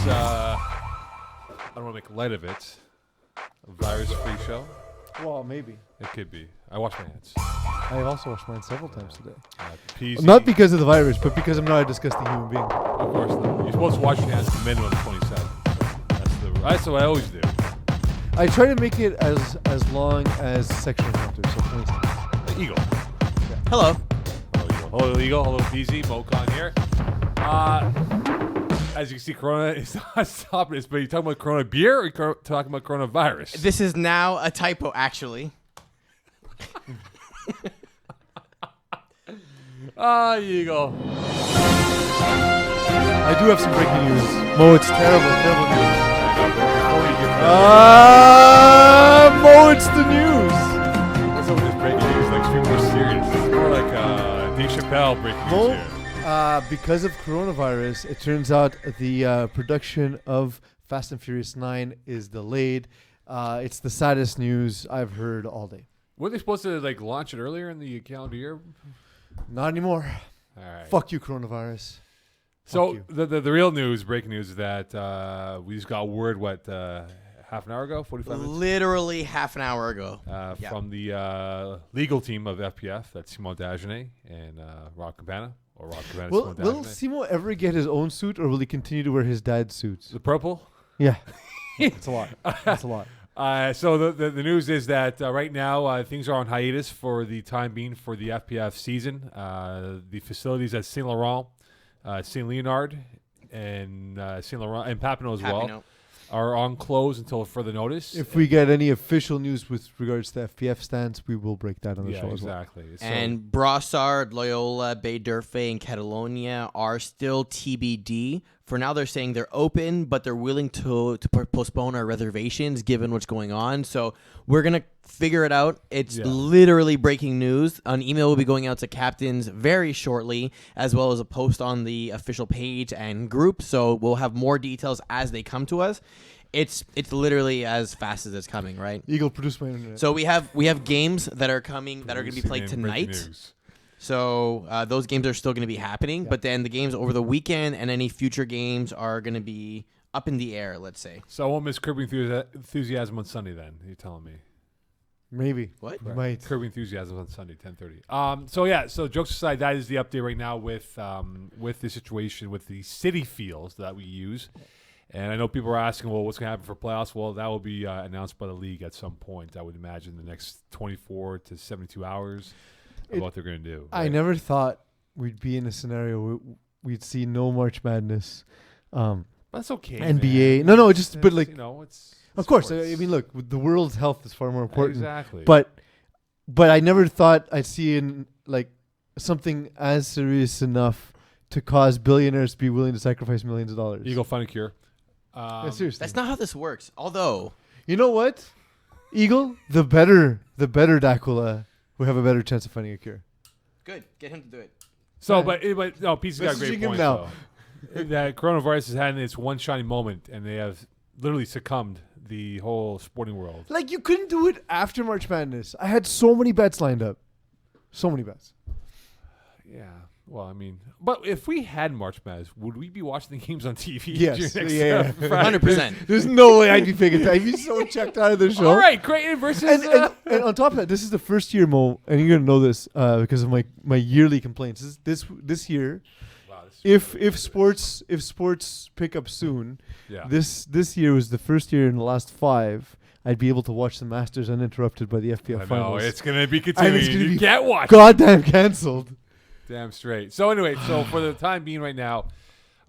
I don't want to make light of it, a virus-free show. Well, maybe. It could be. I wash my hands. I also washed mine several times today. Peeze. Not because of the virus, but because I'm not a disgusting human being. Of course not. You're supposed to wash your hands the minimum 27. That's what I always do. I try to make it as long as sexual encounters. So, for instance, Eagle. Hello. Hello, Eagle. Hello, Peeze. Moe Khan here. As you can see, Corona is not stopping us. But are you talking about Corona beer or are you talking about coronavirus? This is now a typo, actually. Eagle. I do have some breaking news. Mo, it's terrible news. Mo, it's the news. What's up with this breaking news? Like, it's more serious. It's more like Dave Chappelle breaking news Mo, here. because of coronavirus, it turns out the production of Fast and Furious 9 is delayed. It's the saddest news I've heard all day. Were they supposed to like launch it earlier in the calendar year? Not anymore. All right. Fuck you, coronavirus. So the real news, breaking news, is that we just got word, half an hour ago, 45 minutes? Literally half an hour ago. From the legal team of FPF, that's Simon Dagenet and Rob Cabana. Or Rob Cabana, Will Dagenet. Simo ever get his own suit, or will he continue to wear his dad's suits? The purple? Yeah. It's a lot. That's a lot. So the news is that right now things are on hiatus for the time being for the FPF season. The facilities at Saint Laurent, Saint Leonard, and Saint Laurent and Papineau as well are on close until further notice. If we get any official news with regards to FPF stands, we will break that on the show as well. Exactly. And Brossard, Loyola, Bay d'Urfé, and Catalonia are still TBD. For now, they're saying they're open, but they're willing to postpone our reservations given what's going on. So we're going to figure it out. It's literally breaking news. An email will be going out to captains very shortly, as well as a post on the official page and group. So we'll have more details as they come to us. It's literally as fast as it's coming, right? Eagle, produce my internet. So we have games that are coming that are going to be played tonight. So those games are still going to be happening, but then the games over the weekend and any future games are going to be up in the air, let's say. So I won't miss Curbing Enthusiasm on Sunday then, you're telling me. Maybe. What? You might. Curbing Enthusiasm on Sunday, 10:30. So jokes aside, that is the update right now with the situation with the city fields that we use. And I know people are asking, well, what's going to happen for playoffs? Well, that will be announced by the league at some point, I would imagine, the next 24 to 72 hours. What they're going to do. Right? I never thought we'd be in a scenario where we'd see no March Madness. That's okay. NBA. Man. No, just but like it's of course. I mean, look, the world's health is far more important. Exactly. But I never thought I'd see in like something as serious enough to cause billionaires to be willing to sacrifice millions of dollars. You go find a cure. Yeah, seriously, that's not how this works. Although, you know what, Eagle, the better Dracula. We have a better chance of finding a cure. Good. Get him to do it. So, but no, Peeze got a great Messaging him point, now. though. That coronavirus has had its one shining moment, and they have literally succumbed the whole sporting world. Like, you couldn't do it after March Madness. I had so many bets lined up. So many bets. Yeah. Well, I mean, but if we had March Madness, would we be watching the games on TV? Yes. Next, Yeah. 100%. There's no way I'd be paying attention. I'd be so checked out of the show. All right, Creighton versus... And on top of that, this is the first year, Mo, and you're going to know this because of my yearly complaints. This year, wow, this if sports pick up soon, yeah. this year was the first year in the last 5 I'd be able to watch the Masters uninterrupted by the FPF finals. It's going to be continuing. You can't watch. Goddamn canceled. Damn straight. So anyway, for the time being right now,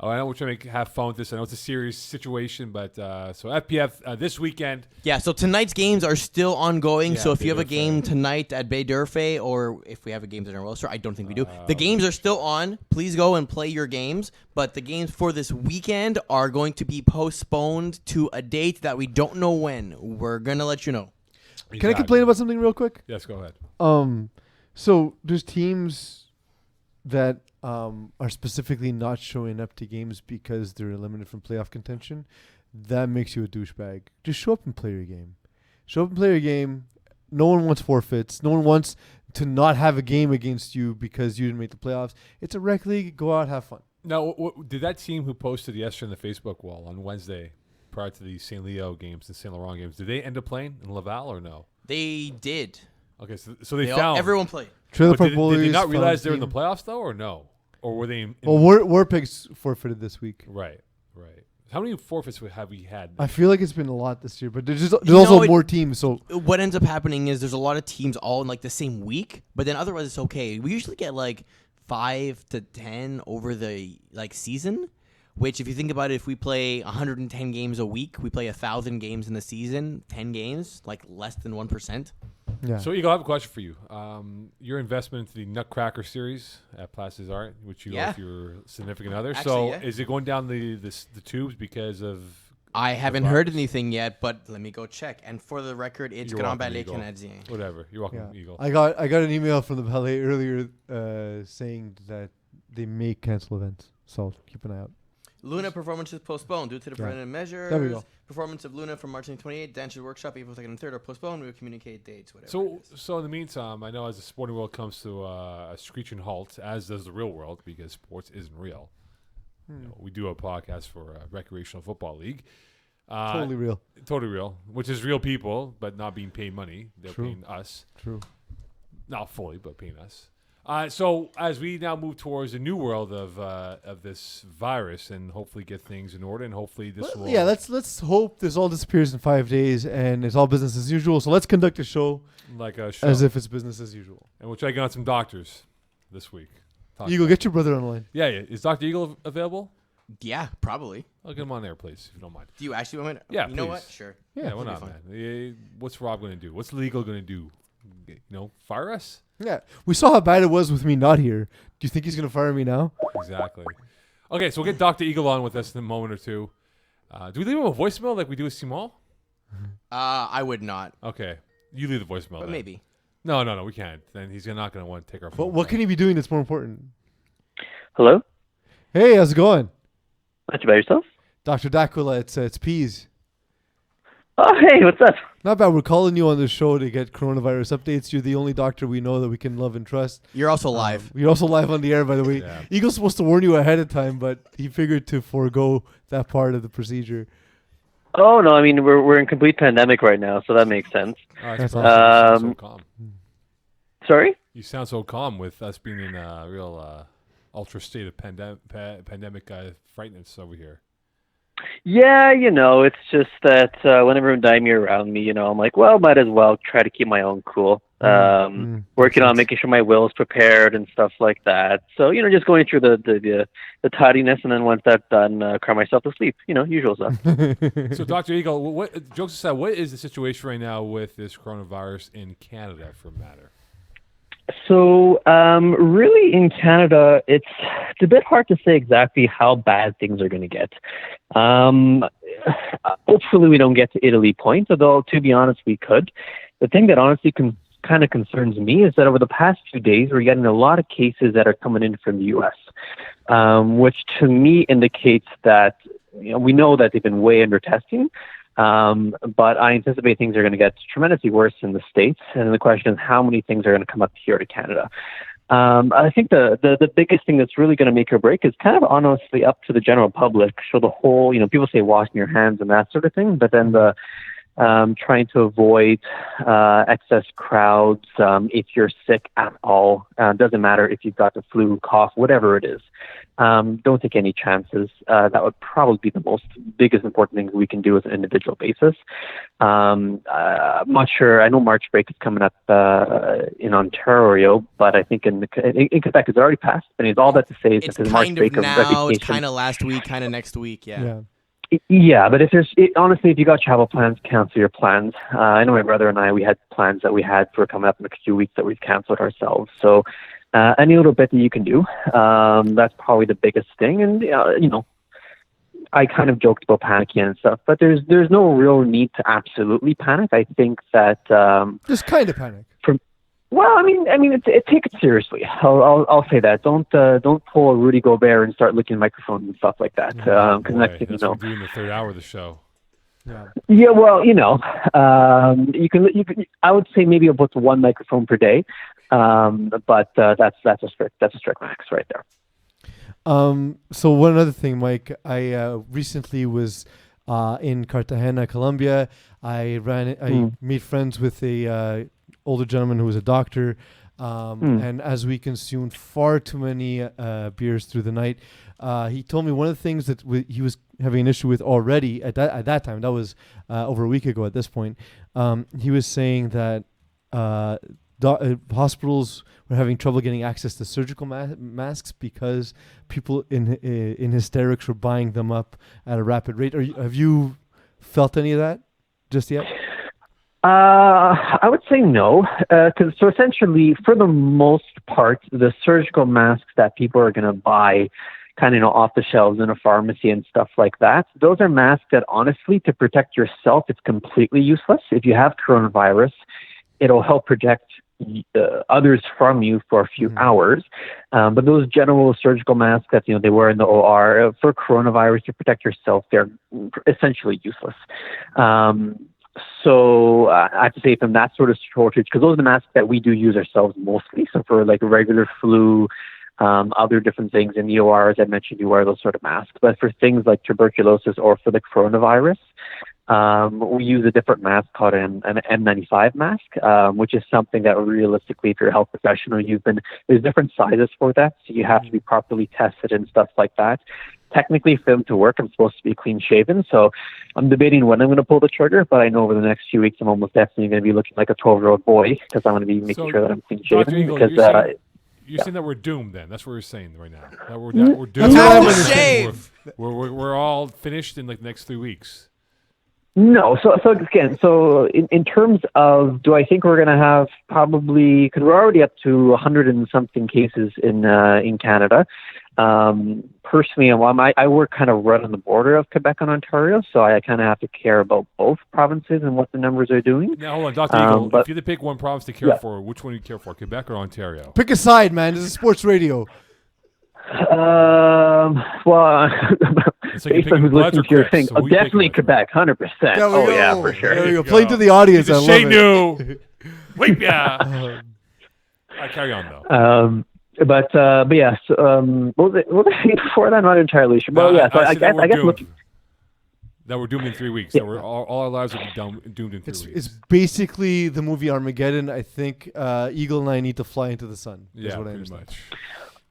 I know we're trying to have fun with this. I know it's a serious situation, but so FPF this weekend. Yeah, so tonight's games are still ongoing. Yeah, so if Bay you have a d'Urfé. game tonight at Bay d'Urfé, or if we have a game in our roster, I don't think we do. The games are still on. Please go and play your games. But the games for this weekend are going to be postponed to a date that we don't know when. We're going to let you know. Can I complain about something real quick? Yes, go ahead. So there's teams that are specifically not showing up to games because they're eliminated from playoff contention. That makes you a douchebag. Just show up and play your game. Show up and play your game. No one wants forfeits. No one wants to not have a game against you because you didn't make the playoffs. It's a rec league. Go out, have fun. Now, did that team who posted yesterday on the Facebook wall on Wednesday, prior to the St. Leo games and St. Laurent games, did they end up playing in Laval or no? They did. Okay, so they found everyone played. Trailer But Park did Bullies they not realize found they're in the team. playoffs though, or no? Or were they? Well, Warpig's forfeited this week. Right. How many forfeits have we had? I feel like it's been a lot this year, but there's You also know, more teams. So What ends up happening is there's a lot of teams all in like the same week, but then otherwise it's okay. We usually get like 5 to 10 over the like season, which if you think about it, if we play 110 games a week, we play 1,000 games in the season, 10 games, like less than 1%. yeah, So, Eagle, I have a question for you. Your investment into the Nutcracker series at Places Art, which you Yeah. with your significant other. Actually, so, yeah. is it going down the tubes because of? I haven't heard anything yet, but let me go check. And for the record, it's You're Grand welcome, Ballet Eagle. Canadien. Whatever. You're welcome, yeah. Eagle. I got an email from the ballet earlier saying that they may cancel events. So keep an eye out. Luna performance is postponed due to the Yeah. preventive measures. There we go. Performance of Luna from March 28th, Dance's Workshop, April 2nd and 3rd are postponed. We will communicate dates, whatever. So in the meantime, I know as the sporting world comes to a screeching halt, as does the real world, because sports isn't real. You know, we do a podcast for a recreational football league. Totally real. Totally real, which is real people, but not being paid money. They're True. paying us. True. Not fully, but paying us. So as we now move towards a new world of this virus and hopefully get things in order and hopefully this will... Yeah, let's hope this all disappears in 5 days and it's all business as usual. So let's conduct a show like a show. as if it's business as usual. And we'll try to get on some doctors this week. Eagle, get your brother online. Yeah. Is Dr. Eagle available? Yeah, probably. I'll get him on there, please, if you don't mind. Do you actually want me to? Yeah, You know please. what? Sure. Yeah, why that'd not, be man? What's Rob going to do? What's Legal going to do? You know, fire us? Yeah, we saw how bad it was with me not here. Do you think he's gonna fire me now? Exactly. Okay, so we'll get Dr. Eagle on with us in a moment or two. Do we leave him a voicemail like we do with Simon? I would not, Okay. You leave the voicemail but then. maybe. No, we can't. Then he's not going to want to take our But phone. what can he be doing that's more important? Hello? Hey, how's it going, Not about yourself? Dr. Dakula? It's Peeze. Oh, hey, what's up? Not bad. We're calling you on the show to get coronavirus updates. You're the only doctor we know that we can love and trust. You're also live. You're also live on the air, by the way. Yeah. Eagle's supposed to warn you ahead of time, but he figured to forego that part of the procedure. Oh, no, I mean, we're in complete pandemic right now, so that makes sense. That's You sound so awesome. calm. Sorry? You sound so calm with us being in a real ultra state of pandemic frightenness over here. Yeah, it's just that whenever I'm diving around me, I'm like, well, might as well try to keep my own cool. Working on making sure my will is prepared and stuff like that. So, just going through the tidiness, and then once that's done, cry myself to sleep. Usual stuff. So, Dr. Eagle, what jokes aside, what is the situation right now with this coronavirus in Canada, for matter? So, really in Canada, it's a bit hard to say exactly how bad things are going to get. Hopefully we don't get to Italy point, although to be honest, we could. The thing that honestly kind of concerns me is that over the past few days, we're getting a lot of cases that are coming in from the U.S., which to me indicates that we know that they've been way under testing. But I anticipate things are going to get tremendously worse in the States. And the question is how many things are going to come up here to Canada. I think the biggest thing that's really going to make or break is kind of honestly up to the general public. So the whole, people say washing your hands and that sort of thing, but then the trying to avoid excess crowds. If you're sick at all, doesn't matter if you've got the flu, cough, whatever it is. Don't take any chances. That would probably be the biggest important thing we can do as an individual basis. I'm not sure. I know March break is coming up in Ontario, but I think in Quebec it's already passed. And it's all that to say is It's that the March kind break of now. It's reputation. kind of last week, kind of next week. Yeah. Yeah, but honestly, if you got travel plans, cancel your plans. I know my brother and I, we had plans that we had for coming up in a few weeks that we've canceled ourselves. So any little bit that you can do, that's probably the biggest thing. And, I kind of joked about panicking and stuff, but there's no real need to absolutely panic. I think that Just kind of panic. well, I mean, take it seriously. I'll say that. Don't pull a Rudy Gobert and start licking microphones and stuff like that. Because next thing you That's know, what we do in the third hour of the show. yeah. Well, you can. I would say maybe about one microphone per day, but that's a strict max right there. So one other thing, Mike, I recently was in Cartagena, Colombia. I made friends with a older gentleman who was a doctor, and as we consumed far too many beers through the night, he told me one of the things that he was having an issue with already at that time. That was over a week ago. At this point, he was saying that hospitals were having trouble getting access to surgical masks because people in hysterics were buying them up at a rapid rate. Have you felt any of that just yet? I would say no, because so essentially, for the most part, the surgical masks that people are going to buy kind of off the shelves in a pharmacy and stuff like that, those are masks that honestly, to protect yourself, it's completely useless. If you have coronavirus, it'll help protect others from you for a few hours. But those general surgical masks that they wear in the OR for coronavirus to protect yourself, they're essentially useless. So I have to say from that sort of shortage, because those are the masks that we do use ourselves mostly. So for like regular flu, other different things in the OR, as I mentioned, you wear those sort of masks. But for things like tuberculosis or for the coronavirus, we use a different mask called an N95 mask, which is something that realistically, if you're a health professional, there's different sizes for that. So you have to be properly tested and stuff like that. Technically, for them to work, I'm supposed to be clean shaven. So I'm debating when I'm going to pull the trigger, but I know over the next few weeks, I'm almost definitely going to be looking like a 12-year-old boy because I'm going to be making sure that I'm clean shaven. You're saying that we're doomed then. That's what we're saying right now. That we're doomed. No shave. We're all finished in like the next 3 weeks. No. So again, in terms of, do I think we're going to have probably, because we're already up to 100 and something cases in Canada. Personally, I work kind of right on the border of Quebec and Ontario, so I kind of have to care about both provinces and what the numbers are doing. Now, hold on, Dr. Eagle, if you had to pick one province to care for, which one do you care for, Quebec or Ontario? Pick a side, man. This is sports radio. Well, based on who's listening to your thing, definitely Quebec, 100%. Yeah, for sure. There you go. Playing to the audience. I love it. Wait, yeah. I carry on though. But yeah. So, what was I before that? I'm not entirely sure. But yeah. So I guess looking. That we're doomed in 3 weeks. That we're all our lives will be doomed in 3 weeks. It's basically the movie Armageddon. I think Eagle and I need to fly into the sun. Yeah, pretty much.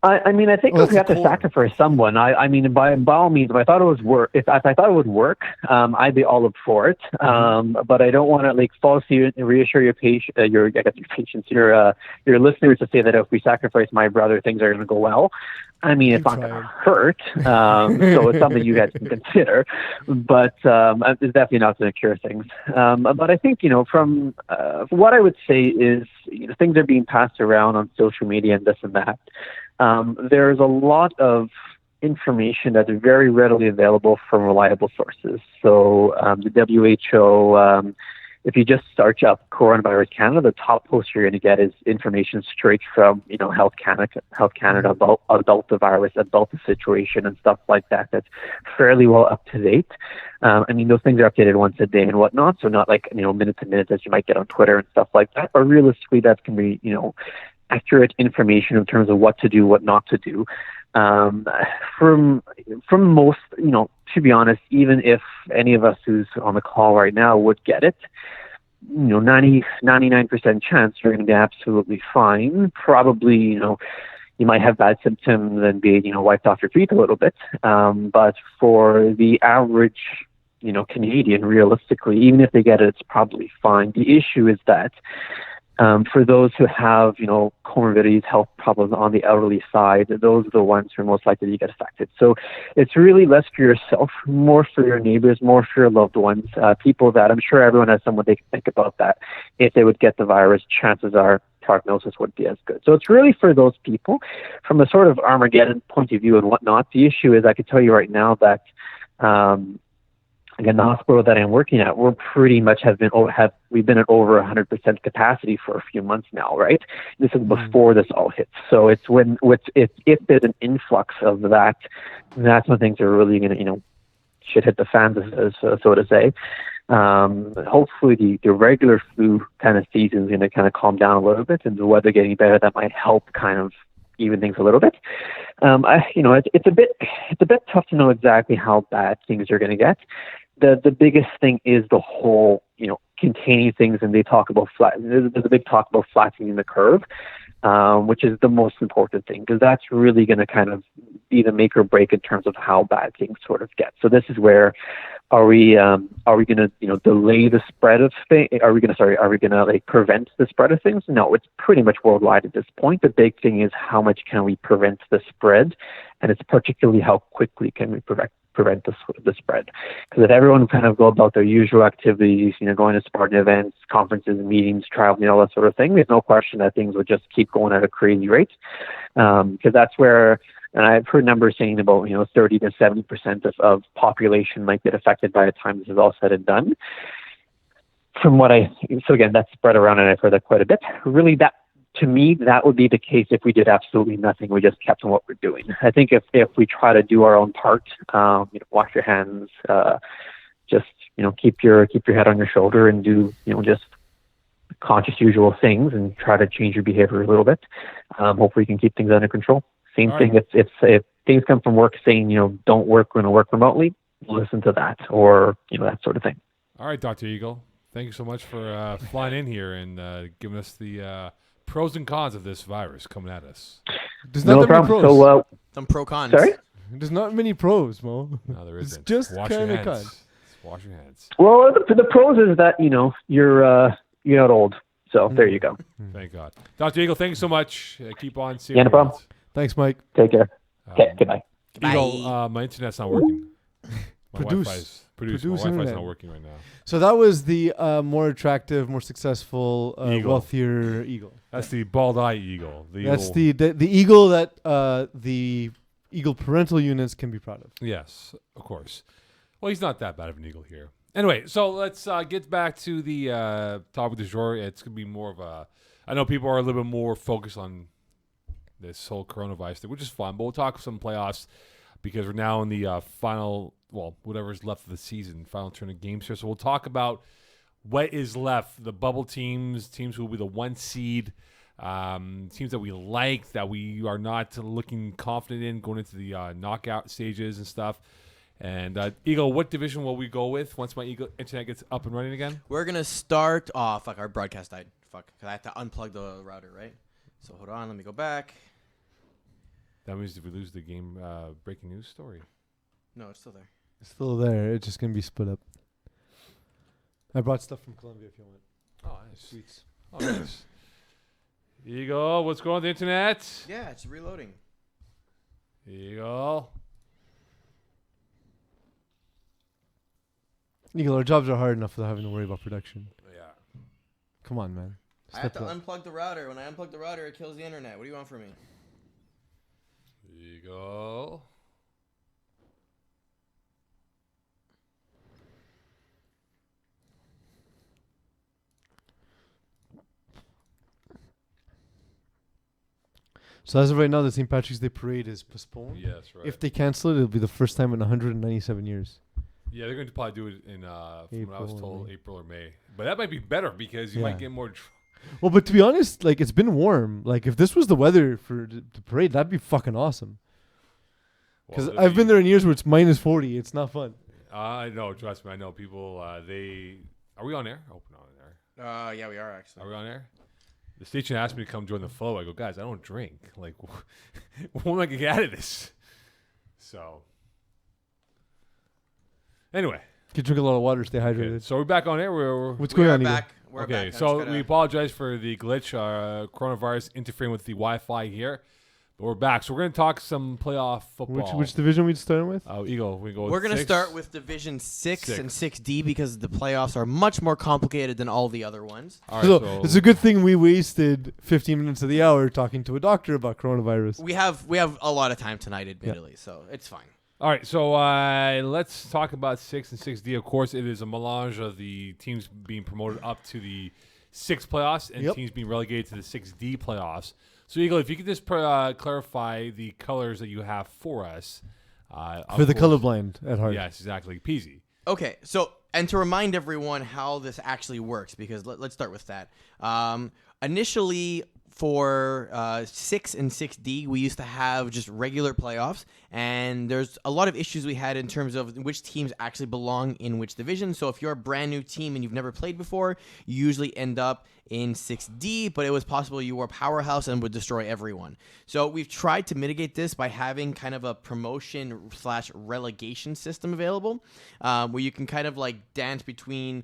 I mean, I think we have to sacrifice someone. I mean, by all means, if I thought it was if I thought it would work, I'd be all up for it. But I don't want to falsely reassure your patients, your listeners, to say that if we sacrifice my brother, things are going to go well. I mean, it's not going to hurt. So it's something you guys can consider. But it's definitely not going to cure things. But I think, from what I would say is, things are being passed around on social media and this and that. There's a lot of information that's very readily available from reliable sources. So the WHO, if you just search up coronavirus Canada, the top post you're going to get is information straight from Health Canada about the virus, about the situation and stuff like that. That's fairly well up to date. I mean, those things are updated once a day and whatnot, so not like minute to minute as you might get on Twitter and stuff like that. But realistically, that can be accurate information in terms of what to do, what not to do. From most, to be honest, even if any of us who's on the call right now would get it, 99% chance you're going to be absolutely fine. Probably, you might have bad symptoms and be, wiped off your feet a little bit. But for the average, Canadian, realistically, even if they get it, it's probably fine. The issue is that for those who have, comorbidities, health problems on the elderly side, those are the ones who are most likely to get affected. So it's really less for yourself, more for your neighbors, more for your loved ones, people that I'm sure everyone has someone they can think about that if they would get the virus, chances are prognosis wouldn't be as good. So it's really for those people. From a sort of Armageddon point of view and whatnot, the issue is I can tell you right now that again, the hospital that I'm working at, we're pretty much we've been at over 100% capacity for a few months now, right? This is before this all hits. So it's if there's an influx of that, that's when things are really going to, shit hit the fans, so to say. Hopefully the regular flu kind of season is going to kind of calm down a little bit, and the weather getting better, that might help kind of even things a little bit. It's a bit tough to know exactly how bad things are going to get. The biggest thing is the whole, containing things, and they talk about there's a big talk about flattening the curve, which is the most important thing, because that's really going to kind of be the make or break in terms of how bad things sort of get. So this is where, are we going to delay the spread of things? Are we going to like prevent the spread of things? No, it's pretty much worldwide at this point. The big thing is how much can we prevent the spread, and it's particularly how quickly can we prevent the spread. Because if everyone kind of go about their usual activities, going to Spartan events, conferences, meetings, traveling, all that sort of thing, there's no question that things would just keep going at a crazy rate. Because that's where, and I've heard numbers saying about 30 to 70% of population might get affected by the time this is all said and done. So again, that's spread around, and I've heard that quite a bit. Really, to me, that would be the case if we did absolutely nothing. We just kept on what we're doing. I think if we try to do our own part, wash your hands, just keep your head on your shoulder and do just conscious usual things and try to change your behavior a little bit. Hopefully, you can keep things under control. Same thing. If things come from work saying don't work, we're going to work remotely, listen to that, or that sort of thing. All right, Dr. Eagle, thank you so much for flying in here and giving us the pros and cons of this virus coming at us. There's not that many pros. So, some pro cons. Sorry? There's not many pros, Mo. No, there isn't. It's just Wash kind your of hands. cons. Wash your hands. Well, the pros is that you're not old, so there you go. Thank God. Dr. Eagle, thank you so much. Keep on seeing Yeah, no problem. Thanks, Mike. Take care. Okay, goodbye. Eagle, my internet's not working. My Produce My Wi-Fi's internet. not working right now. So that was the more attractive, more successful, Eagle. wealthier eagle. That's the bald-eye eagle. That's the eagle that the eagle parental units can be proud of. Yes, of course. Well, he's not that bad of an eagle here. Anyway, so let's get back to the topic du jour. It's going to be more of a... I know people are a little bit more focused on this whole coronavirus thing, which is fun, but we'll talk some playoffs because we're now in the final, whatever's left of the season, final turn of games here. So we'll talk about what is left, the bubble teams who will be the 1 seed, teams that we like, that we are not looking confident in going into the knockout stages and stuff. And Eagle, what division will we go with once my Eagle internet gets up and running again? We're going to start off, our broadcast died. Fuck, I have to unplug the router, right? So hold on, let me go back. That means if we lose the game, breaking news story. No, it's still there. It's still there. It's just going to be split up. I brought stuff from Colombia if you want. Oh, nice. Sweets. Oh, nice. Eagle, what's going on with the internet? Yeah, it's reloading. Eagle. Eagle, our jobs are hard enough without having to worry about production. Yeah. Come on, man. I have Step to up. unplug the router. When I unplug the router, it kills the internet. What do you want from me? Eagle. So as of right now, the St. Patrick's Day parade is postponed. Yes, right. If they cancel it, it'll be the first time in 197 years. Yeah, they're going to probably do it in, from what I was April or told, May. April or May. But that might be better because you Yeah. might get more... Well, but to be honest, like, it's been warm. Like, if this was the weather for the parade, that'd be fucking awesome. Because I've been there in years where it's minus 40. It's not fun. I know, trust me. I know people, they... Are we on air? I hope we're not on air. Yeah, we are actually. Are we on air? The station asked me to come join the flow. I go, guys, I don't drink. Like, when am I going to get out of this? So... Anyway. You can drink a lot of water, stay hydrated. Okay, so we're back on air. What's We going are on, Eagle? back. We're Okay, back. I'm so just gonna- we apologize for the glitch, coronavirus interfering with the Wi-Fi here, but we're back. So we're going to talk some playoff football. Which division we starting with? Eagle, we go. We're going to start with Division 6 and 6D because the playoffs are much more complicated than all the other ones. All right, So it's a good thing we wasted 15 minutes of the hour talking to a doctor about coronavirus. We have a lot of time tonight, admittedly, so it's fine. All right, so let's talk about 6 and 6D. Of course, it is a melange of the teams being promoted up to the 6 playoffs and teams being relegated to the 6D playoffs. So, Eagle, if you could just clarify the colors that you have for us. For the colorblind at heart. Yes, exactly. Peasy. Okay, so, and to remind everyone how this actually works, because let's start with that. Initially, for 6 and 6D, we used to have just regular playoffs, and there's a lot of issues we had in terms of which teams actually belong in which division. So if you're a brand new team and you've never played before, you usually end up in 6D, but it was possible you were a powerhouse and would destroy everyone. So we've tried to mitigate this by having kind of a promotion/relegation system available, where you can kind of like dance between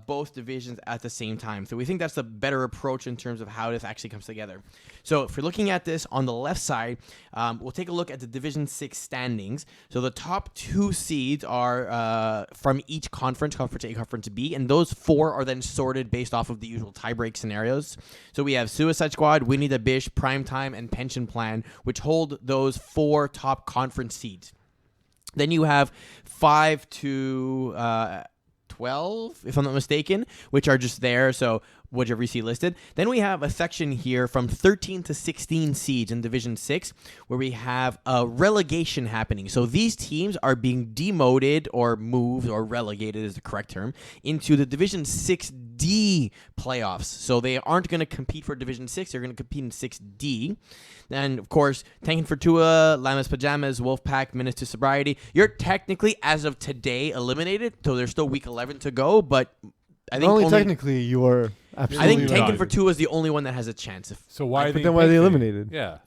both divisions at the same time. So we think that's a better approach in terms of how this actually comes together. So if we're looking at this on the left side, we'll take a look at the Division 6 standings. So the top 2 seeds are from each conference, Conference A, Conference B, and those 4 are then sorted based off of the usual tiebreak scenarios. So we have Suicide Squad, Winnie the Bish, Primetime, and Pension Plan, which hold those 4 top conference seeds. Then you have 5 to 12, if I'm not mistaken, which are just there. So whichever you see listed. Then we have a section here from 13 to 16 seeds in Division 6 where we have a relegation happening. So these teams are being demoted or moved, or relegated is the correct term, into the Division 6D playoffs. So they aren't going to compete for Division 6. They're going to compete in 6D. And, of course, Tanking for Tua, Llamas Pajamas, Wolfpack, Menace to Sobriety. You're technically, as of today, eliminated. So there's still week 11 to go, but I think only technically you are absolutely I think Tanking right. for Tua is the only one that has a chance. So why? But then why are they eliminated? Yeah.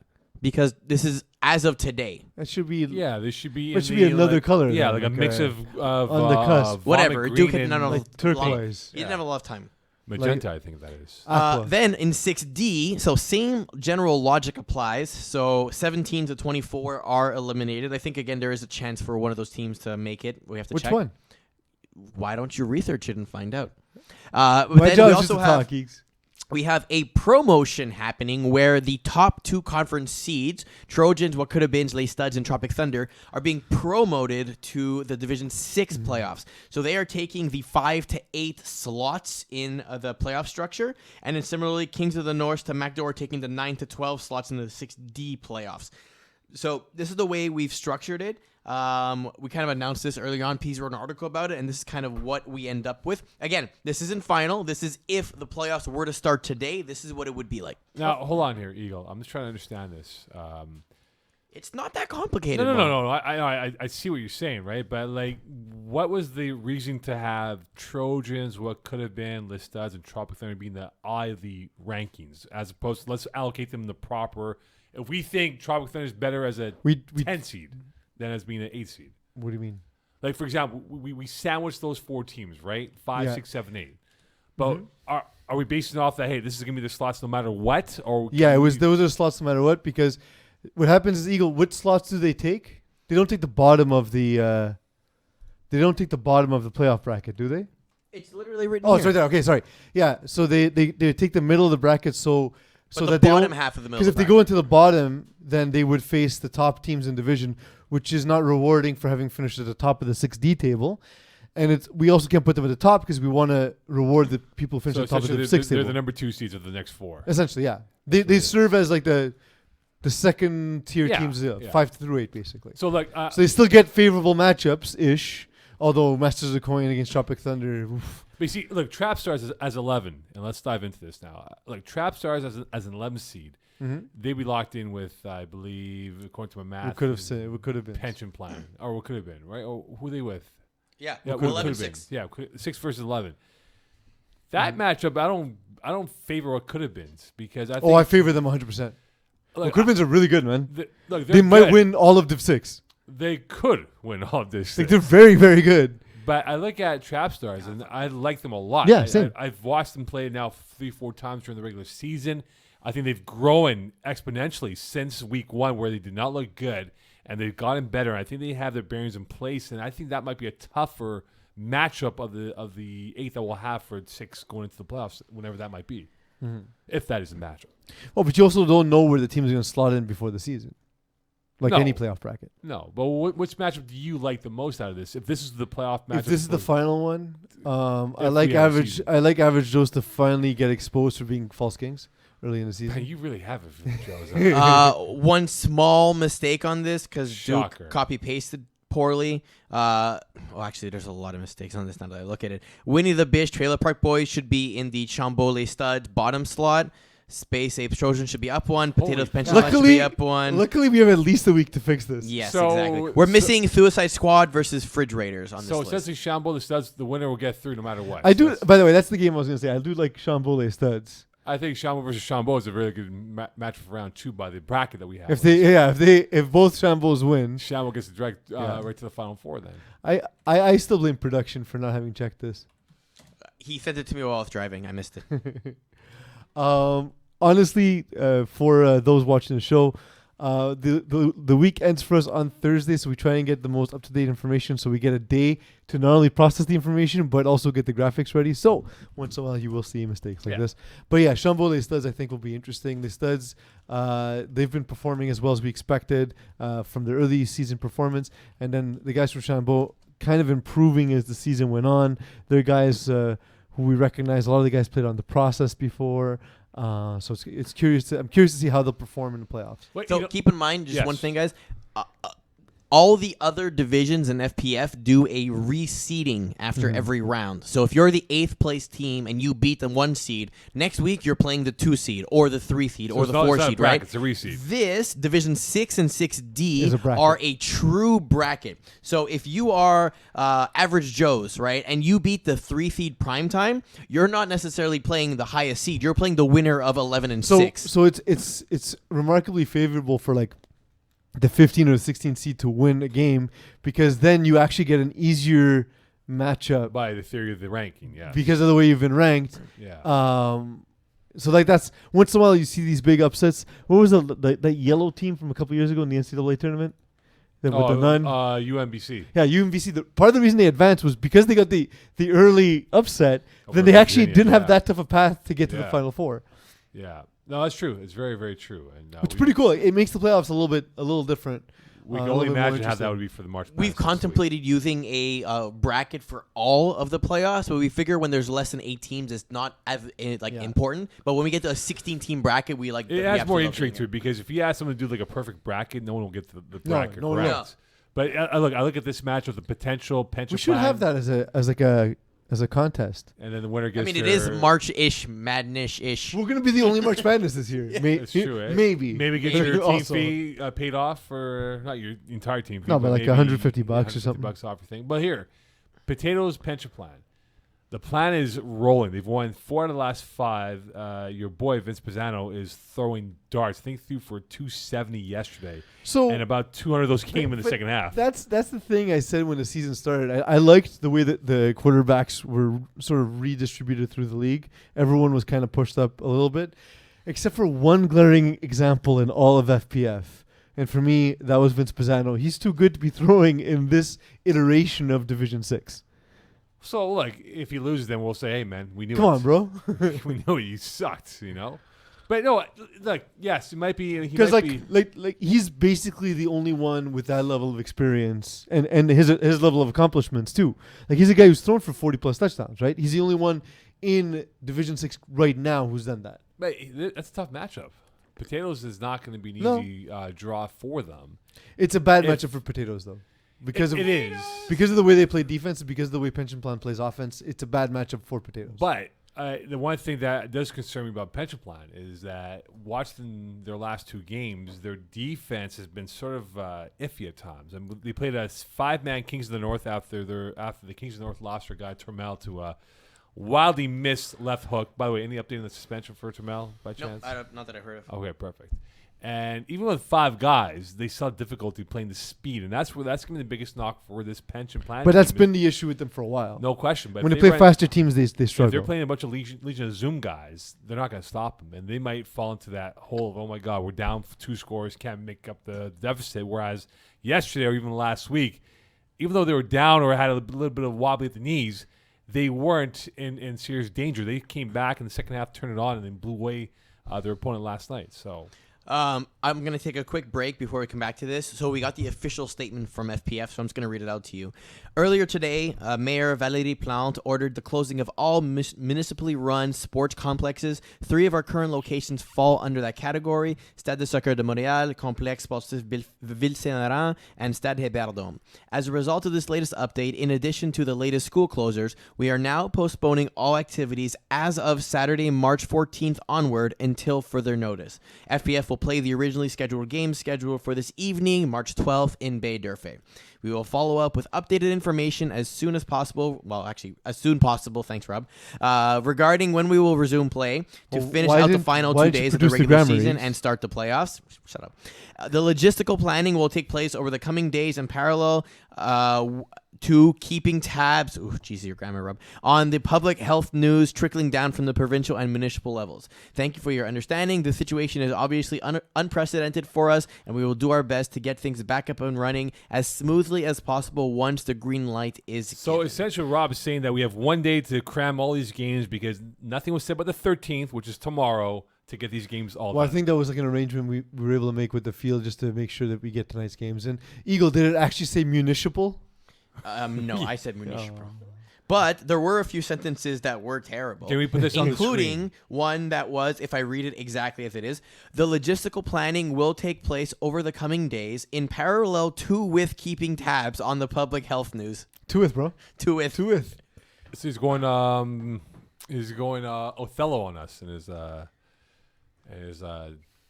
Because this is as of today. That should be Yeah, there should be. It should be another color Yeah, then, like a mix of on the cusp. vomit Whatever. green Duke and no, like turquoise. You didn't have a lot of time. magenta. I think that is. Aqua. Then in 6D, so same general logic applies. So 17 to 24 are eliminated. I think, again, there is a chance for one of those teams to make it. We have to Which check. one? Why don't you research it and find out? My Then job we is just also to have talk, geeks. we have a promotion happening where the top 2 conference seeds, Trojans, What Could Have Been, Lay Studs, and Tropic Thunder, are being promoted to the Division 6 playoffs. So they are taking the 5 to 8 slots in the playoff structure. And then similarly, Kings of the North to MacDor are taking the 9 to 12 slots in the 6D playoffs. So this is the way we've structured it. We kind of announced this early on. Peeze wrote an article about it, and this is kind of what we end up with. Again, this isn't final. This is if the playoffs were to start today, this is what it would be like. Now, hold on here, Eagle. I'm just trying to understand this. It's not that complicated. No. I see what you're saying, right? But like, what was the reason to have Trojans, What Could Have Been, Listuds, and Tropic Thunder being the eye of the rankings, as opposed to let's allocate them the proper. If we think Tropic Thunder is better as a 10 seed than as being an 8 seed. What do you mean? Like, for example, we sandwich those 4 teams, right? 5, Yeah. 6, 7, 8. But are we basing it off that, hey, this is going to be the slots no matter what? Or Yeah, those are slots no matter what, because what happens is Eagle, what slots do they take? They don't take the bottom of the playoff bracket, do they? It's literally written Oh, here. it's right there. Okay, sorry. Yeah, so they take the middle of the bracket so But the that they bottom don't, half of the middle. because if they go into the bottom, then they would face the top teams in division, which is not rewarding for having finished at the top of the 6D table. And we also can't put them at the top because we want to reward the people who finish at the top of the 6th they're table. the number 2 seeds of the next 4. Essentially, yeah. They serve as like the second tier Yeah, teams, yeah. 5 through 8, basically. So, like, So they still get favorable matchups-ish, although Masters of the Coin against Tropic Thunder, oof. but you see, look, Trap Stars as 11, and let's dive into this now. Like, Trap Stars as an 11 seed, they'd be locked in with, I believe, according to my math, What could have been. Pension Plan, or what could have been, right? Or who are they with? Yeah, Yeah, could 11-6. Yeah, 6 versus 11. That matchup, I don't favor what could have been because I think I favor them 100%. look, What could have been are really good, man. look, They they're might good. win all of Div 6. They could win all of this. Like, they're very, very good. But I look at Trap Stars and I like them a lot. Yeah, same. I've watched them play now 3-4 times during the regular season. I think they've grown exponentially since week 1, where they did not look good, and they've gotten better. I think they have their bearings in place, and I think that might be a tougher matchup of the 8 that we'll have for 6 going into the playoffs, whenever that might be, if that is a matchup. Oh, but you also don't know where the team is going to slot in before the season, like No. any playoff bracket. No, but which matchup do you like the most out of this? If this is the playoff matchup, If this is the final one, I If like we have a average. season. I like average Joes to finally get exposed for being false kings early in the season. Man, you really have it for the Joes. One small mistake on this because Shocker. Duke copy pasted poorly. Actually, there's a lot of mistakes on this now that I look at it. Winnie the Bish, Trailer Park Boys should be in the Chambole Studs bottom slot. Space Apes Trojan should be up 1. Holy Potatoes cow. Pension should be up 1. Luckily, we have at least a week to fix this. Yes, So- exactly. We're missing Suicide Squad versus Fridge Raiders on this So list. essentially, Shambo, the winner will get through no matter what. I do. That's- By the way, that's the game I was going to say. I do like Chambole studs. I think Shambo versus Shambo is a really good match for round 2 by the bracket that we have. If both Shambles win, Shambo gets direct Yeah. right to the final 4 then. I still blame production for not having checked this. He sent it to me while I was driving. I missed it. Honestly, for those watching the show, the week ends for us on Thursday, so we try and get the most up-to-date information, so we get a day to not only process the information but also get the graphics ready. So once in a while you will see mistakes like this. But yeah, Chambole studs I think will be interesting. The studs, they've been performing as well as we expected from their early season performance, and then the guys from Chambole kind of improving as the season went on. They're guys who we recognize. A lot of the guys played on the process before. So I'm curious to see how they'll perform in the playoffs. Wait, So you know- keep in mind just Yes. one thing, guys. All the other divisions in FPF do a reseeding after every round. So if you're the 8th place team and you beat the 1 seed, next week you're playing the 2 seed or the 3 seed So or it's the not- 4 it's not a seed, bracket, right? it's a reseed. This Division 6 and 6D Is a bracket. are a true bracket. So if you are average Joes, right, and you beat the 3 seed primetime, you're not necessarily playing the highest seed. You're playing the winner of 11 and 6. So it's remarkably favorable for like the 15 or the 16 seed to win a game, because then you actually get an easier matchup by the theory of the ranking, yeah. because of the way you've been ranked. Yeah. So like that's once in a while you see these big upsets. What was that yellow team from a couple years ago in the NCAA tournament? With the nun. UMBC. Yeah, UMBC. Part of the reason they advanced was because they got the early upset. Over Then they actually Virginia, didn't have yeah. that tough a path to get to the Yeah. Final Four. Yeah. No, that's true. It's very, very true. And It's pretty cool. It makes the playoffs a little different. We a can little only bit more imagine how that interesting. would be for the March Madness We've this week. contemplated using a bracket for all of the playoffs, but we figure when there's less than 8 teams, it's not as important. But when we get to a 16-team bracket, we like. It we adds more absolutely love intrigue doing to it, because if you ask someone to do like a perfect bracket, no one will get the bracket no, correct. no. But I look at this match with the potential pension We should plan, have that as a contest. and then the winner I gets. mean, it is March-ish, madness-ish. We're gonna be the only March Madness this year. That's true. Eh? Maybe get your team Also- fee paid off, for not your entire team fee. No, but like maybe $150 or something. $150 off your thing. But here, Potatoes pension plan. The plan is rolling. They've won 4 out of the last 5. Your boy Vince Pisano is throwing darts. I think threw for 270 yesterday, So and about 200 of those came in the but second half. that's the thing I said when the season started. I liked the way that the quarterbacks were sort of redistributed through the league. Everyone was kind of pushed up a little bit, except for one glaring example in all of FPF. And for me, that was Vince Pisano. He's too good to be throwing in this iteration of Division 6. So, like, if he loses, then we'll say, "Hey, man, we knew Come it. on, bro. We knew you sucked," you know. But no, like, yes, it might be. Because like he's basically the only one with that level of experience and his level of accomplishments too. Like he's a guy who's thrown for 40+ touchdowns, right? He's the only one in Division 6 right now who's done that. But that's a tough matchup. Potatoes is not going to be an No. easy draw for them. It's a bad If- matchup for Potatoes though. Because it is. Because of the way they play defense and because of the way Pension Plan plays offense, it's a bad matchup for Potatoes. But the one thing that does concern me about Pension Plan is that watching their last 2 games, their defense has been sort of iffy at times. And they played a 5-man Kings of the North after the Kings of the North lost their guy Termel to a wildly missed left hook. By the way, any update on the suspension for Termel by Nope, chance? not that I've heard of. Okay, perfect. And even with 5 guys, they still have difficulty playing the speed, and that's going to be the biggest knock for this pension plan. But that's team. been the issue with them for a while. No question. But when if they play run- faster teams, they if struggle. they're playing a bunch of Legion of Zoom guys, they're not going to stop them, and they might fall into that hole of, oh my God, we're down 2 scores, can't make up the deficit. Whereas yesterday or even last week, even though they were down or had a little bit of wobbly at the knees, they weren't in serious danger. They came back in the second half, turned it on, and then blew away their opponent last night. So I'm going to take a quick break before we come back to this. So we got the official statement from FPF, so I'm just going to read it out to you. Earlier today, Mayor Valérie Plante ordered the closing of all municipally run sports complexes. 3 of our current locations fall under that category: Stade de Soccer de Montréal, Complexe Sportif Ville-Saint-Laurent, and Stade Hébert-Dôme. As a result of this latest update, in addition to the latest school closures, we are now postponing all activities as of Saturday, March 14th onward until further notice. FPF will play the originally scheduled game scheduled for this evening, March 12th, in Bay d'Urfé. We will follow up with updated information as soon as possible. Well, actually, as soon possible. Thanks, Rob. Regarding when we will resume play to finish out the final 2 days of the regular season and start the playoffs. Shut up. The logistical planning will take place over the coming days in parallel to keeping tabs, your grammar, Rob, on the public health news trickling down from the provincial and municipal levels. Thank you for your understanding. The situation is obviously unprecedented for us, and we will do our best to get things back up and running as smoothly as possible once the green light is given. Essentially, Rob is saying that we have 1 day to cram all these games because nothing was said about the 13th, which is tomorrow, to get these games all done. I think that was like an arrangement we were able to make with the field just to make sure that we get tonight's games. And Eagle, did it actually say municipal? No, I said municipal. But there were a few sentences that were terrible. Can we put this on the screen? Including one that was, if I read it exactly as it is, the logistical planning will take place over the coming days in parallel to with keeping tabs on the public health news. To with, bro. To with. To with. So he's going Othello on us in his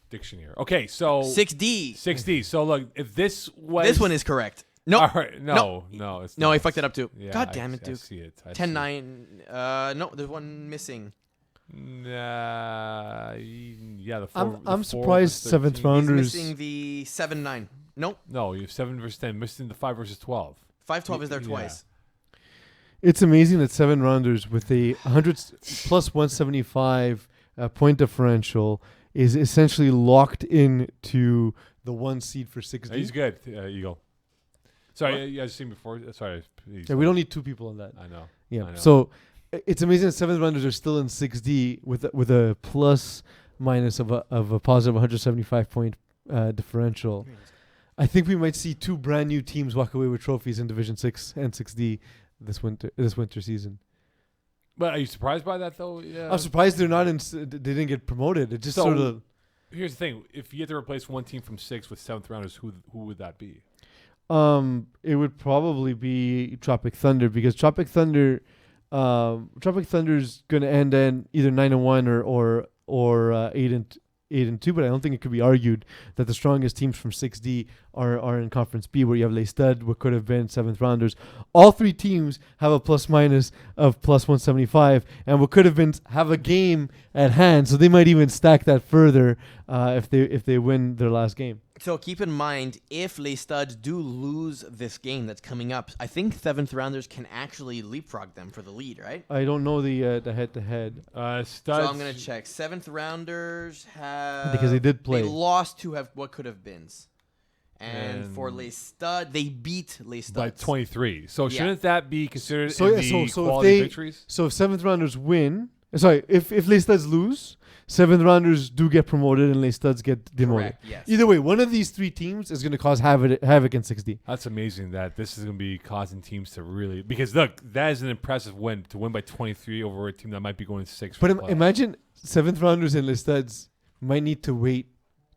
diction here. Okay, so 6D. 6D. So look, if this was This one is correct. No. All right. No, it's No, not. I fucked it up too. Yeah, God damn it, Duke. I see it. 10-9. No, there's one missing. Yeah, the 4. I'm surprised seventh He's rounders. missing the 7-9. Nope. No, you have 7 versus 10. Missing the 5 versus 12. 5-12 is there Yeah. twice. It's amazing that 7 rounders with a 100 plus 175 point differential is essentially locked into the 1 seed for 6D. He's good, Eagle. Sorry, you guys seen before. Sorry, please. Yeah, we don't need 2 people on that. I know. Yeah. I know. So it's amazing that 7th rounders are still in 6D with a plus minus of a positive 175 point differential. I think we might see 2 brand new teams walk away with trophies in Division 6 and 6D this winter season. But are you surprised by that though? Yeah. I'm surprised they're not they didn't get promoted. It just sort of. Here's the thing: if you had to replace one team from 6 with 7th rounders, who would that be? It would probably be Tropic Thunder because Tropic Thunder's gonna end in either 9-1 or 8-2. But I don't think it could be argued that the strongest teams from 6D are in Conference B, where you have Les Stade, what could have been 7th rounders. All 3 teams have a plus minus of plus 175, and what could have been have a game at hand, so they might even stack that further if they win their last game. So keep in mind, if Les Studs do lose this game that's coming up, I think 7th rounders can actually leapfrog them for the lead, right? I don't know the head-to-head. So I'm going to check. 7th rounders have... Because they did play. They lost to have what could have been. And for Les Studs, they beat Les Studs. By 23. So shouldn't that be considered So quality victories? So if 7th rounders win... Sorry, if Les Studs lose, 7th rounders do get promoted and Les Studs get demoted. Correct, yes. Either way, one of these 3 teams is going to cause havoc in 6D. That's amazing that this is going to be causing teams to really... Because, look, that is an impressive win, to win by 23 over a team that might be going 6. But imagine 7th rounders and Les Studs might need to wait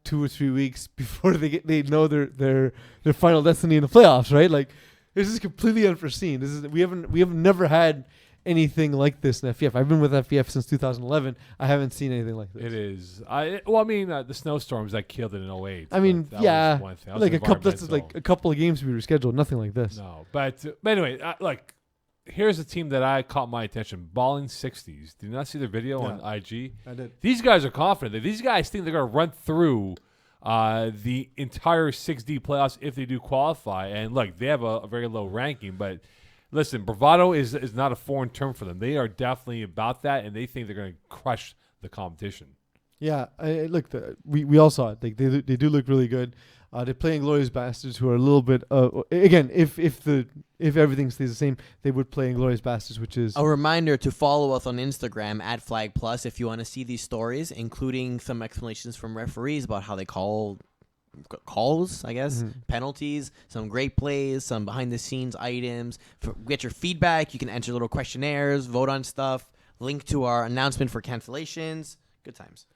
2 or 3 weeks before they know their final destiny in the playoffs, right? Like, this is completely unforeseen. We have never had anything like this in FPF. I've been with FPF since 2011. I haven't seen anything like this. It is. The snowstorms that killed it in 08. I mean, that yeah, was one thing. That like was a couple of games we rescheduled. Nothing like this. No, but anyway, here's a team that I caught my attention. Balling 60s. Did you not see their video on IG? I did. These guys are confident. These guys think they're going to run through the entire 6D playoffs if they do qualify. And look, they have a very low ranking, but listen, bravado is not a foreign term for them. They are definitely about that, and they think they're going to crush the competition. Yeah, we all saw it. They do look really good. They're playing Glorious Bastards, who are a little bit. Again, if everything stays the same, they would play Glorious Bastards, which is A reminder to follow us on Instagram at Flag Plus if you want to see these stories, including some explanations from referees about how they calls, I guess, penalties, some great plays, some behind the scenes items. Get your feedback. You can enter little questionnaires, vote on stuff. Link to our announcement for cancellations. Good times.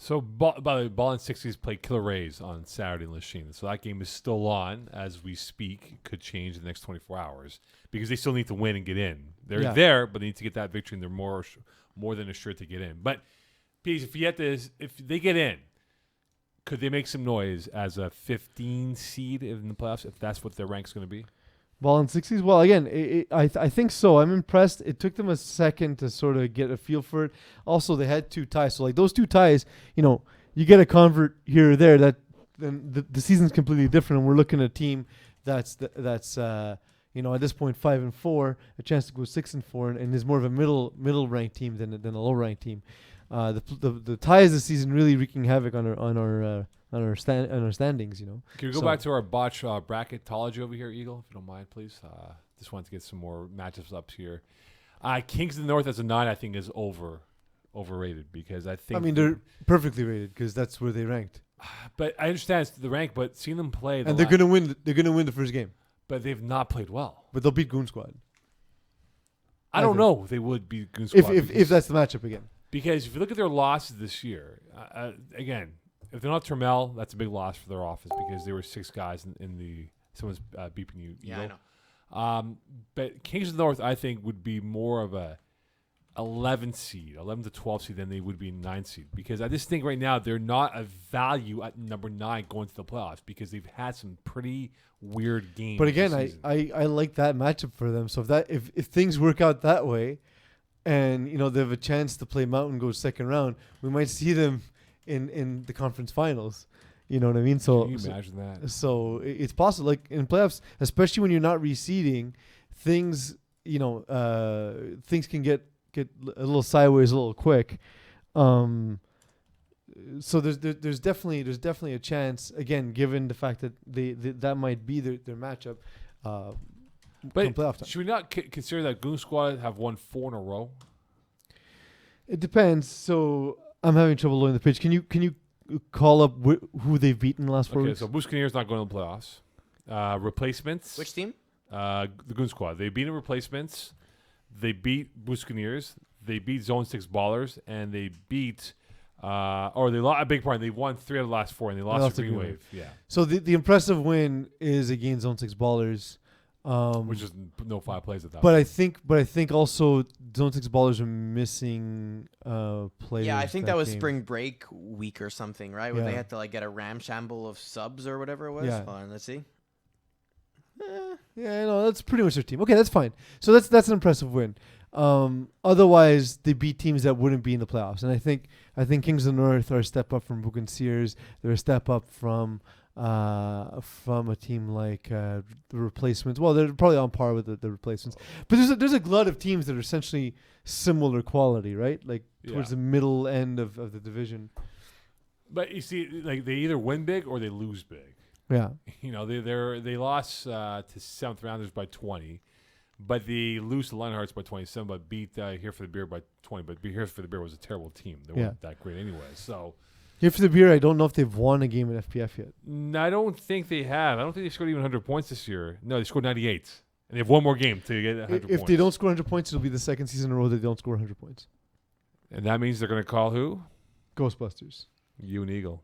So, by the way, Ball and 60s play Killer Rays on Saturday in Lachine. So that game is still on as we speak. Could change in the next 24 hours because they still need to win and get in. They're there, but they need to get that victory, and they're more than assured to get in. But, Peeze, if they get in, could they make some noise as a 15 seed in the playoffs if that's what their rank's going to be? Ball and 60s. Well, again, I think so. I'm impressed. It took them a second to sort of get a feel for it. Also, they had 2 ties. So, like, those 2 ties, you get a convert here or there. That then the season's completely different. And we're looking at a team that's at this point 5-4, a chance to go 6-4, and is more of a middle ranked team than a low ranked team. The ties this season really wreaking havoc on our standings. Can we go back to our botch bracketology over here, Eagle, if you don't mind, please? Just wanted to get some more matchups up here. Kings of the North as a 9, I think, is overrated because I think. They're perfectly rated because that's where they ranked. But I understand it's the rank, but seeing them play, And they're gonna win. They're gonna win the first game, but they've not played well. but they'll beat Goon Squad I don't think. know. They would beat Goon Squad if that's the matchup again. because if you look at their losses this year, again, if they're not Termel, that's a big loss for their office because there were 6 guys in the. Someone's beeping you. Yeah, Eagle. I know. But Kings of the North, I think, would be more of a 11 to 12 seed than they would be 9 seed because I just think right now they're not a value at number 9 going to the playoffs because they've had some pretty weird games. But again, this season. I like that matchup for them. So if things work out that way, and they have a chance to play Mountain go second round, we might see them in the conference finals. You know what I mean? So can you imagine that? So it's possible, like in playoffs, especially when you're not reseeding, things things can get a little sideways a little quick. So there's definitely a chance, again, given the fact that that might be their matchup. But playoff time. should we not consider that Goon Squad have won 4 in a row? It depends. So I'm having trouble loading the pitch. Can you call up who they've beaten in the last 4 Okay, weeks? so Buscaneer's not going to the playoffs. Replacements. Which team? The Goon Squad. They beat replacements. They beat Buscaneers. They beat Zone 6 Ballers. And they beat... they lost a big part. They won 3 out of the last 4, and they lost to Green Wave. Yeah. So the impressive win is against Zone 6 Ballers. Which is no 5 plays at that But point. I think also Zone 6 Ballers are missing players. Yeah, I think that was game. spring break week or something, right? Where Yeah. they had to get a ramshamble of subs or whatever it was. Yeah. Hold on, let's see. Yeah, no, that's pretty much their team. Okay, that's fine. So that's an impressive win. Otherwise, they beat teams that wouldn't be in the playoffs, and I think Kings of the North are a step up from Buchan Sears. They're a step up from a team like the Replacements. Well, they're probably on par with the Replacements, but there's a glut of teams that are essentially similar quality, right? Like towards the middle end of the division. But you see, they either win big or they lose big. Yeah. They lost to 7th rounders by 20, but they lose to Lionhearts by 27, but beat Here for the Beer by 20. But Here for the Beer was a terrible team. They weren't that great anyway. So Here for the Beer, I don't know if they've won a game in FPF yet. I don't think they have. I don't think they scored even 100 points this year. No, they scored 98. And they have one more game to get 100 points. If they don't score 100 points, it'll be the second season in a row that they don't score 100 points. And that means they're going to call who? Ghostbusters. You and Eagle.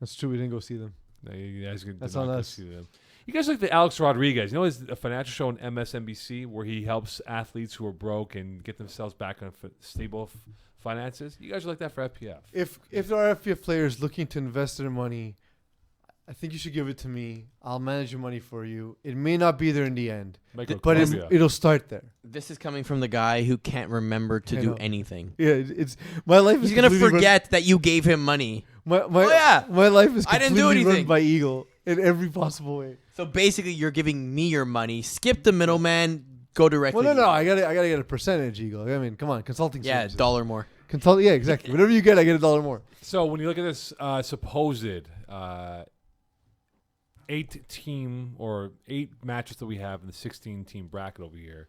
That's true. We didn't go see them. No, you guys did That's not on go us. see them. You guys like the Alex Rodriguez. You know his a financial show on MSNBC where he helps athletes who are broke and get themselves back on stable finances? You guys are like that for FPF. If there are FPF players looking to invest their money, I think you should give it to me. I'll manage your money for you. It may not be there in the end, Michael but Columbia. it'll start there. This is coming from the guy who can't remember to I do know. anything. Yeah, it's my life. He's is gonna completely forget that you gave him money. My yeah. my life is I didn't do completely run anything. by Eagle in every possible way. So basically, you're giving me your money. Skip the middleman. Go directly. Well, no, I gotta get a percentage, Eagle. I mean, come on, consulting. Yeah, services. $1 more. Yeah, exactly. Whatever you get, I get $1 more. So when you look at this supposed 8 matches that we have in the 16-team bracket over here,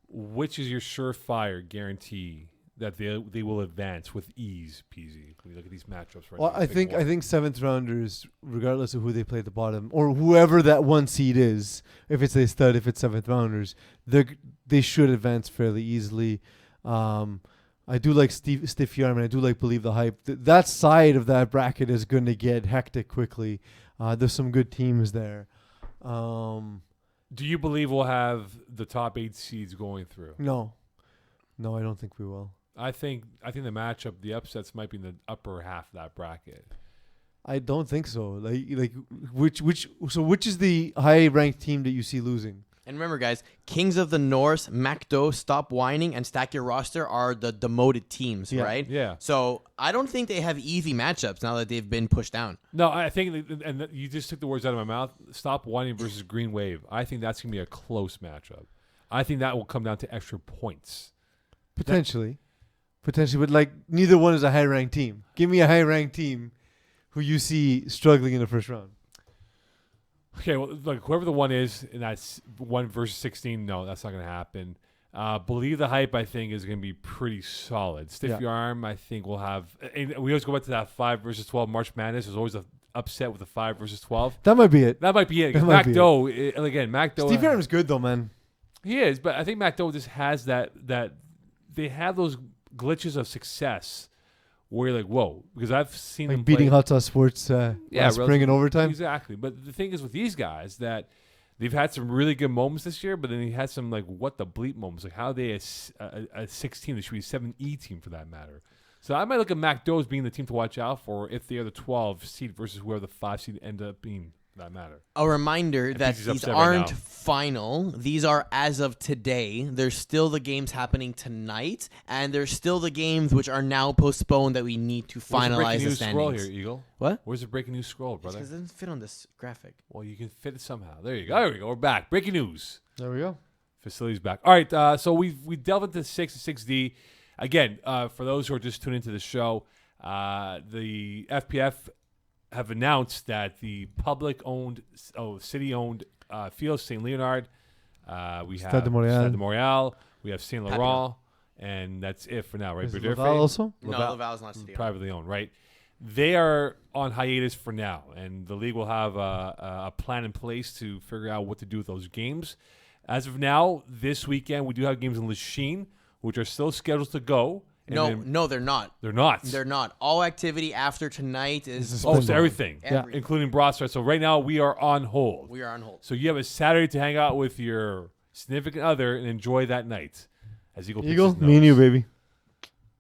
which is your surefire guarantee that they will advance with ease, Peeze? When you look at these matchups right Well, now. I think seventh rounders, regardless of who they play at the bottom or whoever that one seed is, if it's a stud, if it's seventh rounders, they should advance fairly easily. I do like Stiff Yarm, and I do like Believe the Hype. That side of that bracket is going to get hectic quickly. There's some good teams there. Do you believe we'll have the top 8 seeds going through? No, I don't think we will. I think the matchup, the upsets might be in the upper half of that bracket. I don't think so. Like which is the high ranked team that you see losing? And remember, guys, Kings of the North, MacDo, Stop Whining, and Stack Your Roster are the demoted teams, right? Yeah. So I don't think they have easy matchups now that they've been pushed down. No, I think, and you just took the words out of my mouth. Stop Whining versus Green Wave. I think that's going to be a close matchup. I think that will come down to extra points. Potentially, but like neither one is a high ranked team. Give me a high ranked team who you see struggling in the first round. Okay, well, look, whoever the one is in that 1 versus 16, no, that's not going to happen. Believe the Hype, I think, is going to be pretty solid. Stiff Your Arm, I think, will have. And we always go back to that 5 versus 12 March Madness. There's always an upset with the 5 versus 12. That might be it. That might be it. MacDo, again, MacDo. Steve Arm's good though, man. He is, but I think MacDo just has that they have those glitches of success where you're like, whoa, because I've seen them beating play. Hot Sauce Sports last spring in overtime. Exactly. But the thing is with these guys that they've had some really good moments this year, but then they had some like what the bleep moments, like how they a 16, they should be a 7E team for that matter. So I might look at MacDo as being the team to watch out for if they are the 12 seed versus whoever the 5 seed end up being. That matter. A reminder that these aren't final. These are as of today. There's still the games happening tonight, and there's still the games which are now postponed that we need to finalize the standings. Scroll here, Eagle. What? Where's the breaking news scroll, brother? Because it doesn't fit on this graphic. Well, you can fit it somehow. There you go. There we go. We're back. Breaking news. There we go. Facilities back. All right. So we delve into 6 and 6D again. For those who are just tuning into the show, the FPF have announced that the public-owned, city-owned field, St. Leonard, we have Stade de Montréal, we have St. Laurent, and that's it for now, right? Is Laval also? No, Laval's not city-owned. Privately owned, right? They are on hiatus for now, and the league will have a plan in place to figure out what to do with those games. As of now, this weekend, we do have games in Lachine, which are still scheduled to go. No, they're not. They're not. They're not. All activity after tonight is so everything, including broadstars. So right now we are on hold. We are on hold. So you have a Saturday to hang out with your significant other and enjoy that night. As Eagle, me and you, baby.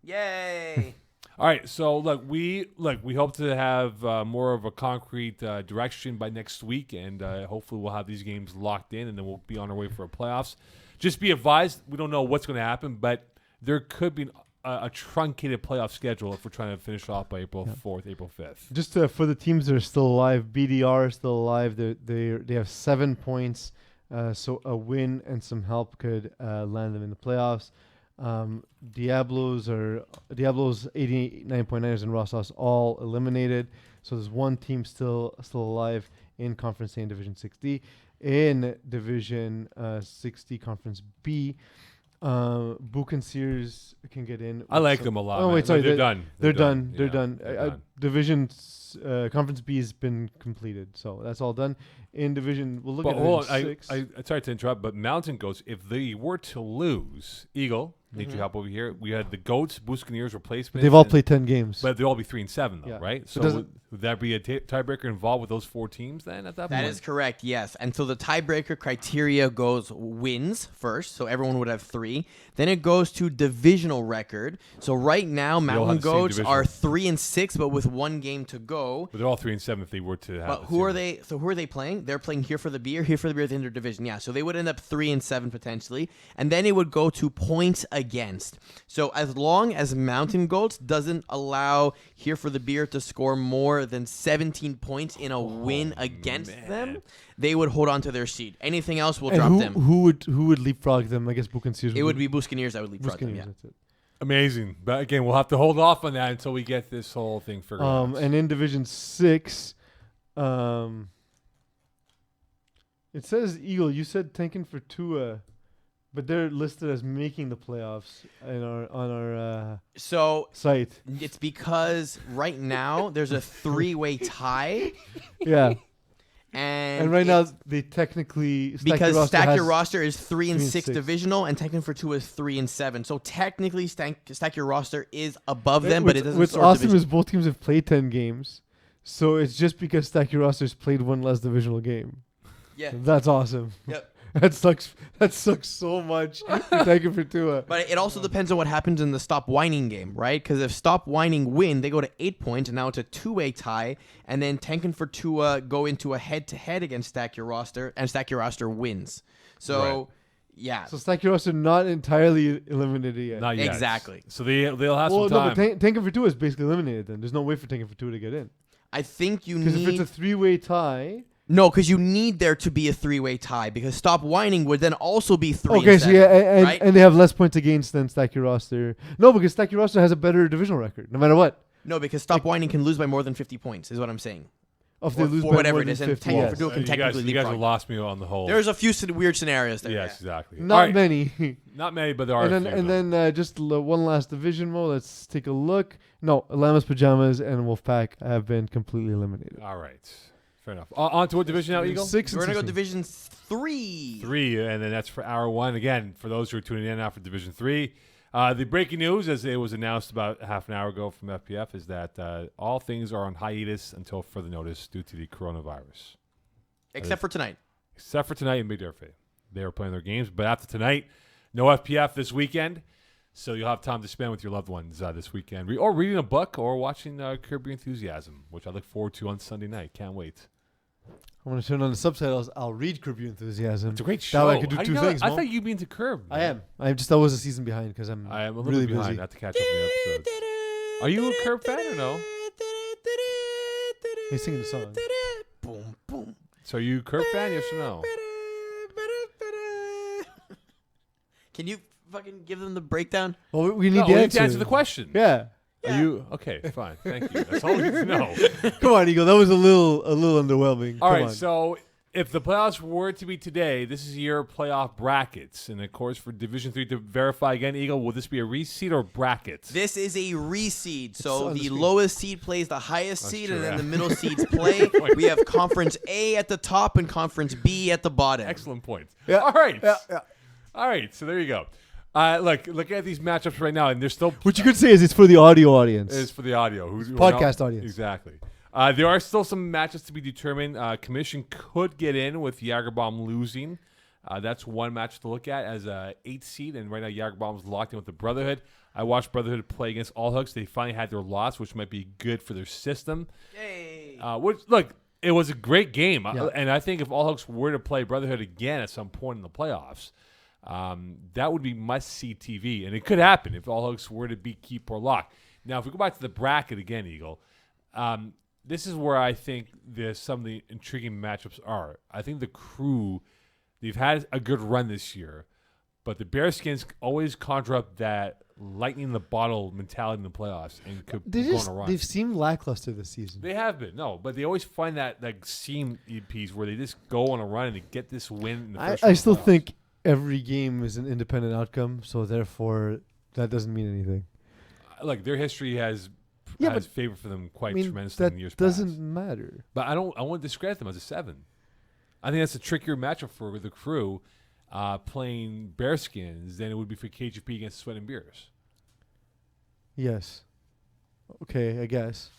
Yay! All right. So look, we hope to have more of a concrete direction by next week, and hopefully we'll have these games locked in, and then we'll be on our way for a playoffs. Just be advised, we don't know what's going to happen, but there could be a truncated playoff schedule if we're trying to finish off by April 4th, April 5th. Just for the teams that are still alive, BDR is still alive. They have 7 points, so a win and some help could land them in the playoffs. Diablos 89.9ers and Rossos all eliminated. So there's one team still alive in Conference A and Division 6D. In Division 6D Conference B, Book & Sears can get in. I like them a lot. Oh, wait, sorry. They're done. They're done. Yeah, they're done. Division Conference B has been completed, so that's all done. In Division, we'll look at Division 6. I sorry to interrupt, but Mountain Goats, if they were to lose, Eagle, need your help over here. We had the Goats, Buscaneers replacement. They've all played 10 games. But they'll all be 3-7, though, Yeah. right? So would there be a tiebreaker involved with those 4 teams then at that point? That is correct, yes. And so the tiebreaker criteria goes wins first, so everyone would have 3. Then it goes to divisional record. So right now, Mountain Goats are 3-6, but with 1 game to go. But they're all 3-7 if they were to have. But who are they? So who are they playing? They're playing Here for the Beer within their division. Yeah, so they would end up 3-7 potentially, and then it would go to points against. So as long as Mountain Goats doesn't allow Here for the Beer to score more than 17 points in a win against them, they would hold on to their seed. Anything else will drop them. Who would leapfrog them? I guess Book & Sears. It would be Buscaneers that would leapfrog them. Yeah. That's it. Amazing. But again, we'll have to hold off on that until we get this whole thing figured out. And in Division 6, It says Eagle. You said tanking for Tua, but they're listed as making the playoffs on our So site. it's because right now there's a 3-way tie, Yeah, and and right now they technically because Stack Your has- Roster is 3 and 3 and 6 6. divisional, and tanking for Tua is 3 and 7. So technically, Stack Your Roster is above them, What's- but it doesn't. What's sort awesome division. is both teams have played 10 games, so it's just because Stack Your Roster's played one less divisional game. Yeah. That's awesome. Yep. That sucks. That sucks so much. Tanking for Tua. But it also depends on what happens in the Stop Whining game, right? Because if Stop Whining win, they go to 8 points, and now it's a 2-way tie. And then Tankin for Tua go into a head-to-head against Stack Your Roster, and Stack Your Roster wins. So, Right. yeah. So Stack Your Roster not entirely eliminated yet. Not yet. Exactly. So they'll have Well, some no, time. but Tanking for Tua is basically eliminated then. There's no way for Tanking for Tua to get in. I think you Because if need... it's a 3-way tie... No, because you need there to be a 3-way tie, because Stop Whining would then also be 3 Okay, and so 7, yeah, right? and they have less points against than Stack Your Roster. No, because Stack Your Roster has a better divisional record, no matter what. No, because Stop Whining can lose by more than 50 points, is what I'm saying. If they Or lose for by whatever more it than is, and 50. Tanking Yes. for Tua can you guys, technically you guys have leapfrog. lost me on the whole. There's a few weird scenarios there. Yes, exactly. Not All right. many. Not many, but there are. and a few then of them. just one last division mode. Let's take a look. No, Llama's Pajamas and Wolfpack have been completely eliminated. All right. Fair enough. On to what division now, Eagle? 6 We're and going to go 16. Division 3. 3, and then that's for hour 1. Again, for those who are tuning in now for Division 3, the breaking news, as it was announced about half an hour ago from FPF, is that all things are on hiatus until further notice due to the coronavirus. Except for tonight. Except for tonight in Big Durfee. They are playing their games, but after tonight, no FPF this weekend. So you'll have time to spend with your loved ones this weekend, or reading a book, or watching Curb Your Enthusiasm, which I look forward to on Sunday night. Can't wait. I'm going to turn on the subtitles. I'll read Curb Your Enthusiasm. It's a great That show. way I could do How do two you know things, that? I Mo. thought you'd be into Curb. I man. am. I was a season behind because I'm I am a little really bit behind. busy. I have to catch up on the episodes. Are you a Curb fan or no? He's singing the song. Boom, boom. So are you a Curb fan, yes or no? Can you fucking give them the breakdown? Well, we need No, the we need answer. to answer the question. Yeah. Are you okay? Fine, thank you. That's all we need to know. Come on, Eagle. That was a little underwhelming. All Come right, on. so if the playoffs were to be today, this is your playoff brackets, and of course for Division 3 to verify again, Eagle, will this be a reseed or bracket? This is a reseed. It's So on the the screen. lowest seed plays the highest That's seed, true, and then yeah. the middle seeds play. We have Conference A at the top and Conference B at the bottom. Excellent point. Yeah, All right. yeah. All right. So there you go. Look at these matchups right now, and they're still. What you could say is it's for the audio audience. Is for the audio. Podcast audience. Exactly. There are still some matches to be determined. Commission could get in with Jagerbomb losing. That's one match to look at as a 8 seed, and right now Jagerbomb's locked in with the Brotherhood. I watched Brotherhood play against All Hooks. They finally had their loss, which might be good for their system. Yay. Look, it was a great game, Yeah. and I think if All Hooks were to play Brotherhood again at some point in the playoffs, that would be must-see TV, and it could happen if All Hooks were to beat Keep or Lock. Now, if we go back to the bracket again, Eagle, this is where I think some of the intriguing matchups are. I think the Crew, they've had a good run this year, but the Bearskins always conjure up that lightning in the bottle mentality in the playoffs and could go on a run. They've seemed lackluster this season. They have been, but they always find that seam piece where they just go on a run and they get this win in the first I round still of playoffs. think every game is an independent outcome, so therefore that doesn't mean anything. Look, their history has Yeah, favored for them quite I mean, tremendously that in years doesn't past. matter. But I won't discredit them as a 7. I think that's a trickier matchup for the Crew playing Bearskins than it would be for KGP against Sweat and Beers. Yes. Okay, I guess.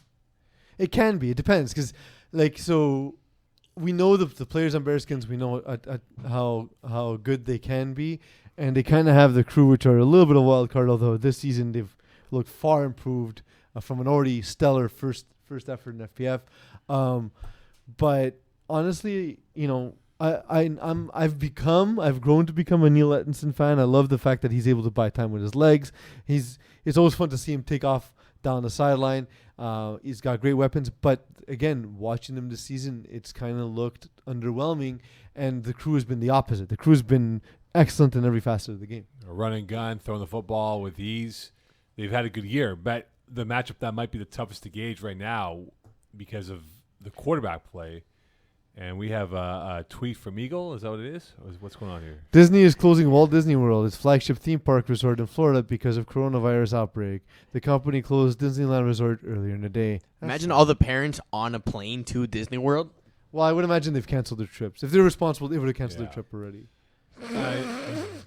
It can be. It depends. Because, we know the players on Bearskins, we know how good they can be. And they kind of have the Crew, which are a little bit of a wild card, although this season they've looked far improved from an already stellar first effort in FPF. But honestly, I've grown to become a Neil Ettinson fan. I love the fact that he's able to buy time with his legs. It's always fun to see him take off down the sideline. He's got great weapons, but again, watching him this season, it's kind of looked underwhelming, and the Crew has been the opposite. The Crew's been excellent in every facet of the game. A run and gun, throwing the football with ease. They've had a good year, but the matchup that might be the toughest to gauge right now because of the quarterback play And we have a tweet from Eagle. Is that what it is? What's going on here? Disney is closing Walt Disney World, its flagship theme park resort in Florida, because of coronavirus outbreak. The company closed Disneyland Resort earlier in the day. Imagine all the parents on a plane to Disney World. Well, I would imagine they've canceled their trips. If they're responsible, they would have canceled Yeah. their trip already.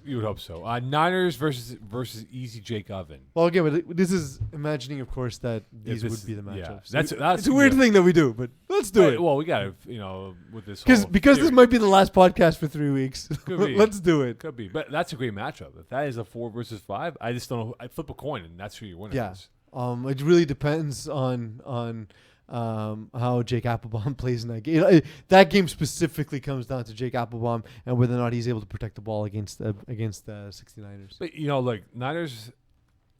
You would hope so. Niners versus Easy Jake Oven. Well, again, but this is imagining, of course, that these would be the yeah. matchups. That's it's a weird thing that we do, but let's do it. Well, we got to, with this whole Because this theory. might be the last podcast for 3 weeks. Could be. Let's do it. Could be, but that's a great matchup. If that is a 4 versus 5, I just don't know. I flip a coin, and that's who your winner Yeah. is. It really depends on how Jake Applebaum plays in that game. That game specifically comes down to Jake Applebaum and whether or not he's able to protect the ball against the 69ers. But look, Niners,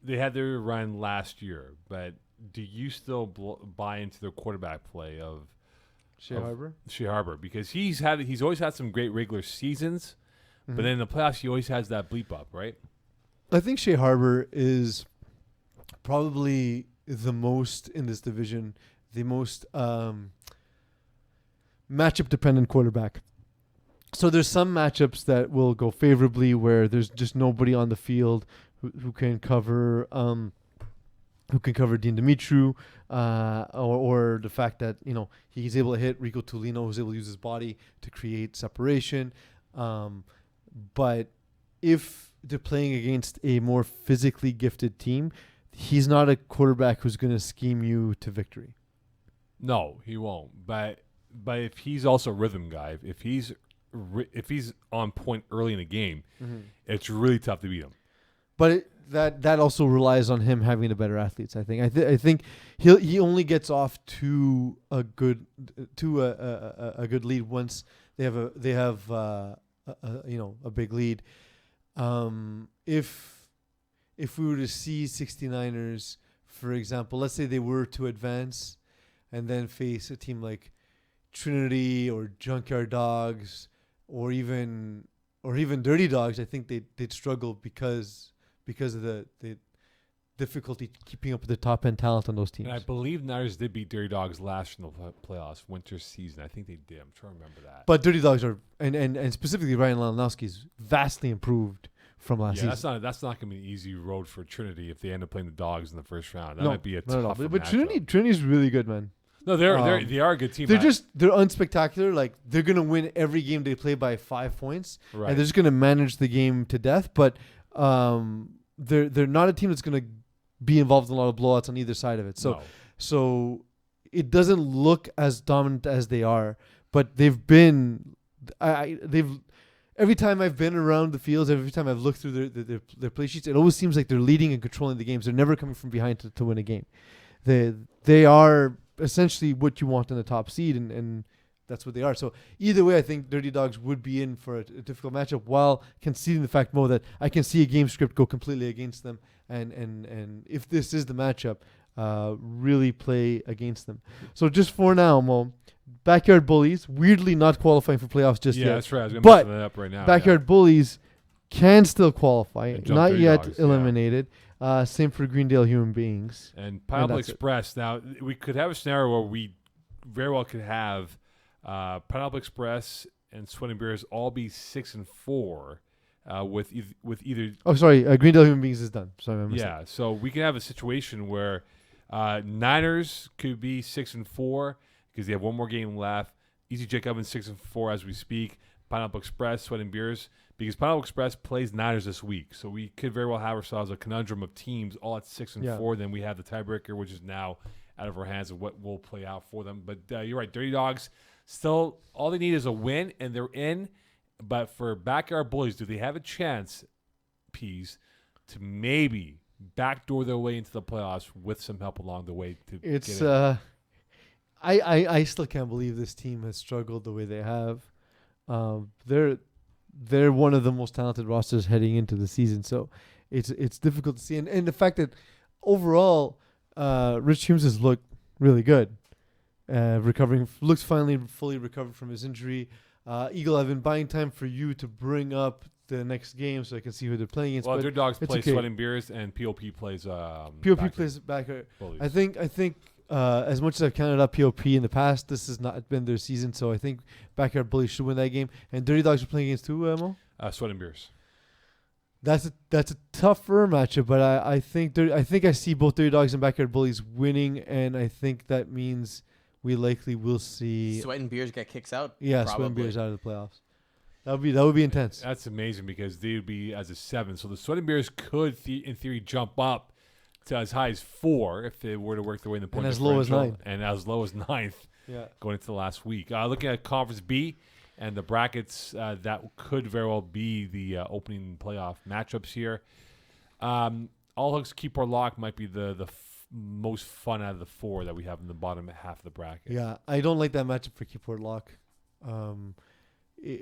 they had their run last year, but do you still buy into their quarterback play of Shea Harbor? Shea Harbor? Because he's always had some great regular seasons, but then in the playoffs he always has that bleep up, right? I think Shea Harbor is probably the most in this division, the most matchup dependent quarterback. So there's some matchups that will go favorably where there's just nobody on the field who can cover Dean Dimitru, or the fact that he's able to hit Rico Tulino, who's able to use his body to create separation. But if they're playing against a more physically gifted team, he's not a quarterback who's going to scheme you to victory. No, he won't. But if he's also a rhythm guy, if he's on point early in the game, it's really tough to beat him. But that also relies on him having the better athletes. I think. I think he only gets off to a good lead once they have a big lead. If we were to see 69ers, for example, let's say they were to advance and then face a team like Trinity or Junkyard Dogs or even Dirty Dogs, I think they'd struggle because of the difficulty keeping up with the top end talent on those teams. And I believe Niners did beat Dirty Dogs last in the playoffs, winter season. I think they did. I'm trying to remember that. But Dirty Dogs are and specifically Ryan Malinowski is vastly improved from last season. That's not going to be an easy road for Trinity if they end up playing the Dogs in the first round. That No, might be a not at all. tough But Trinity's really good, man. No, they are a good team. They're unspectacular. Like they're gonna win every game they play by 5 points, Right. and they're just gonna manage the game to death. But they're not a team that's gonna be involved in a lot of blowouts on either side of it. So it doesn't look as dominant as they are, but they've been. Every time I've been around the fields, every time I've looked through their play sheets, it always seems like they're leading and controlling the games. They're never coming from behind to win a game. They are essentially what you want in the top seed, and that's what they are. So either way, I think Dirty Dogs would be in for a difficult matchup, while conceding the fact, Mo, that I can see a game script go completely against them, and if this is the matchup, really play against them. So just for now, Mo, Backyard Bullies, weirdly not qualifying for playoffs just yet. Yeah, that's right. I was going to But mention that up right now. Backyard Bullies can still qualify, And Jump not Dirty yet Dogs, yeah. eliminated. Same for Greendale Human Beings. And Pineapple that's it. Express. Now, we could have a scenario where we very well could have Pineapple Express and Sweating Bears all be 6-4 with either. Oh, sorry. Greendale Human Beings is done. Sorry, I missed that. Yeah, so we can have a situation where Niners could be 6-4 because they have one more game left. Easy Jake Evans 6-4 as we speak. Pineapple Express, Sweating Beers, because Pineapple Express plays Niners this week, so we could very well have ourselves a conundrum of teams all at 6-4. Then we have the tiebreaker, which is now out of our hands of what will play out for them. But you're right, Dirty Dogs still all they need is a win, and they're in. But for Backyard Bullies, do they have a chance, Peeze, to maybe backdoor their way into the playoffs with some help along the way? It's I still can't believe this team has struggled the way they have. They're one of the most talented rosters heading into the season, so it's difficult to see. And the fact that overall, Rich Humes has looked really good, looks finally fully recovered from his injury. Eagle, I've been buying time for you to bring up the next game so I can see who they're playing against. Well, their dogs play okay. Sweating Beers, and POP plays. POP plays back. Bullies. I think as much as I've counted up POP in the past, this has not been their season. So I think Backyard Bullies should win that game. And Dirty Dogs are playing against who, Mo? Sweat and Beers. That's a tougher matchup, but I think I see both Dirty Dogs and Backyard Bullies winning, and I think that means we likely will see Sweat and Beers get kicks out. Sweat and probably. Beers out of the playoffs. That would be intense. That's amazing because they would be as a 7. So the Sweat and Beers could, in theory, jump up to as high as 4 if they were to work their way in the point And as low as differential, 9. and as low as 9th Yeah. going into the last week. Looking at Conference B and the brackets, that could very well be the opening playoff matchups here. All Hooks Keep or Lock might be the most fun out of the 4 that we have in the bottom half of the bracket. Yeah, I don't like that matchup for Keyport Lock.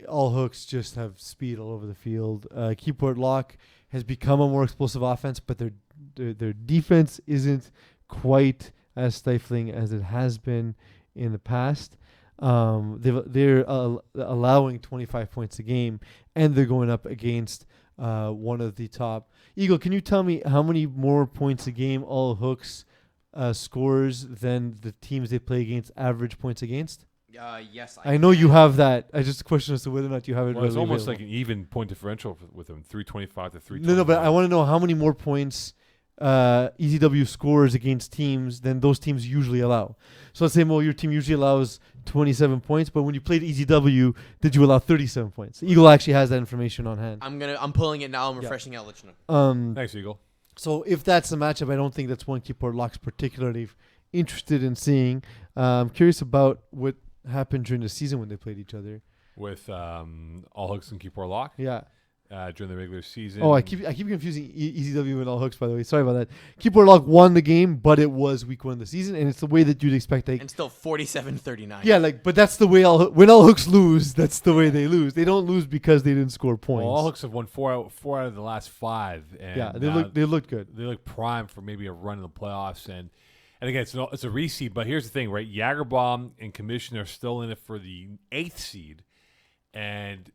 All Hooks just have speed all over the field. Keyport Lock has become a more explosive offense, but their defense isn't quite as stifling as it has been in the past. They're allowing 25 points a game, and they're going up against one of the top. Eagle, can you tell me how many more points a game All Hooks scores than the teams they play against average points against? Yes. I know you have that. I just question as to whether or not you have it. Well, it's really almost available. like an even point differential with them, 325 to 325. No, but I want to know how many more points EZW scores against teams than those teams usually allow. So let's say, Mo, your team usually allows 27 points, but when you played EZW, did you allow 37 points? Eagle actually has that information on hand. I'm pulling it now. I'm refreshing it. I'll let you know. Thanks, Eagle. So if that's the matchup, I don't think that's one Keyport Lock's particularly interested in seeing. I'm curious about what happened during the season when they played each other. With All Hooks and Keep or Lock Yeah. during the regular season. Oh, I keep confusing EZW and All Hooks, by the way. Sorry about that. Keyport Lock won the game, but it was week 1 of the season, and it's the way that you'd expect. And still 47-39. Yeah, but that's the way when All Hooks lose, that's the way they lose. They don't lose because they didn't score points. Well, All Hooks have won four out of the last 5. And yeah, they look good. They look prime for maybe a run in the playoffs. And again, it's a reseed, but here's the thing, right? Jagerbomb and Commission are still in it for the 8th seed. And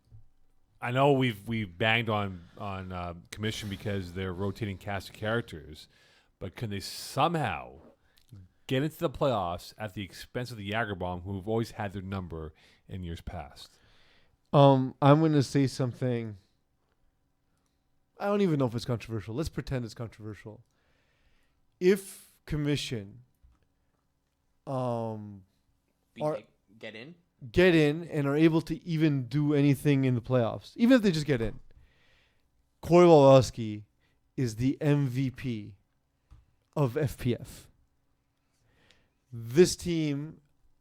I know we've banged on Commission because they're rotating cast of characters, but can they somehow get into the playoffs at the expense of the Jagerbomb, who've always had their number in years past? I'm going to say something. I don't even know if it's controversial. Let's pretend it's controversial. If Commission get in and are able to even do anything in the playoffs, even if they just get in, Corey Wawowski is the MVP of FPF. This team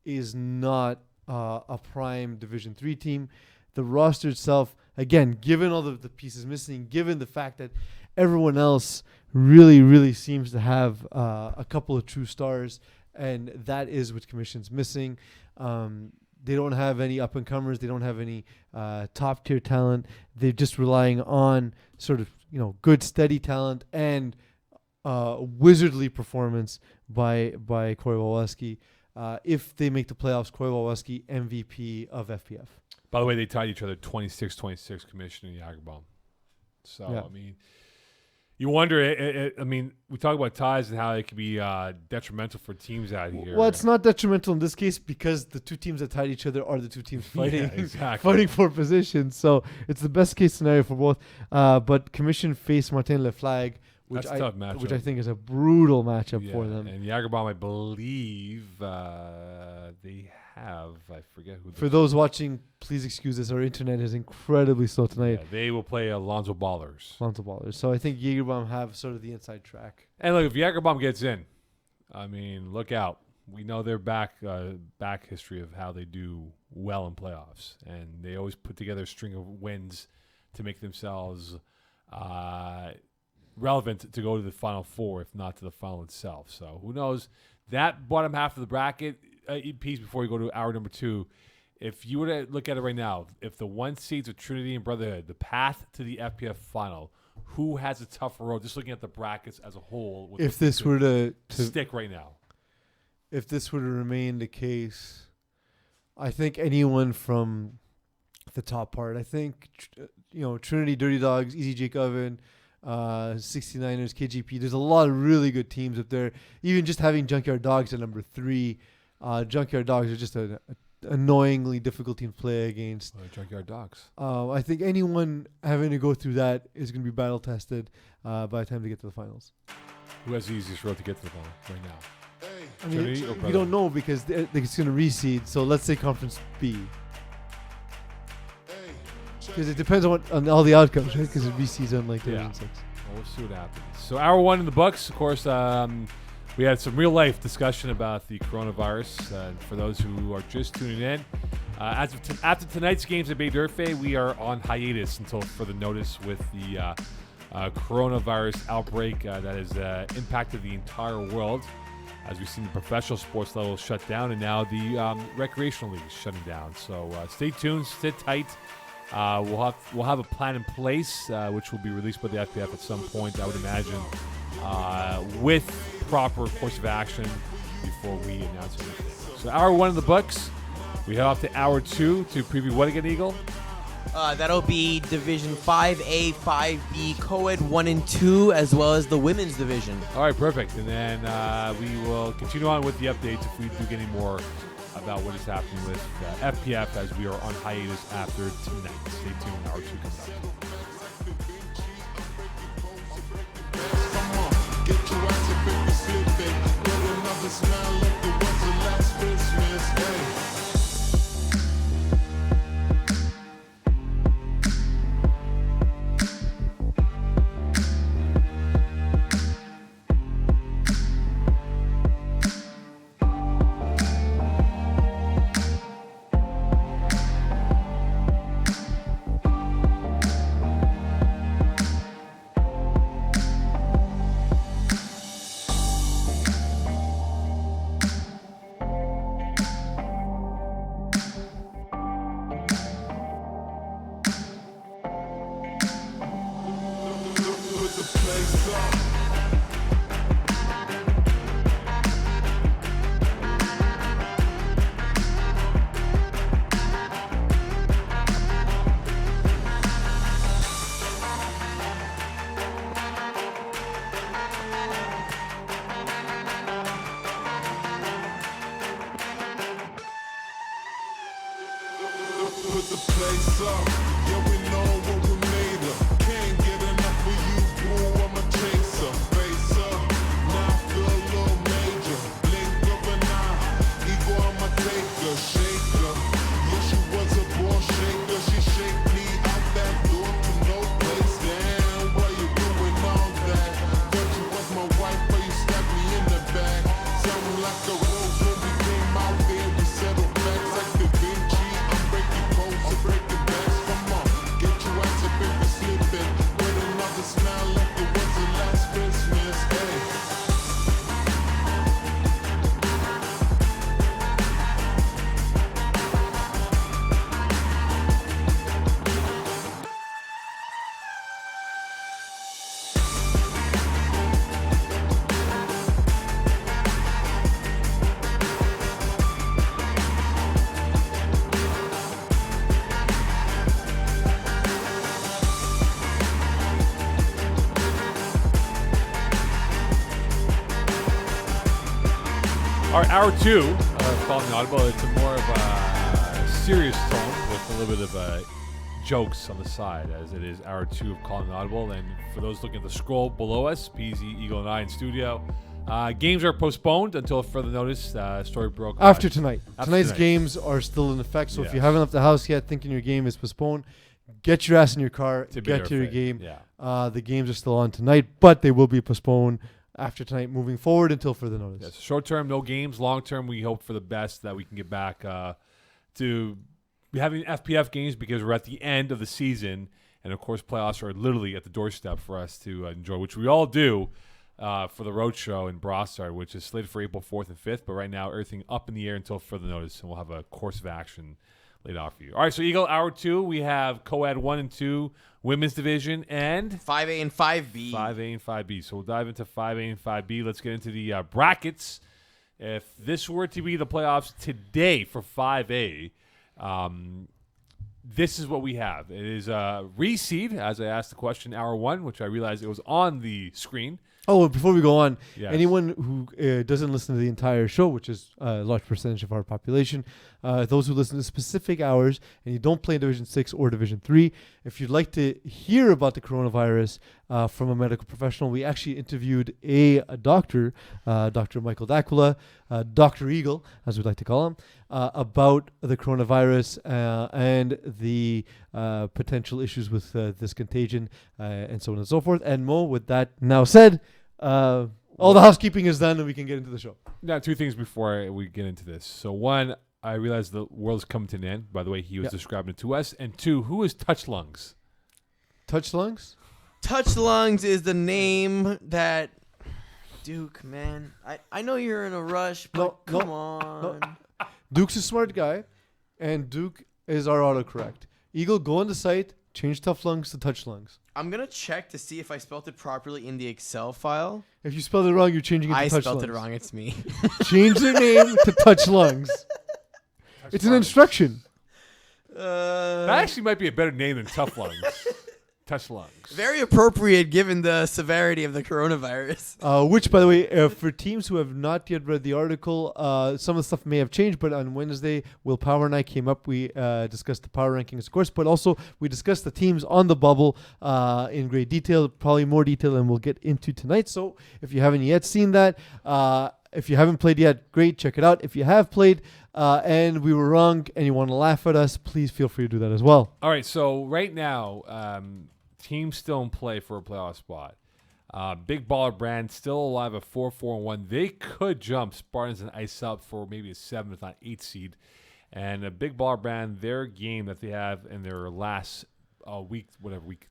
is not a prime Division 3 team. The roster itself, again, given all the pieces missing, given the fact that everyone else really, really seems to have a couple of true stars, and that is what Commission's missing. They don't have any up-and-comers. They don't have any top-tier talent. They're just relying on sort of, good, steady talent and wizardly performance by Corey Wawowski. If they make the playoffs, Corey Wawowski, MVP of FPF. By the way, they tied each other 26-26, Commission and Jagerbomb. So, Yeah. I mean, you wonder, we talk about ties and how it could be detrimental for teams out here. Well, it's not detrimental in this case because the two teams that tied each other are the two teams fighting, Yeah, exactly. fighting for position. So it's the best case scenario for both. But Commission faced Martin Leflag, which That's a tough matchup. which I think is a brutal matchup for them. And Jagerbomb, I believe they have, I forget who. For those watching, please excuse us. Our internet is incredibly slow tonight. Yeah, they will play Alonzo Ballers. Lonzo Ballers. So I think Jagerbomb have sort of the inside track. And look, if Jagerbomb gets in, look out. We know their back history of how they do well in playoffs, and they always put together a string of wins to make themselves relevant to go to the Final Four, if not to the final itself. So who knows? That bottom half of the bracket, Peeze, before we go to hour number 2, if you were to look at it right now, if the 1 seeds of Trinity and Brotherhood, the path to the FPF final, who has a tougher road? Just looking at the brackets as a whole. With If this were to stick right now. If this were to remain the case, I think anyone from the top part. I think Trinity, Dirty Dogs, Easy Jake Oven, 69ers, KGP. There's a lot of really good teams up there. Even just having Junkyard Dogs at number 3. Junkyard Dogs are just an annoyingly difficult team to play against. Junkyard Dogs. I think anyone having to go through that is going to be battle tested by the time they get to the finals. Who has the easiest road to get to the final right now? I mean, Trinity or we Brother? don't know because it's going to reseed. So let's say Conference B. Because it depends on all the outcomes, right? Because it reseeds on like Division 6. Well, we'll see what happens. So hour 1 in the books. Of course, we had some real life discussion about the coronavirus. For those who are just tuning in, after tonight's games at Bay Durfee, we are on hiatus until further notice with the coronavirus outbreak that has impacted the entire world. As we've seen the professional sports level shut down, and now the recreational league is shutting down. So stay tuned, sit tight. We'll have a plan in place, which will be released by the FPF at some point, I would imagine, with proper course of action before we announce anything. So hour 1 in the books. We head off to hour 2 to preview what again, Eagle? That'll be Division 5A, 5B, Co-Ed 1 and 2, as well as the women's division. All right, perfect. And then we will continue on with the updates if we do get any more about what is happening with FPF as we are on hiatus after tonight. Stay tuned. Hour 2 coming up. Get your ass up if you slipping. Get another smile like it was the last Christmas. Hey. Put the place up, yeah we know what we made of. Can't get enough of you, boo, I'm a chaser. Face up, now I feel a little major. Blink of an eye, ego I'ma take her, shake her. Yeah, she was a ball shaker, she shake me out that door to no place. Damn, why you doing all that? Thought you was my wife, but you stabbed me in the back. Sound like a rose when we came out there, we settled facts like Da Vinci. I'm breaking codes, I'm breaking backs. Come on, get your ass up if you're slipping. With another smile like it was the last Christmas. Hey. All right, hour 2 of Calling The Audible. It's a more of a serious tone with a little bit of jokes on the side, as it is hour 2 of Calling The Audible. And for those looking at the scroll below us, Peeze, Eagle, and I in studio, games are postponed until further notice. Story broke After tonight. After Tonight's tonight. games are still in effect. So if you Yes. haven't left the house yet thinking your game is postponed, get your ass in your car, To be get to your fair. game. Yeah. The games are still on tonight, but they will be postponed after tonight moving forward until further notice. Yes. Short term, no games. Long term, we hope for the best that we can get back to having FPF games because we're at the end of the season. And of course, playoffs are literally at the doorstep for us to enjoy, which we all do for the road show in Brossard, which is slated for April 4th and 5th. But right now, everything up in the air until further notice, and we'll have a course of action laid out for you. All right, so Eagle, hour 2, we have Co-Ed 1 and 2, women's division, and 5A and 5B. 5A and 5B. So we'll dive into 5A and 5B. Let's get into the brackets. If this were to be the playoffs today for 5A, this is what we have. It is Reeze, as I asked the question, hour 1, which I realized it was on the screen. Oh, before we go on, Yes. anyone who doesn't listen to the entire show, which is a large percentage of our population, those who listen to specific hours and you don't play Division 6 or Division 3, if you'd like to hear about the coronavirus from a medical professional, we actually interviewed a doctor, Dr. Michael D'Aquila, Dr. Eagle, as we'd like to call him, about the coronavirus and the potential issues with this contagion and so on and so forth. And Mo, with that now said, all the housekeeping is done and we can get into the show. Now, 2 things before we get into this. So, 1, I realized the world's coming to an end. By the way, he was describing it to us. And 2, who is Touch Lungs? Touch lungs? Touch Lungs is the name that Duke, man. I know you're in a rush, but No, come on. Duke's a smart guy, and Duke is our autocorrect. Eagle, go on the site, change tough lungs to touch lungs. I'm gonna check to see if I spelled it properly in the Excel file. If you spelled it wrong, you're changing it to I touch spelled lungs. it wrong. It's me. Change their name to touch lungs. It's an instruction. That actually might be a better name than Tough Lungs. Touch Lungs. Very appropriate given the severity of the coronavirus. Which, by the way, for teams who have not yet read the article, some of the stuff may have changed, but on Wednesday, Will Power and I came up. We discussed the power rankings, of course, but also we discussed the teams on the bubble in great detail, probably more detail than we'll get into tonight. So if you haven't yet seen that, if you haven't played yet, great, check it out. If you have played and we were wrong and you want to laugh at us, please feel free to do that as well. All right, so right now, teams still in play for a playoff spot. Big Baller Brand still alive at 4-4-1. They could jump Spartans and Ice up for maybe a 7, if not 8 seed. And a Big Baller Brand, their game that they have in their last week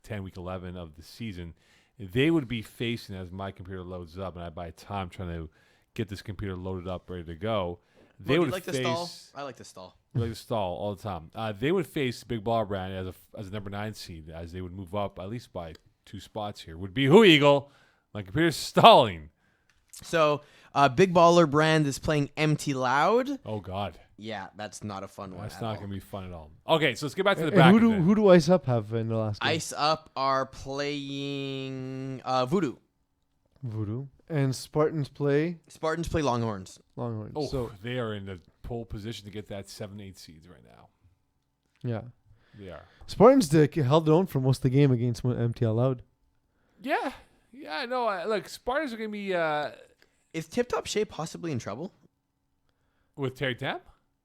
10, week 11 of the season, they would be facing, as my computer loads up, and I buy time trying to get this computer loaded up, ready to go. They would like face. to stall? I like to stall. We like to stall all the time. They would face Big Baller Brand as a number 9 seed, as they would move up at least by 2 spots here. Would be who, Eagle? My computer's stalling. So, Big Baller Brand is playing Empty Loud. Oh, God. Yeah, that's not a fun one. That's at not all. going to be fun at all. Okay, so let's get back to the And back. who do Ice Up have in the last game? Ice Up are playing Voodoo. Voodoo. And Spartans play Spartans play Longhorns. Longhorns. Oh, So, they are in the pole position to get that 7-8 seeds right now. yeah. They are. Spartans held their own for most of the game against MTL Loud. Yeah. Yeah, no, look, Spartans are going to be Is Tip Top Shape possibly in trouble? with Terry Tam.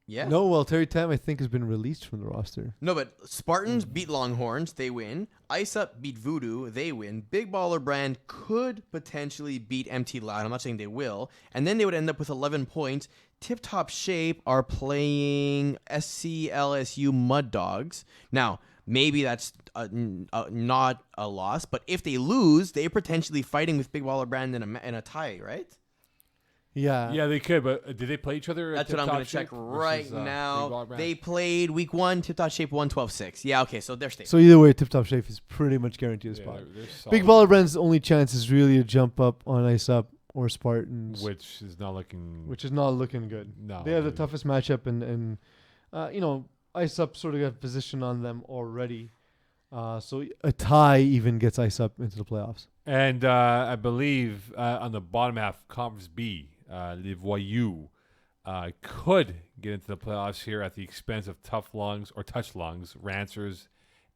Yeah. No, well, Terry Tam, I think, has been released from the roster. No, but Spartans beat Longhorns, they win. Ice Up beat Voodoo, they win. Big Baller Brand could potentially beat MT Loud. I'm not saying they will. And then they would end up with 11 points. Tip Top Shape are playing SCLSU Mud Dogs. Now, maybe that's not a loss, but if they lose, they're potentially fighting with Big Baller Brand in a tie, right? Yeah. Yeah, they could, but did they play each other? That's at what I'm Tip-Top going to check Shape right versus, Big now. Baller Brand? They played week 1, Tip Top Shape won 12-6. Yeah, okay, so they're stable. So either way, Tip Top Shape is pretty much guaranteed a Yeah, spot. they're Big solid, Baller Brand's only chance is really a jump up on Ice Up or Spartans, which is not looking. which is not looking good. No, They have the dude. toughest matchup, and Ice Up sort of got position on them already. So a tie even gets Ice Up into the playoffs. And I believe on the bottom half, Conference B, Les Voyous could get into the playoffs here at the expense of Tough Lungs or Touch Lungs, Rancers,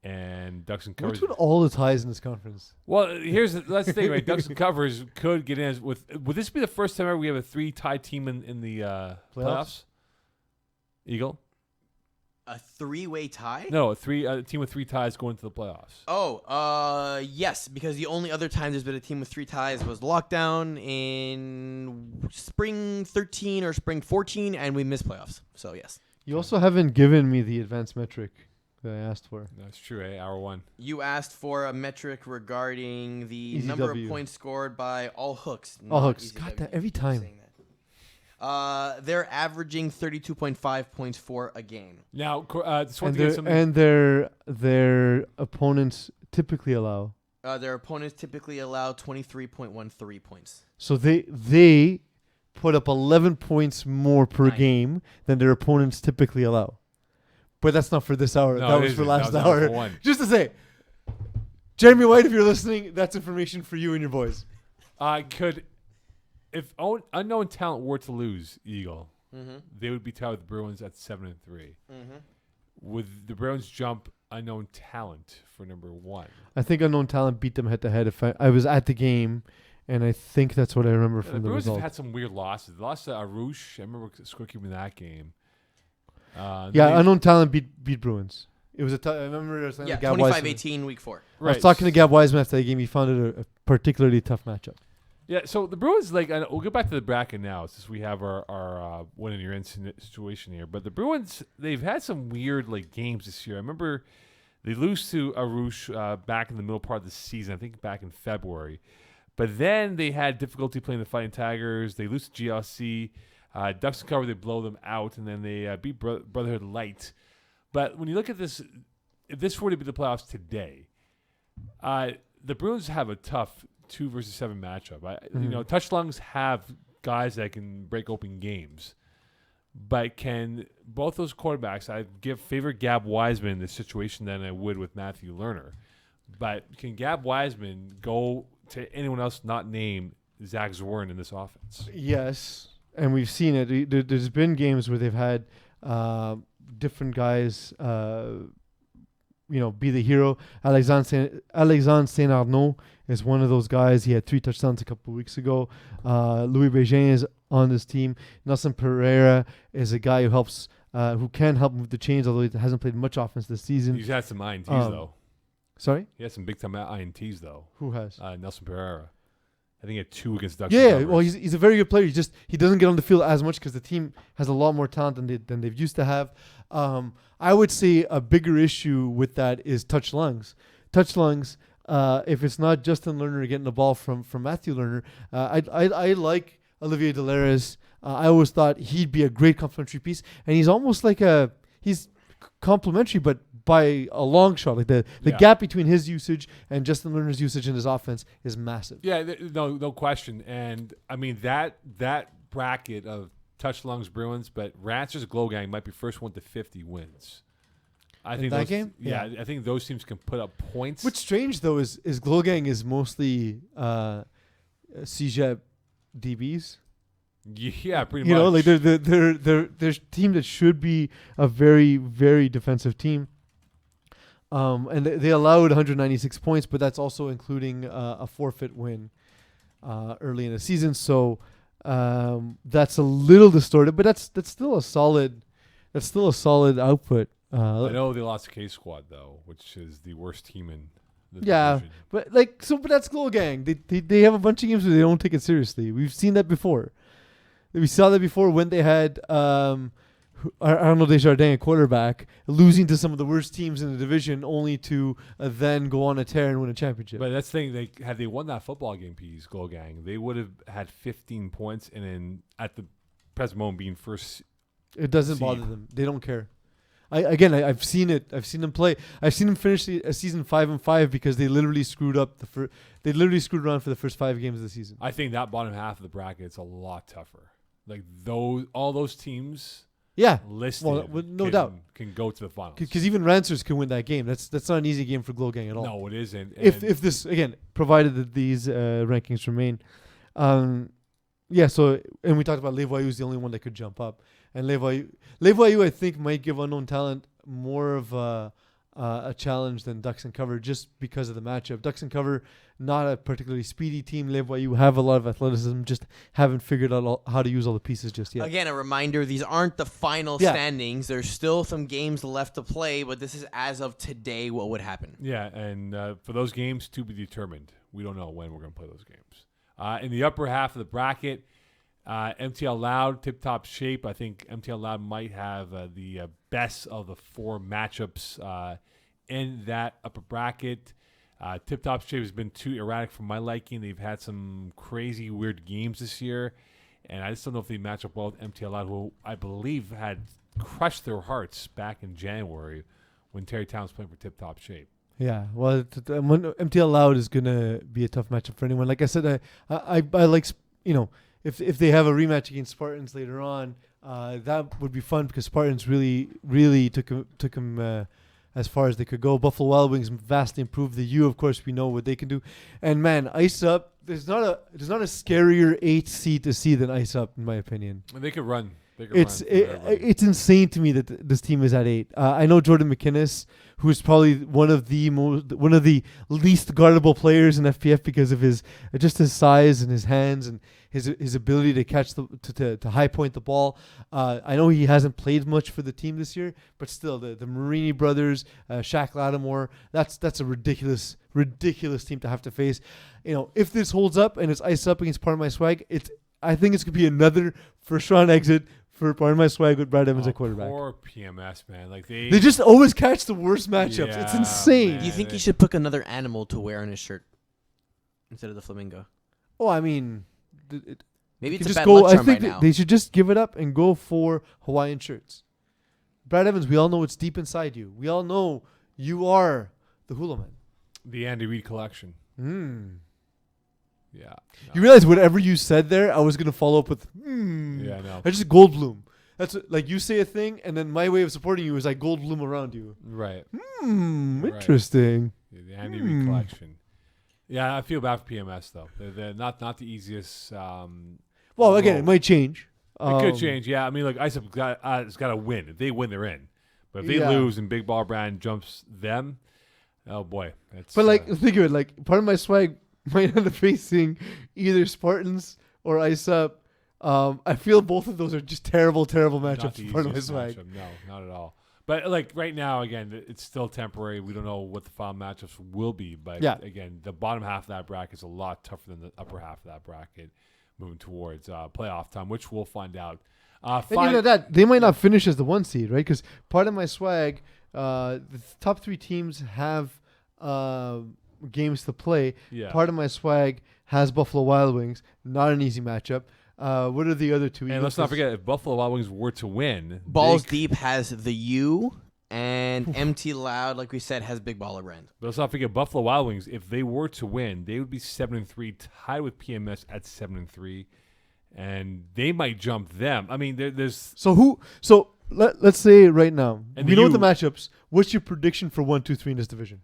and Ducks and Covers. What's with all the ties in this conference? Well, that's the thing, right? Ducks and Covers could get in with. Would this be the first time ever we have a 3-tie team in the playoffs? Eagle? A 3-way tie? No, a team with 3 ties going to the playoffs. Oh, yes, because the only other time there's been a team with 3 ties was lockdown in spring 13 or spring 14, and we missed playoffs. So, yes. You also haven't given me the advanced metric that I asked for. That's true, Hour 1. You asked for a metric regarding the ECW. number of points scored by all hooks. All not hooks. ECW. Got that every Keep time. saying that. They're averaging 32.5 points for a game. Now, just want And to get their, some. and their opponents typically allow. Their opponents typically allow 23.13 points. So they put up 11 points more per Nice. game than their opponents typically allow. But that's not for this hour. No, that it was for isn't. last That was hour. for one. Just to say, Jeremy White, if you're listening, that's information for you and your boys. If unknown talent were to lose, Eagle, Mm-hmm. they would be tied with the Bruins at 7-3. Mm-hmm. Would the Bruins jump unknown talent for number 1? I think unknown talent beat them head to head. If I was at the game, and I think that's what I remember The from the Bruins result. have had some weird losses. They lost to Arouche. I remember scorekeeping that game. Yeah, unknown talent beat Bruins. It was I remember I was talking Yeah, to Gab Wiseman. 25-18 week 4. I was talking to Gab Wiseman after the game. He found it a particularly tough matchup. Yeah, so the Bruins, we'll get back to the bracket now since we have our win and you're in situation here. But the Bruins, they've had some weird games this year. I remember they lose to Arouche back in the middle part of the season, I think back in February. But then they had difficulty playing the Fighting Tigers. They lose to GLC. Ducks and cover, they blow them out, and then they beat Brotherhood Light. But when you look at this, if this were to be the playoffs today, the Bruins have a tough 2 versus 7 matchup. Touch Lungs have guys that can break open games, but can both those quarterbacks? I favor Gab Wiseman in this situation than I would with Matthew Lerner. But can Gab Wiseman go to anyone else not named Zach Zorn in this offense? Yes, and we've seen it. There's been games where they've had different guys, be the hero. Alexandre Saint Arnaud is one of those guys. He had 3 touchdowns a couple of weeks ago. Louis Bégin is on this team. Nelson Pereira is a guy who can help move the chains, although he hasn't played much offense this season. He's had some INTs though. Sorry? He had some big time INTs though. Who has? Nelson Pereira. I think he had 2 against Ducks. Yeah, well, he's a very good player. He doesn't get on the field as much because the team has a lot more talent than they've used to have. I would say a bigger issue with that is touch lungs. Touch lungs. If it's not Justin Lerner getting the ball from Matthew Lerner, I like Olivier Delares. I always thought he'd be a great complementary piece, and he's almost like he's complementary, but by a long shot. The gap between his usage and Justin Lerner's usage in his offense is massive. Yeah, no question. And I mean that bracket of Touch Lungs Bruins, but Ranchers Glow Gang might be first one to 50 wins. I think that game? Yeah, I think those teams can put up points. What's strange though is Glow Gang is mostly CJEP DBs. Yeah, pretty much. They're a team that should be a very, very defensive team. And they allowed 196 points, but that's also including a forfeit win early in the season. So that's a little distorted, but that's still a solid output. I know they lost to K Squad though, which is the worst team in the division. but that's Glow Gang. They have a bunch of games where they don't take it seriously. We've seen that before. We saw that before when they had Arnaud Desjardins, a quarterback, losing to some of the worst teams in the division, only to then go on a tear and win a championship. But that's the thing. Had they won that football game, Peeze, Glow Gang, they would have had 15 points, and then at the present moment being first. It doesn't bother them. They don't care. I've seen it. I've seen them play. I've seen them finish a season 5-5 because they literally screwed up they literally screwed around for the first 5 games of the season. I think that bottom half of the bracket is a lot tougher. All those teams. Yeah, listed. No doubt can go to the finals because even Rancers can win that game. That's not an easy game for Glow Gang at all. No, it isn't. If this again, provided that these rankings remain, yeah. So and we talked about Les Voyous is the only one that could jump up, and Les Voyous I think might give unknown talent more of a challenge than Ducks and Cover just because of the matchup. Ducks and Cover, not a particularly speedy team. Les Voyous have a lot of athleticism, just haven't figured out how to use all the pieces just yet. Again, a reminder, these aren't the final standings. There's still some games left to play, but this is as of today what would happen. Yeah, and for those games to be determined. We don't know when we're going to play those games. In the upper half of the bracket, MTL Loud, tip-top shape. I think MTL Loud might have the best of the 4 matchups in that upper bracket. Tip-top shape has been too erratic for my liking. They've had some crazy, weird games this year, and I just don't know if they match up well with MTL Loud, who I believe had crushed their hearts back in January when Terry Town was playing for tip-top shape. Yeah, well, MTL Loud is going to be a tough matchup for anyone. Like I said, I like, if they have a rematch against Spartans later on, that would be fun because Spartans really took him as far as they could go. Buffalo Wild Wings vastly improved. The U, of course, we know what they can do. And man, Ice Up, there's not a scarier 8 seed to see than Ice Up, in my opinion. And they could run. It's insane to me that this team is at 8. I know Jordan McInnes, who's probably one of the least guardable players in FPF because of his size and his hands and his ability to catch to high point the ball. I know he hasn't played much for the team this year, but still the Marini brothers, Shaq Lattimore, that's a ridiculous team to have to face. If this holds up and it's Ice Up against Part of My Swag, I think it's gonna be another first round exit for Part of My Swag with Brad Evans at quarterback. Poor PMS, man. Like they just always catch the worst matchups. Yeah, it's insane. man. Do you think he should pick another animal to wear on his shirt instead of the flamingo? Oh, I mean, Maybe it's just a bad go. luck I charm think right now. they should just give it up and go for Hawaiian shirts. Brad Evans, we all know it's deep inside you. We all know you are the hula man. the Andy Reid collection. Yeah. You realize whatever you said there, I was gonna follow up with. Yeah, I know. I just Goldblum. That's like you say a thing, and then my way of supporting you is I Goldblum around you. Right. Right. Interesting. Yeah, the Andy Reid collection. Yeah, I feel bad for PMS though. They're not the easiest. Well, again, it might change. It could change. Yeah, I mean, like ISIP has got to win. If they win, they're in. But if they Yeah. lose and Big Ball Brand jumps them, oh boy. It's, But like, think of it. Like, Part of My Swag might end up facing either Spartans or Ice Up. I feel both of those are just terrible not matchups the for Part of My easiest Swag. matchup. No, not at all. But like right now, again, it's still temporary. We don't know what the final matchups will be. But Yeah. again, the bottom half of that bracket is a lot tougher than the upper half of that bracket, moving towards playoff time, which we'll find out. And you know that they might not finish as the 1 seed, right? Because Part of My Swag, the top 3 teams have games to play. Yeah. Part of My Swag has Buffalo Wild Wings, not an easy matchup. What are the other two? And let's not forget, if Buffalo Wild Wings were to win, Balls Deep has the U, and MT Loud, like we said, has Big Baller Brand. But let's not forget Buffalo Wild Wings. If they were to win, they would be 7-3, tied with PMS at 7-3, and they might jump them. I mean, there's So let's say right now And we the know the U- matchups. What's your prediction for 1, 2, 3 in this division?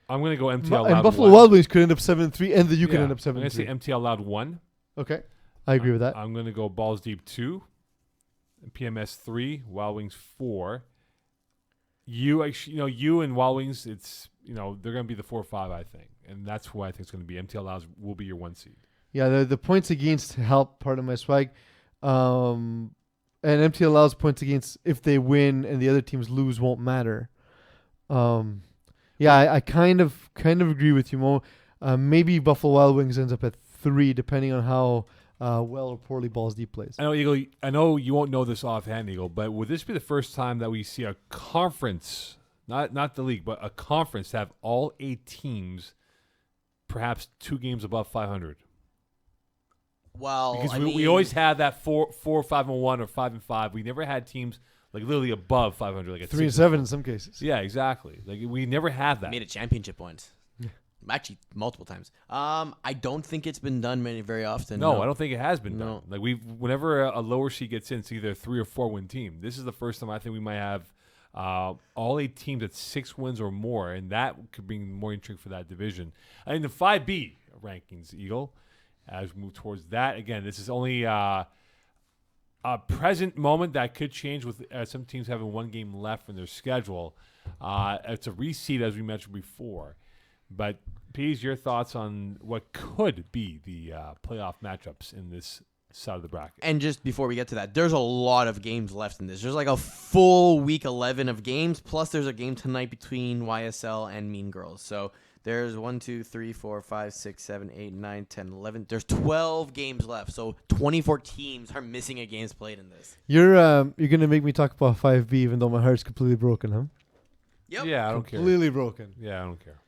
I'm going to go MTL Loud. And Buffalo 1. Wild Wings could end up 7-3, and the U could Yeah, end up I'm going to say 7-3. MTL Loud 1. Okay, I agree with that. I'm going to go Balls Deep 2, PMS 3, Wild Wings 4. You and Wild Wings, it's they're going to be the 4-5, I think, and that's who I think is going to be. MTL Loud will be your 1 seed. Yeah, the points against help Part of My Swag, and MT allows points against if they win and the other teams lose won't matter. Yeah, I kind of agree with you, Mo. Maybe Buffalo Wild Wings ends up at 3, depending on how well or poorly Balls Deep plays. I know, Eagle. I know you won't know this offhand, Eagle, but would this be the first time that we see a conference, not the league, but a conference, have all 8 teams, perhaps 2 games above 500? Well, Because we always had that 4-5-1 or 5-5. We never had teams like literally above 500, like a 3-7 in some cases. Yeah, exactly. Like we never had that. made a championship once. Actually, multiple times. I don't think it's been done very often. No, I don't think it has been No. done. Like whenever a lower seed gets in, it's either a 3 or 4 win team. This is the first time I think we might have all 8 teams at 6 wins or more, and that could bring more intrigue for that division. And the 5B rankings, Eagle, as we move towards that. Again, this is only a present moment that could change with some teams having 1 game left in their schedule. It's a reseed, as we mentioned before. But, Peeze, your thoughts on what could be the playoff matchups in this side of the bracket? And just before we get to that, there's a lot of games left in this. There's like a full week 11 of games, plus there's a game tonight between YSL and Mean Girls. So there's 1, 2, 3, 4, 5, 6, 7, 8, 9, 10, 11. There's 12 games left. So 24 teams are missing a games played in this. You're gonna make me talk about 5B, even though my heart's completely broken, huh? Yep. Yeah, I don't care. Completely broken. Yeah, I don't care.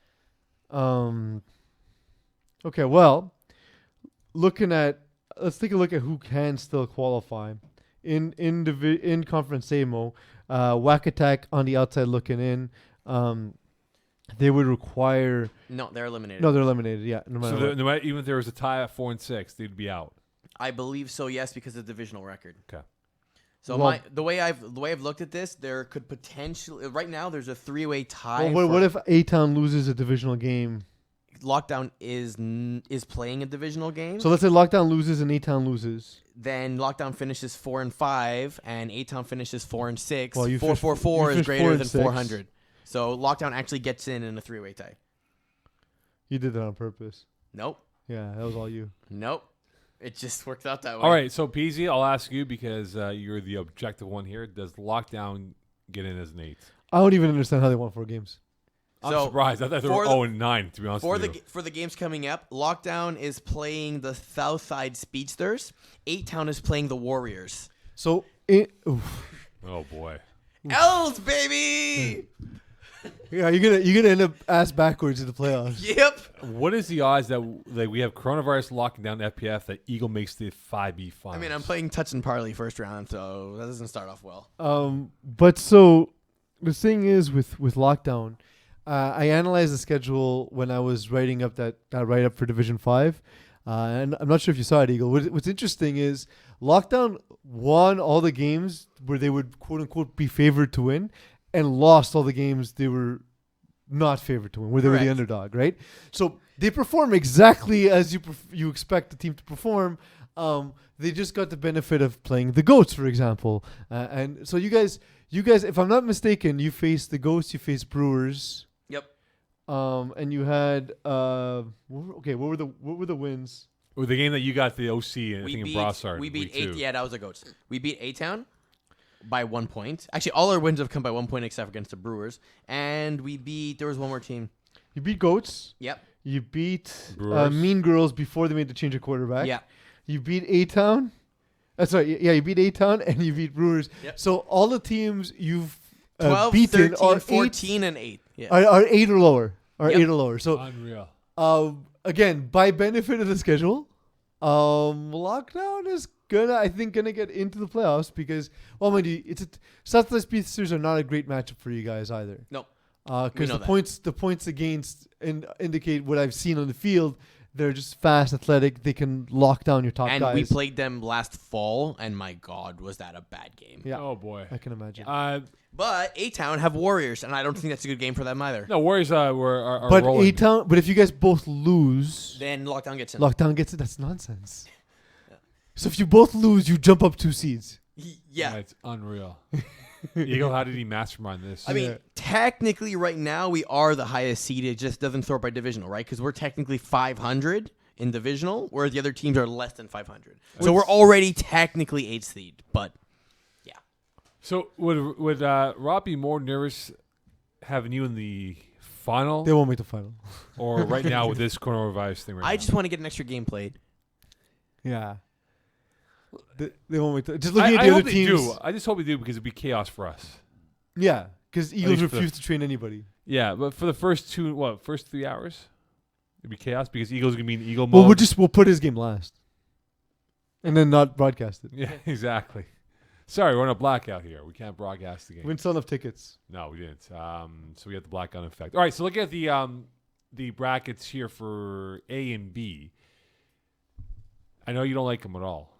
Okay, well, let's take a look at who can still qualify in Conference AMO. Whack Attack on the outside looking in. They would require. No, they're eliminated. No, they're eliminated. Yeah, no matter So what. even if there was a tie at 4 and 6, they'd be out. I believe so. Yes, because of the divisional record. Okay. So Well- the way I've looked at this, there could potentially right now there's a 3-way tie. Well, what for- if A-Town loses a divisional game? Lockdown is playing a divisional game? So let's say Lockdown loses and A-Town loses. Then Lockdown finishes 4-5, and A-Town finishes 4-6. Well, you 4-4-4 finished is 4 greater and than 6. 400. So Lockdown actually gets in a 3-way tie. You did that on purpose. Nope. Yeah, that was all you. Nope. It just worked out that way. All right, so Peeze, I'll ask you because you're the objective one here. Does Lockdown get in as an 8? I don't even understand how they won 4 games. I'm So, surprised. I thought they were for the- 0-9, to be honest with you. For the games coming up, Lockdown is playing the Southside Speedsters. 8-Town is playing the Warriors. So, Oh, boy. Elves, baby! yeah, you're gonna end up ass backwards in the playoffs. Yep. What is the odds that we have coronavirus locking down FPF that Eagle makes the 5B finals? I mean, I'm playing touch and parlay first round, so that doesn't start off well. But so the thing is with lockdown, I analyzed the schedule when I was writing up that write up for Division 5, and I'm not sure if you saw it, Eagle. What's interesting is lockdown won all the games where they would quote unquote be favored to win, and lost all the games they were not favored to win, where they were the Correct. underdog, right? So they perform exactly as you expect the team to perform. They just got the benefit of playing the GOATs, for example. And so you guys, if I'm not mistaken, you faced the GOATs, you faced Brewers. Yep. And you had what were the wins? Well, the game that you got the OC and I think in Brossard. We beat week 2. Yeah, that was the Goats. We beat A-Town by 1 point. Actually, all our wins have come by 1 point except against the Brewers. And there was one more team. You beat GOATs. Yep. You beat Brewers. Mean Girls before they made the change of quarterback. Yeah. You beat A-Town. You beat A-Town and you beat Brewers. Yep. So all the teams you've 12, beaten 13, are 14, and 8. Yeah. are 8 or lower. Are Yep. 8 or lower. So Unreal. again, by benefit of the schedule, lockdown is gonna get into the playoffs because, well, mind you, Southwest Speedsters are not a great matchup for you guys either. No. Because know the points against indicate what I've seen on the field. They're just fast, athletic. They can lock down your top And guys. we played them last fall, and my God, was that a bad game. Yeah. Oh, boy. I can imagine. But A-Town have Warriors, and I don't think that's a good game for them either. No, Warriors are But rolling. A-Town. But if you guys both lose, Then Lockdown gets in. lockdown gets it. That's nonsense. So if you both lose, you jump up 2 seeds. Yeah. It's unreal. Eagle, how did he mastermind this? I mean, Yeah. technically, right now we are the highest seed. It just doesn't sort by divisional, right? Because we're technically 500 in divisional, where the other teams are less than 500. So we're already technically 8th seed. But yeah, So would Rob be more nervous having you in the final They won't make the final. or right now with this coronavirus thing right I now? just want to get an extra game played. Yeah. They won't make the. Just looking at I the hope other they teams. do. I just hope they do because it'd be chaos for us. Yeah, because Eagles least for the- refuse to train anybody. Yeah, but for the first 3 hours, it'd be chaos because Eagle's gonna be in Eagle mode. Well, we'll put his game last, and then not broadcast it. Yeah, exactly. Sorry, we're on a blackout here. We can't broadcast the game. We didn't sell enough tickets. No, we didn't. So we have the blackout effect. All right, so look at the brackets here for A and B. I know you don't like them at all.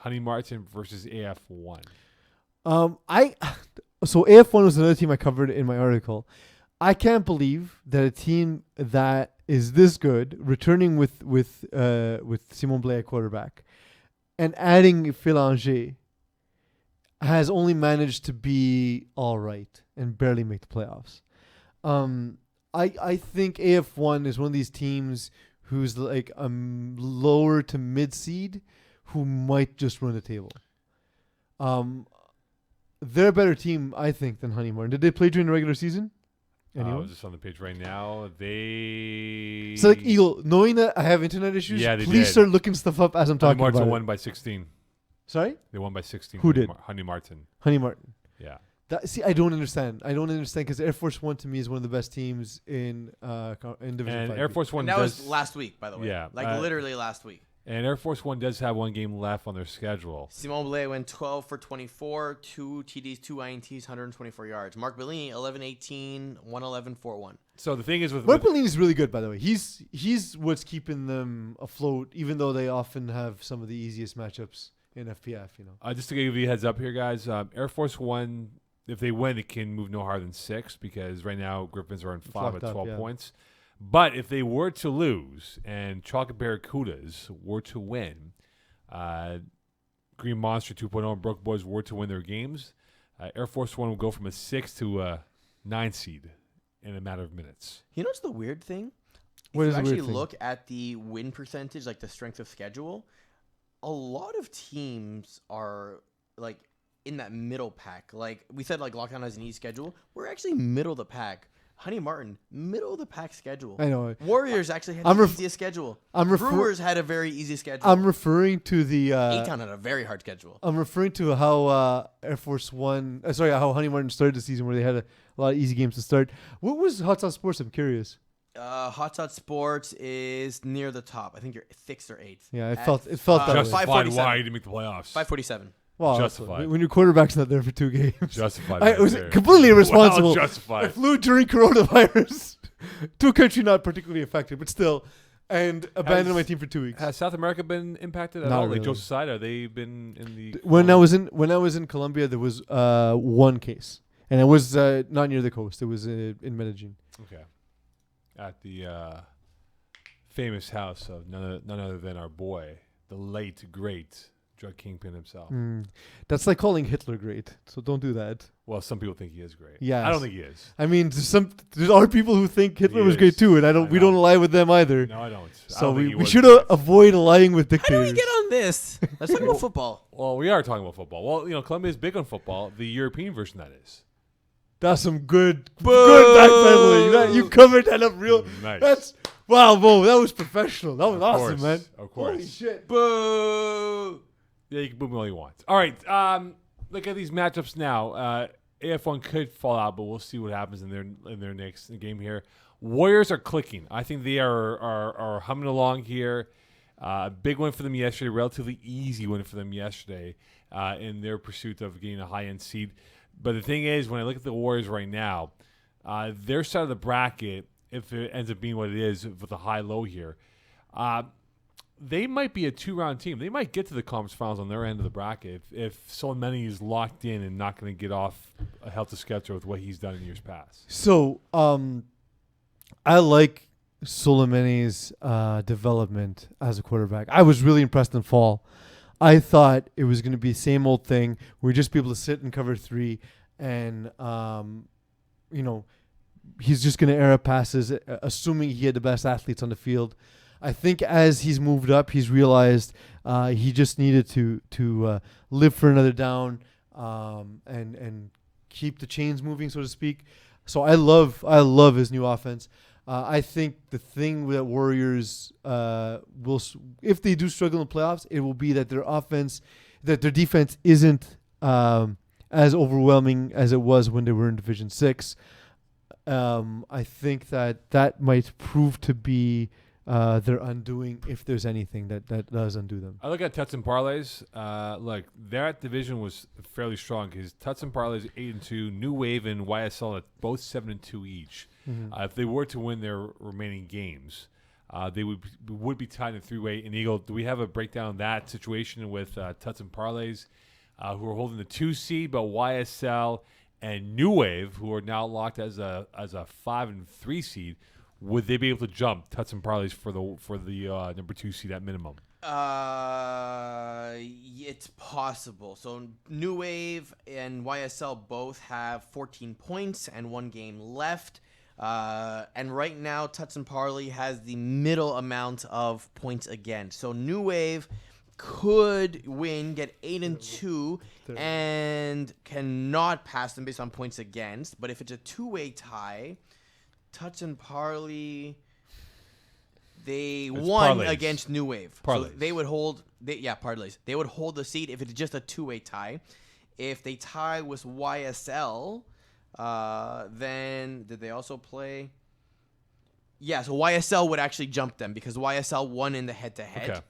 Honey Martin versus AF1. So AF1 was another team I covered in my article. I can't believe that a team that is this good, returning with Simon Blais at quarterback, and adding Philanger, has only managed to be all right and barely make the playoffs. I think AF1 is one of these teams who's like a lower to mid seed who might just run the table. They're a better team, I think, than Honey Martin. Did they play during the regular season? Anyone? Just on the page right now. They So, like, Eagle, knowing that I have internet issues, Yeah, they please did. start looking stuff up as I'm Honey talking Martin about won it. by 16. Sorry? They won by 16. Who did? Honey Martin. Honey Martin. Yeah. See, I don't understand. Because Air Force One to me is one of the best teams in Division And 5. Air Force One And that does. was last week, by the way. Yeah, Like literally last week. And Air Force One does have one game left on their schedule. Simon Blais went 12 for 24, 2 TDs, 2 INTs, 124 yards. Mark Bellini, 11-18, 111-4-1. So the thing is with Mark Bellini is really good, by the way. He's what's keeping them afloat, even though they often have some of the easiest matchups in FPF. just to give you a heads up here, guys, Air Force One, if they win, it can move no higher than 6 because right now Griffins are on 5 at 12 points. But if they were to lose and Chocolate Barracudas were to win, Green Monster 2.0 and Brook Boys were to win their games, Air Force One will go from a 6 to a 9 seed in a matter of minutes. You know what's the weird thing? What If is you the weird actually thing? look at the win percentage, like the strength of schedule, a lot of teams are like in that middle pack. Like we said, like Lockdown has an easy schedule. We're actually middle of the pack. Honey Martin, middle of the pack schedule. I know. Warriors actually had I'm the ref- easiest schedule. I'm Brewers had a very easy schedule. I'm referring to the. A-Town had a very hard schedule. I'm referring to how Air Force One. How Honey Martin started the season, where they had a lot of easy games to start. What was Hot Sauce Sports? I'm curious. Hot Shot Sports is near the top. I think you're 6th or 8th. Yeah, it At felt that way. Justified 547. why you didn't make the playoffs. 547. Well, Justified. when your quarterback's not there for 2 games. Justified. It right was there. completely irresponsible. Well I justified. flew during coronavirus to a country not particularly affected, but still, and abandoned my team for 2 weeks. Has South America been impacted at Not all? really. Like Joseph Sida, they've been in the. When I was in Colombia, there was 1 case, and it was not near the coast. It was in Medellin. Okay. At the famous house of none other than our boy, the late, great drug kingpin himself. That's like calling Hitler great, so don't do that. Well, some people think he is great. Yes. I don't think he is. I mean, there are people who think Hitler He was great is. too, and we know. don't ally with them either. No, I don't. I So don't think he we was should great. avoid allying with How do dictators. we get on this? Let's talk about football. Well, we are talking about football. Well, Colombia is big on football. The European version, that is. That's some good backpedaling. You covered that up real. Nice. That's wow, Mo. That was professional. That was Of awesome, course, man. of course. Holy shit. Boo! Yeah, you can boo me all you want. All right. Look at these matchups now. AF1 could fall out, but we'll see what happens in their next game here. Warriors are clicking. I think they are humming along here. Big win for them yesterday. Relatively easy win for them yesterday in their pursuit of getting a high-end seed. But the thing is, when I look at the Warriors right now, their side of the bracket, if it ends up being what it is with a high-low here, they might be a 2-round team. They might get to the conference finals on their end of the bracket if Soleimani is locked in and not going to get off a helter-skelter with what he's done in years past. So, I like Soleimani's development as a quarterback. I was really impressed in fall. I thought it was going to be the same old thing. We'd just be able to sit and cover 3 and, he's just going to air up passes, assuming he had the best athletes on the field. I think as he's moved up, he's realized he just needed to live for another down and keep the chains moving, so to speak. So I love his new offense. I think the thing that Warriors will, if they do struggle in the playoffs, it will be that their defense isn't as overwhelming as it was when they were in Division 6. I think that might prove to be their undoing, if there's anything that does undo them. I look at Tuts and Parlays. Look, that division was fairly strong because Tuts and Parlays 8-2, New Wave and YSL at both 7-2 each. Mm-hmm. If they were to win their remaining games, they would be tied in 3-way. And Eagle, do we have a breakdown of that situation with Tuts and Parlays, who are holding the 2 seed, but YSL and New Wave, who are now locked as a 5 and 3 seed? Would they be able to jump Tuts and Parlays for the number 2 seed at minimum? It's possible. So New Wave and YSL both have 14 points and 1 game left. And right now, Tuts and Parley has the middle amount of points again. So New Wave could win, get 8-2, and cannot pass them based on points against. But if it's a 2-way tie, Tuts and Parley, they won parlays. against New Wave. Parlays. So they would hold, parlays. They would hold the seed if it's just a 2-way tie. If they tie with YSL, then did they also play? Yeah, so YSL would actually jump them because YSL won in the head-to-head. Okay.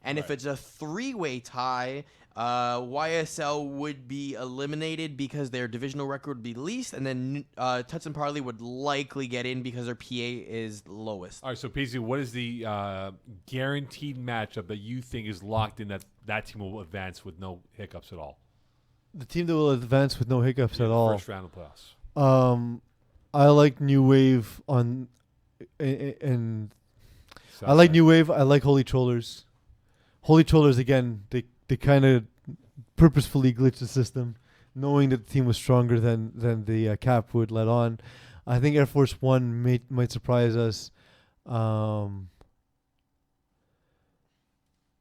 And if it's a 3-way tie, YSL would be eliminated because their divisional record would be least, and then Tuts and Parley would likely get in because their PA is lowest. All right, so Peeze, what is the guaranteed matchup that you think is locked in that team will advance with no hiccups at all? The team that will advance with no hiccups at all. First round of playoffs. I like New Wave and I like New Wave. I like Holy Trollers. Holy Trollers again. They kind of purposefully glitched the system, knowing that the team was stronger than the cap would let on. I think Air Force One might surprise us.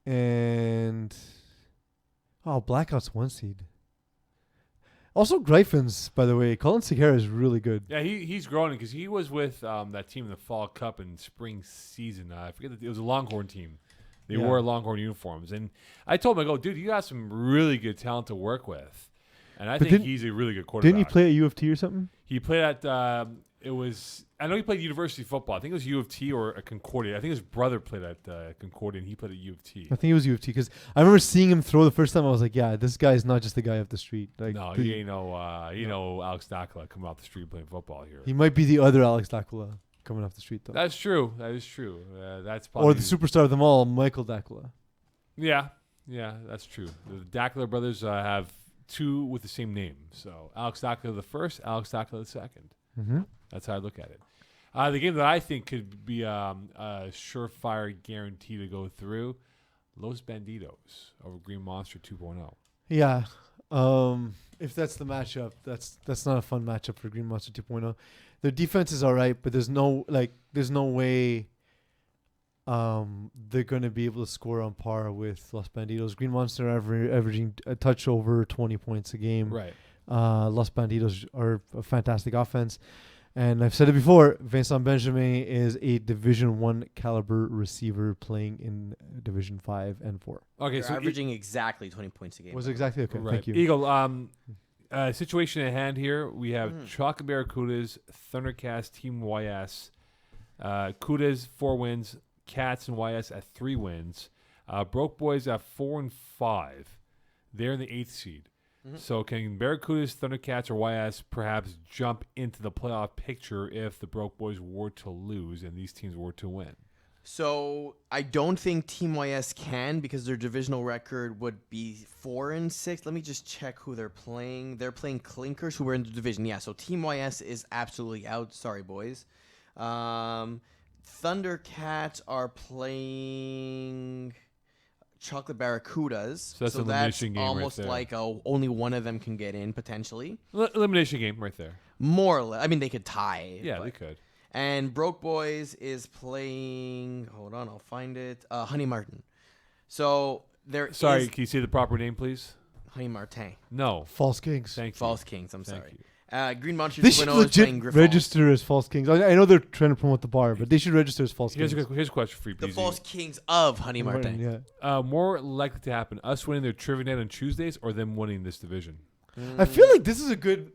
And Blackout's 1 seed. Also, Gryphons, by the way. Colin Segura is really good. Yeah, he's growing because he was with that team in the Fall Cup and spring season. I forget that it was a Longhorn team. They wore Longhorn uniforms, and I told him, I go, dude, you got some really good talent to work with, and I think he's a really good quarterback. Didn't he play at U of T or something? He played at I know he played university football. I think it was U of T or a Concordia. I think his brother played at Concordia, and he played at U of T. I think it was U of T because I remember seeing him throw the first time. I was like, yeah, this guy's not just the guy off the street. Like, no, he ain't no Alex Dakla coming off the street playing football here. He might be the other Alex Dakula coming off the street, though. That's true. That is true. That's probably Or the superstar of them all, Michael Dakula. Yeah, that's true. The Dakla brothers have 2 with the same name. So Alex Dakla the first, Alex Dakla the second. Mm-hmm. That's how I look at it. The game that I think could be a surefire guarantee to go through, Los Bandidos over Green Monster 2.0. Yeah. If that's the matchup, that's not a fun matchup for Green Monster 2.0. Their defense is all right, but there's no way they're going to be able to score on par with Los Bandidos. Green Monster averaging a touch over 20 points a game. Right. Los Bandidos are a fantastic offense. And I've said it before, Vincent Benjamin is a Division 1 caliber receiver playing in Division 5 and 4. Okay, They're so averaging exactly 20 points a game. Was exactly okay. right. Thank you. Eagle, situation at hand here. We have Chocolate Barracudas, Thundercats, Team YS. Cudas 4 wins, Cats and YS at 3 wins. Broke Boys at 4 and 5. They're in the 8th seed. So can Barracudas, Thundercats, or YS perhaps jump into the playoff picture if the Broke Boys were to lose and these teams were to win? So I don't think Team YS can because their divisional record would be 4 and 6. Let me just check who they're playing. They're playing Clinkers, who were in the division. Yeah, so Team YS is absolutely out. Sorry, boys. Thundercats are playing Chocolate Barracudas. So that's an elimination game almost right there. like only one of them can get in potentially. Elimination game right there. More or less. I mean, they could tie. Yeah, but- they could. And Broke Boys is playing. Hold on, I'll find it. Honey Martin. So there. Sorry, is can you say the proper name, please? Honey Martin. No. False Kings. Thank you. False Kings. I'm Thank sorry. you. Green Monster They should 2.0 is playing legit Griffon. register as False Kings. I know they're trying to promote the bar, but they should register as False Here's Kings. a question for you, The PZ. False Kings of Honey Martin. Yeah. More likely to happen, us winning their trivia night on Tuesdays or them winning this division? I feel like this is a good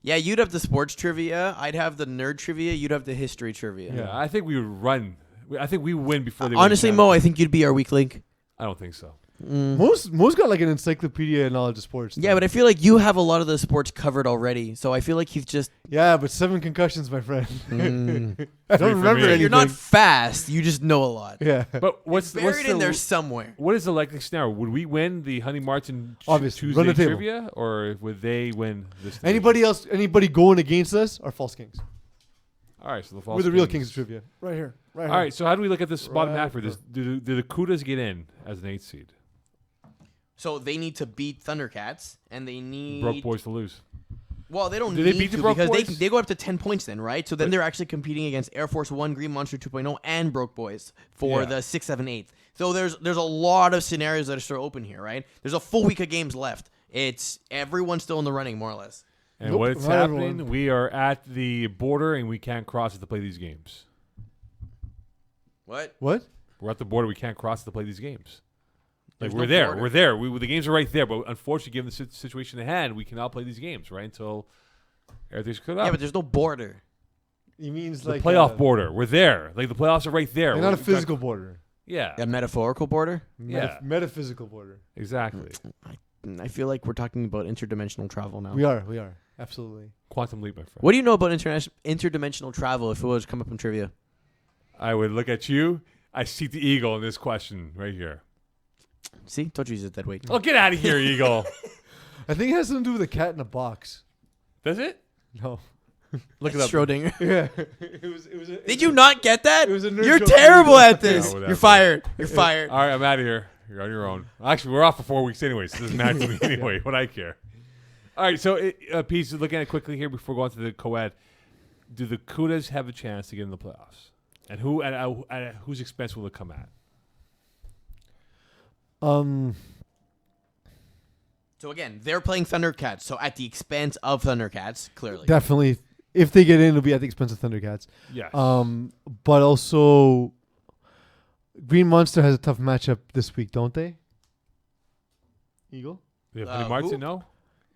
Yeah, you'd have the sports trivia. I'd have the nerd trivia. You'd have the history trivia. Yeah, I think we would run. I think we win before they Honestly, win. Mo, I think you'd be our weak link. I don't think so. Mo's got like an encyclopedia knowledge of sports. Yeah, but I feel like you have a lot of the sports covered already. So I feel like he's just. Yeah, but 7 concussions, my friend. I don't Three for remember me. anything. You're not fast. You just know a lot. Yeah. But what's Buried in there the somewhere. what is the likely scenario? Would we win the Honey Martin Obviously. Tuesday Run the table. trivia, or would they win this? division? Anybody going against us are False Kings. All right, so the false We're the real Kings. Kings of trivia. Right here. Right All here. right, so how do we look at this bottom Right half for this? Do the Kudas get in as an 8th seed? So they need to beat Thundercats, and they need. Broke Boys to lose. Well, they don't Do they need beat the to Broke because Boys? they go up to 10 points then, right? So then they're actually competing against Air Force 1, Green Monster 2.0, and Broke Boys for Yeah. the 6th, 7th, 8th. So there's a lot of scenarios that are still open here, right? There's a full week of games left. It's everyone's still in the running, more or less. And Nope, what's not happening? everyone. We are at the border, and we can't cross it to play these games. What? What? We're at the border. We can't cross it to play these games. Like There's we're no there. border. We're there. The games are right there. But unfortunately, given the situation at hand, we cannot play these games right until everything's cut up. Yeah, but there's no border. He means the like playoff border. We're there. Like the playoffs are right there. Like not a We've got- physical border. Yeah, A metaphorical border? Yeah. Metaphysical border. exactly. I feel like we're talking about interdimensional travel now. We are. Absolutely. Quantum leap, my friend. What do you know about interdimensional travel if it was to come up in trivia? I would look at you. I see the eagle in this question right here. See? Told you he's a dead weight. Oh, get out of here, eagle. I think it has something to do with a cat in a box. Does it? No. Look it That's up. Schrodinger. Yeah. Did you not get that? It was a nerd You're joke. terrible at this. Yeah, whatever. You're fired. You're fired. All right, I'm out of here. You're on your own. Actually, we're off for 4 weeks anyway, so it doesn't matter to me anyway. What I care. All right, so Peeze, looking at it quickly here before going to the co-ed, do the Kudas have a chance to get in the playoffs? And who at whose expense will it come at? So again, they're playing Thundercats, so at the expense of Thundercats, clearly. Definitely. If they get in, it'll be at the expense of Thundercats. Yes. But also, Green Monster has a tough matchup this week, don't they? Eagle? Honey who? Martin, no?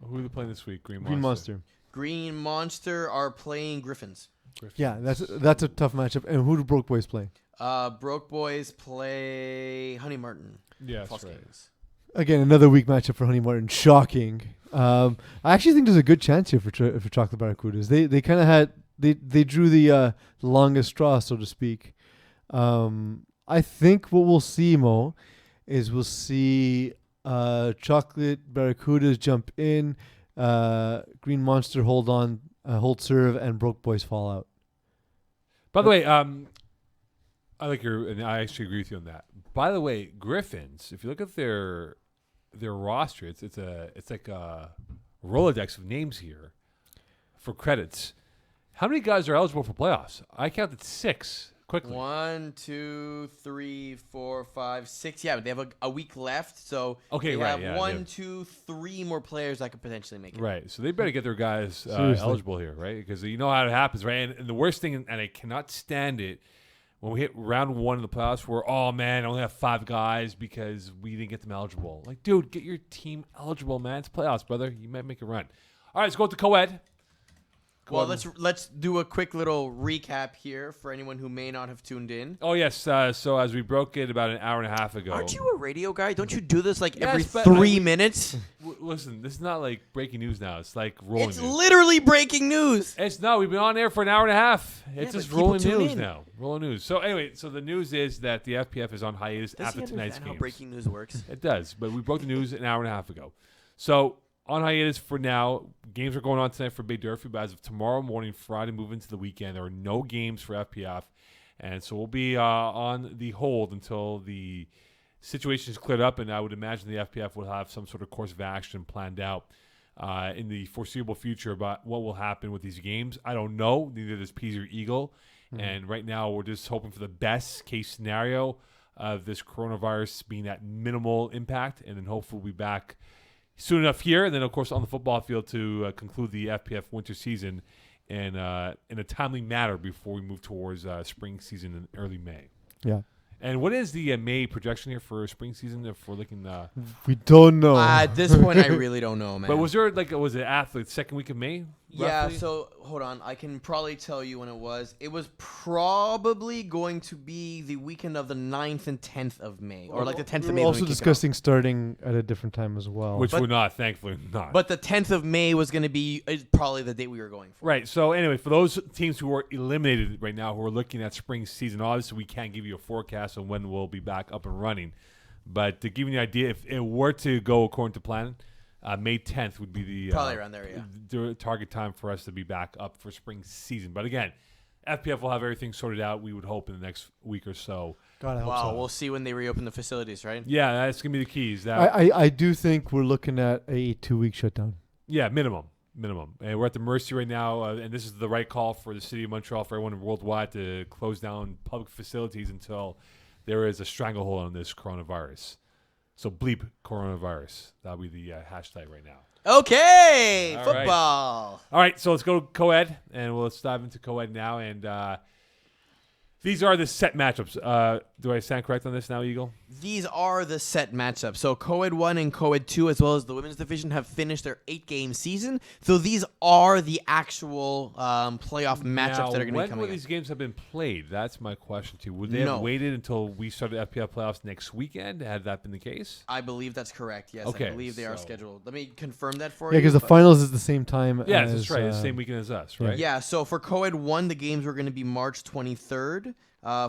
Who are they playing this week? Green Monster. Green Monster are playing Griffins. Yeah, that's a tough matchup. And who do Broke Boys play? Broke Boys play Honey Martin. Yeah, that's False right. Kings. Again, another weak matchup for Honey Martin. Shocking. I actually think there's a good chance here for Chocolate Barracudas. They kind of had they drew the longest straw, so to speak. I think what we'll see, Mo, is we'll see Chocolate Barracudas jump in, Green Monster hold serve, and Broke Boys fall out. By the way, I like and I actually agree with you on that. By the way, Griffins, if you look at their roster, it's like a Rolodex of names here for credits. How many guys are eligible for playoffs? I counted 6 quickly. 1, 2, 3, 4, 5, 6. Yeah, but they have a week left, so Okay, they right, have yeah, 1, 2, 3 more players that could potentially make it. Right, so they better get their guys Seriously. eligible here, right? Because you know how it happens, right? And the worst thing, and I cannot stand it, when we hit round 1 in the playoffs, we're, oh man, I only have 5 guys because we didn't get them eligible. Like, dude, get your team eligible, man. It's playoffs, brother. You might make a run. All right, let's go with the co-ed. Well, let's do a quick little recap here for anyone who may not have tuned in. Oh, yes. So as we broke it about an hour and a half ago. Aren't you a radio guy? Don't you do this like Yes, every but 3 minutes? Listen, this is not like breaking news now. It's like rolling It's news. literally breaking news. It's not. We've been on air for an hour and a half. It's but just people rolling tune news in. now. Rolling news. So anyway, so the news is that the FPF is on hiatus Does after he tonight's understand game. how breaking news works? It does, but we broke the news an hour and a half ago. So on hiatus for now. Games are going on tonight for Bay Durfee, but as of tomorrow morning, Friday, move into the weekend, there are no games for FPF. And so we'll be on the hold until the situation is cleared up, and I would imagine the FPF will have some sort of course of action planned out in the foreseeable future about what will happen with these games. I don't know. Neither does Peeze or Eagle. Mm-hmm. And right now we're just hoping for the best case scenario of this coronavirus being at minimal impact, and then hopefully we'll be back soon enough here, and then, of course, on the football field to conclude the FPF winter season in a timely manner before we move towards spring season in early May. Yeah. And what is the May projection here for spring season if we're looking We don't know. At this point, I really don't know, man. But was it after the second week of May? Yeah, roughly? so hold on. I can probably tell you when it was. It was probably going to be the weekend of the 9th and 10th of May. Or like the 10th of May. We're when also we kick it off. discussing starting at a different time as well. Which But- we're not, thankfully not. But the 10th of May was going to be probably the date we were going for. Right. So anyway, for those teams who are eliminated right now, who are looking at spring season, obviously we can't give you a forecast on when we'll be back up and running. But to give you an idea, if it were to go according to plan, May 10th would be the Probably around there, yeah. the target time for us to be back up for spring season. But again, FPF will have everything sorted out, we would hope, in the next week or so. God, I hope Wow, so. we'll see when they reopen the facilities, right? Yeah, that's going to be the keys. I do think we're looking at a 2-week shutdown. Yeah, minimum. And we're at the mercy right now, and this is the right call for the city of Montreal, for everyone worldwide, to close down public facilities until there is a stranglehold on this coronavirus. So bleep coronavirus. That'll be the hashtag right now. Okay, All football. All right, so let's go to co-ed, and let's dive into co-ed now. And These are the set matchups. Do I stand correct on this now, Eagle? These are the set matchups. So Co-Ed 1 and Co-Ed 2, as well as the women's division, have finished their 8-game season. So these are the actual playoff matchups that are going to be when coming will in. these games have been played? That's my question to you. Would they have waited until we started FPL playoffs next weekend? Had that been the case? I believe that's correct. Yes, Okay, I believe they are so- scheduled. Let me confirm that for Yeah, you. because the but- finals is the same time. Yes, as, that's right. It's the same weekend as us, right? Yeah, so for Co-Ed 1, the games were going to be March 23rd.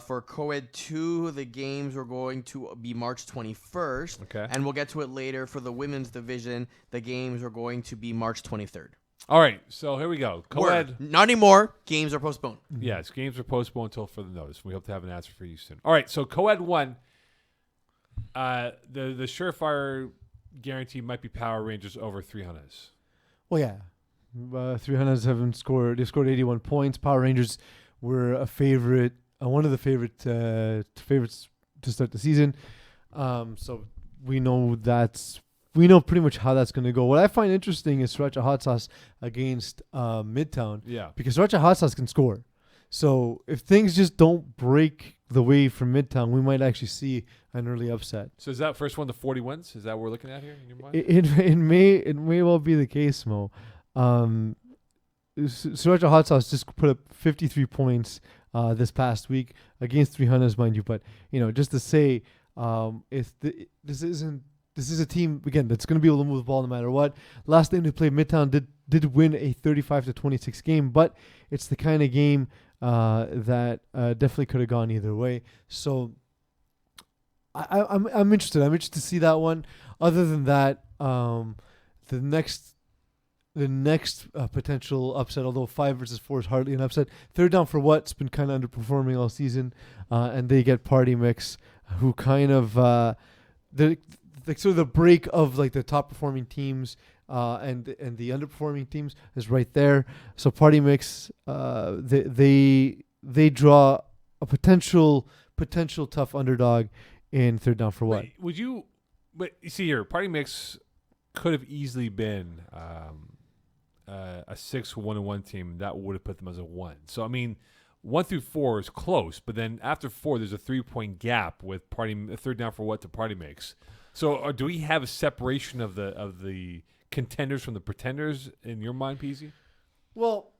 For Co-Ed 2, the games were going to be March 21st. Okay. And we'll get to it later. For the women's division, the games are going to be March 23rd. All right, so here we go. Co-ed. Word. Not anymore. Games are postponed. Yes, games are postponed until further notice. We hope to have an answer for you soon. All right, so Co-Ed 1, the surefire guarantee might be Power Rangers over 300s. Well, yeah. 300s haven't scored. They scored 81 points. Power Rangers were a favorite, one of the favorites to start the season. So we know pretty much how that's going to go. What I find interesting is Sriracha Hot Sauce against Midtown. Yeah. Because Sriracha Hot Sauce can score. So if things just don't break the way from Midtown, we might actually see an early upset. So is that first one the 40 wins? Is that what we're looking at here in your mind? It may well be the case, Mo. Sriracha Hot Sauce just put up 53 points this past week against 300s, mind you. But just to say, this is a team again that's going to be able to move the ball no matter what. Last time they played, Midtown did win a 35-26 game, but it's the kind of game that definitely could have gone either way. So I'm interested. I'm interested to see that one. Other than that, the next potential upset, although 5 versus 4 is hardly an upset. Third Down for What's been kind of underperforming all season, and they get Party Mix, who kind of sort of the break of like the top performing teams and the underperforming teams is right there. So Party Mix, they draw a potential tough underdog in Third Down for What. But you see here, Party Mix could have easily been a 6-1-1 team that would have put them as a 1. So I mean, 1 through 4 is close, but then after 4, there's a 3-point gap with Third Down for What to Party Mix. So do we have a separation of the contenders from the pretenders in your mind, Peeze? Well,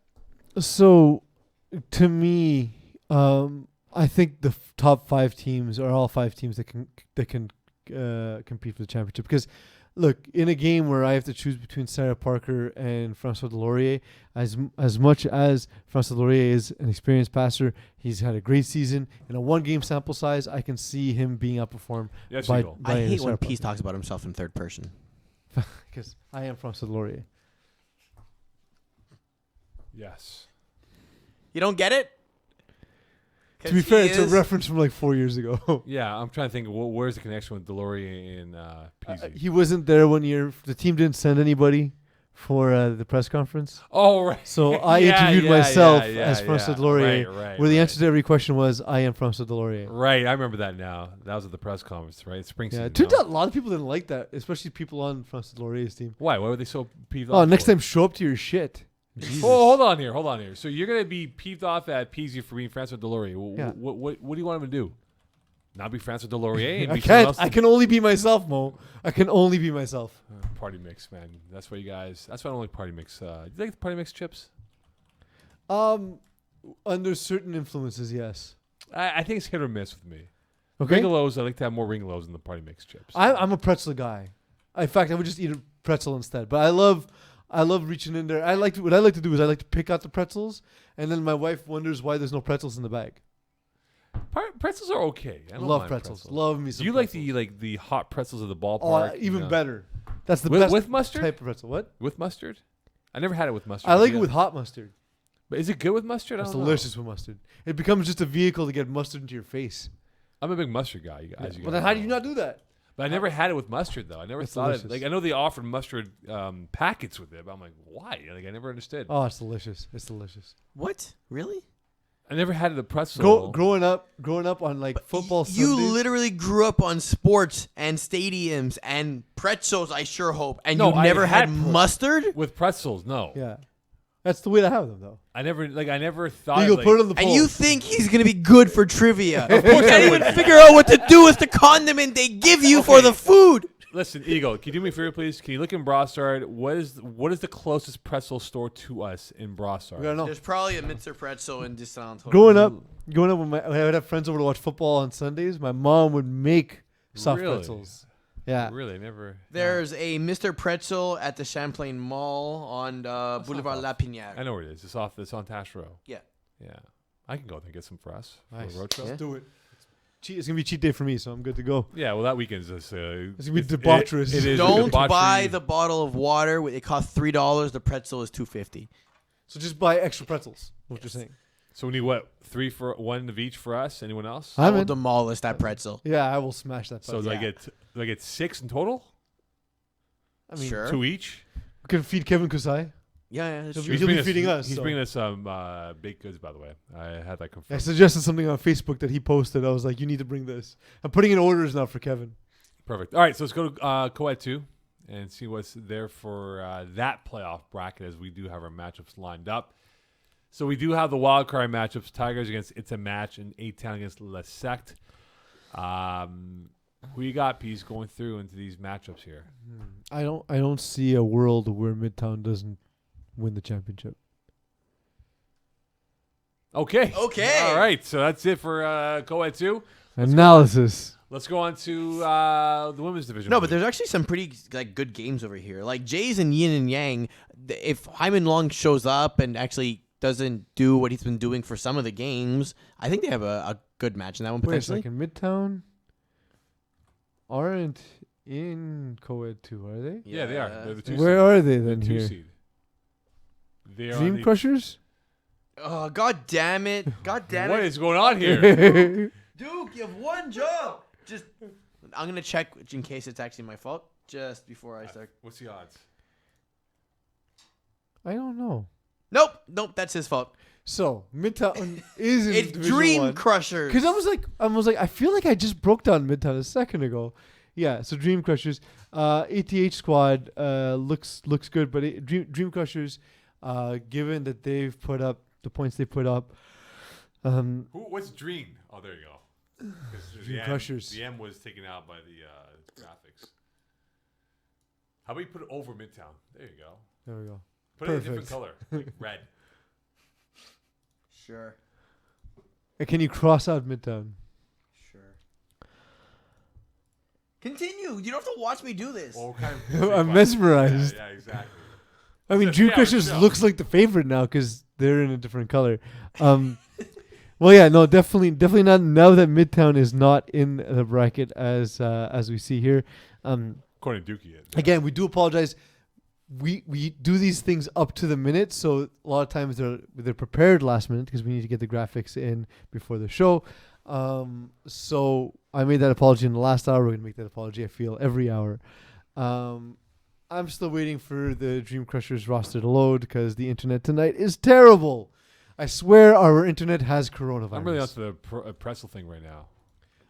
so to me, I think the top 5 teams are all 5 teams that can compete for the championship. Because look, in a game where I have to choose between Sarah Parker and Francois Delorier, as much as Francois Delorier is an experienced passer, he's had a great season. In a 1-game sample size, I can see him being outperformed. Yes, by Eagle. I hate Sarah when Peeze Parker. talks about himself in third person. Because I am Francois Delorier. Yes. You don't get it? To be fair, it's a reference from like 4 years ago. Yeah, I'm trying to think. Where's the connection with Delorier and Peeze? He wasn't there one year. The team didn't send anybody for the press conference. Oh, right. So I interviewed myself as Francois Delorier, where the answer to every question was, I am Francois Delorier. Right, I remember that now. That was at the press conference, right? Spring Yeah, season. it turns out a lot of people didn't like that, especially people on Francois Delorier's team. Why? Why were they so peeved off? Oh, next for? time show up to your shit. Jesus. Oh, hold on here. So you're gonna be peeved off at Peeze for being Francois Delorier. Yeah. What do you want him to do? Not be Francois Delorier? And I be someone can't. else? I can only be myself, Mo. I can only be myself. Party mix, man. That's why you guys. That's why I don't like party mix. Do you like the party mix chips? Under certain influences, yes. I think it's hit or miss with me. Okay. Ringolos, I like to have more Ringolos than the party mix chips. I'm a pretzel guy. In fact, I would just eat a pretzel instead. But I love reaching in there. What I like to do is I like to pick out the pretzels, and then my wife wonders why there's no pretzels in the bag. Pretzels are okay. I don't Love mind pretzels. Love me some. Do you like pretzels. the hot pretzels of the ballpark? Oh, even you know? better. That's the With- best with mustard? type of pretzel. What? With mustard? I never had it with mustard. I like it Yeah. with hot mustard. But is it good with mustard? I It's don't know. delicious with mustard. It becomes just a vehicle to get mustard into your face. I'm a big mustard guy. As you Well, guys then how do know. you not do that? But I never had it with mustard though. I never It's thought it. delicious. Like I know they offered mustard packets with it, but I'm like, why? Like I never understood. Oh, it's delicious. It's delicious. What? Really? I never had the pretzel. Growing up on like football You Sundays. literally grew up on sports and stadiums and pretzels, I sure hope. And No, you I never had had mustard? with pretzels. No. Yeah. That's the way to have them, though. I never thought. Eagle, like, put it on the poll. And you think he's gonna be good for trivia? Of course, can't even figure out what to do with the condiment they give you for the food. Listen, Eagle, can you do me a favor, please? Can you look in Brossard? What is the closest pretzel store to us in Brossard? We gotta know. There's probably a Mitzer pretzel in Descent. Growing up, when I would have friends over to watch football on Sundays, my mom would make soft Really? pretzels. Yeah. Really, never. There's a Mr. Pretzel at the Champlain Mall on Boulevard La Pinière. I know where it is. It's on Tash Row. Yeah. Yeah. I can go there and get some for us. Nice. For a road trip. Yeah. Do it. It's gonna be cheat day for me, so I'm good to go. Yeah, well, that weekend's just. It's gonna be debaucherous. It is Don't debauchery. buy the bottle of water. It costs $3. The pretzel is $2.50. So just buy extra pretzels. What you're saying? So we need what? 3 for one of each for us. Anyone else? I I'm will in. demolish that pretzel. Yeah, I will smash that. So Pretzel. do I get 6 in total? I mean, Sure. 2 each. we can feed Kevin Kusai. Yeah, that's He'll true. be bringing feeding us, He's so. bringing us some baked goods, by the way. I had that I confirmed. suggested something on Facebook that he posted. I was like, you need to bring this. I'm putting in orders now for Kevin. Perfect. All right, so let's go to Co-Ed 2 and see what's there for that playoff bracket, as we do have our matchups lined up. So we do have the wild card matchups: Tigers against It's a Match and A-Town against La Secte. Who you got, Peeze, going through into these matchups here? I don't see a world where Midtown doesn't win the championship. Okay. Okay. All right, so that's it for Co-Ed 2. Analysis. Let's go on to the women's division. No, but there's actually some pretty good games over here. Like Jays and Yin and Yang. If Hyman Long shows up and actually doesn't do what he's been doing for some of the games, I think they have a good match in that one Wait a potentially. second. Midtown aren't in co-ed 2, are they? Yeah, they are. They're the 2 Where seed. are they The then 2 here? seed. They are on Dream the- Crushers? Oh, god damn it. God damn What it. is going on here? Duke, you have one job. Just I'm going to check in case it's actually my fault just before I start. What's the odds? I don't know. Nope, that's his fault. So Midtown is in It's Division Dream 1. Crushers. Because I was like, I feel like I just broke down Midtown a second ago. Yeah, so Dream Crushers, ATH squad looks good, but Dream Crushers, given that they've put up the points they put up, What's Dream? Oh, there you go. 'Cause Dream the Crushers. The M was taken out by the graphics. How about you put it over Midtown? There you go. there we go. Put it in a different Perfect. color, like red. Sure. And can you cross out Midtown? Sure. Continue. You don't have to watch me do this. Well, kind of I'm mesmerized. Yeah, exactly. I mean, It's a Dream 3 hour Crushers show. looks like the favorite now because they're in a different color. Well, yeah, no, definitely not. Now that Midtown is not in the bracket as we see here. According to Dookie. Again, we do apologize. We do these things up to the minute, so a lot of times they're prepared last minute because we need to get the graphics in before the show. So I made that apology in the last hour. We're gonna make that apology, I feel, every hour. I'm still waiting for the Dream Crushers roster to load because the internet tonight is terrible. I swear our internet has coronavirus. I'm really onto the pretzel thing right now.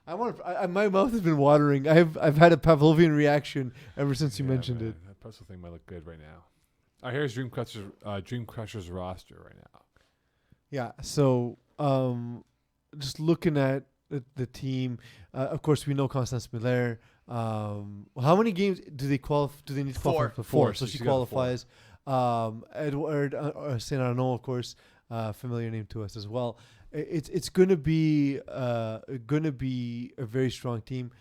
My mouth has been watering. I've had a Pavlovian reaction ever since you Yeah, mentioned man, it. That pretzel thing might look good right now. All right, here's Dream Crushers roster right now. Yeah. So just looking at the team, of course we know Constance Miller. How many games do they qualify? Do they need to qualify? Four. Four. So So she she got the four. qualifies. Edward Saint Arnaud, of course, familiar name to us as well. It's gonna be a very strong team.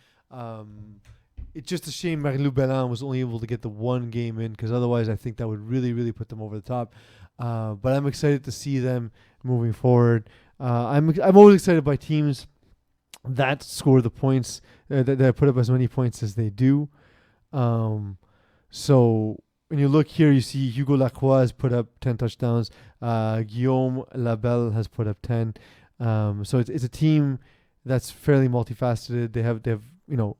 It's just a shame Marie-Lou Bellan was only able to get the one game in because otherwise I think that would really, really put them over the top. But I'm excited to see them moving forward. I'm always excited by teams that score the points, that put up as many points as they do. So when you look here, you see Hugo Lacroix has put up 10 touchdowns. Guillaume Labelle has put up 10. So it's a team that's fairly multifaceted. They have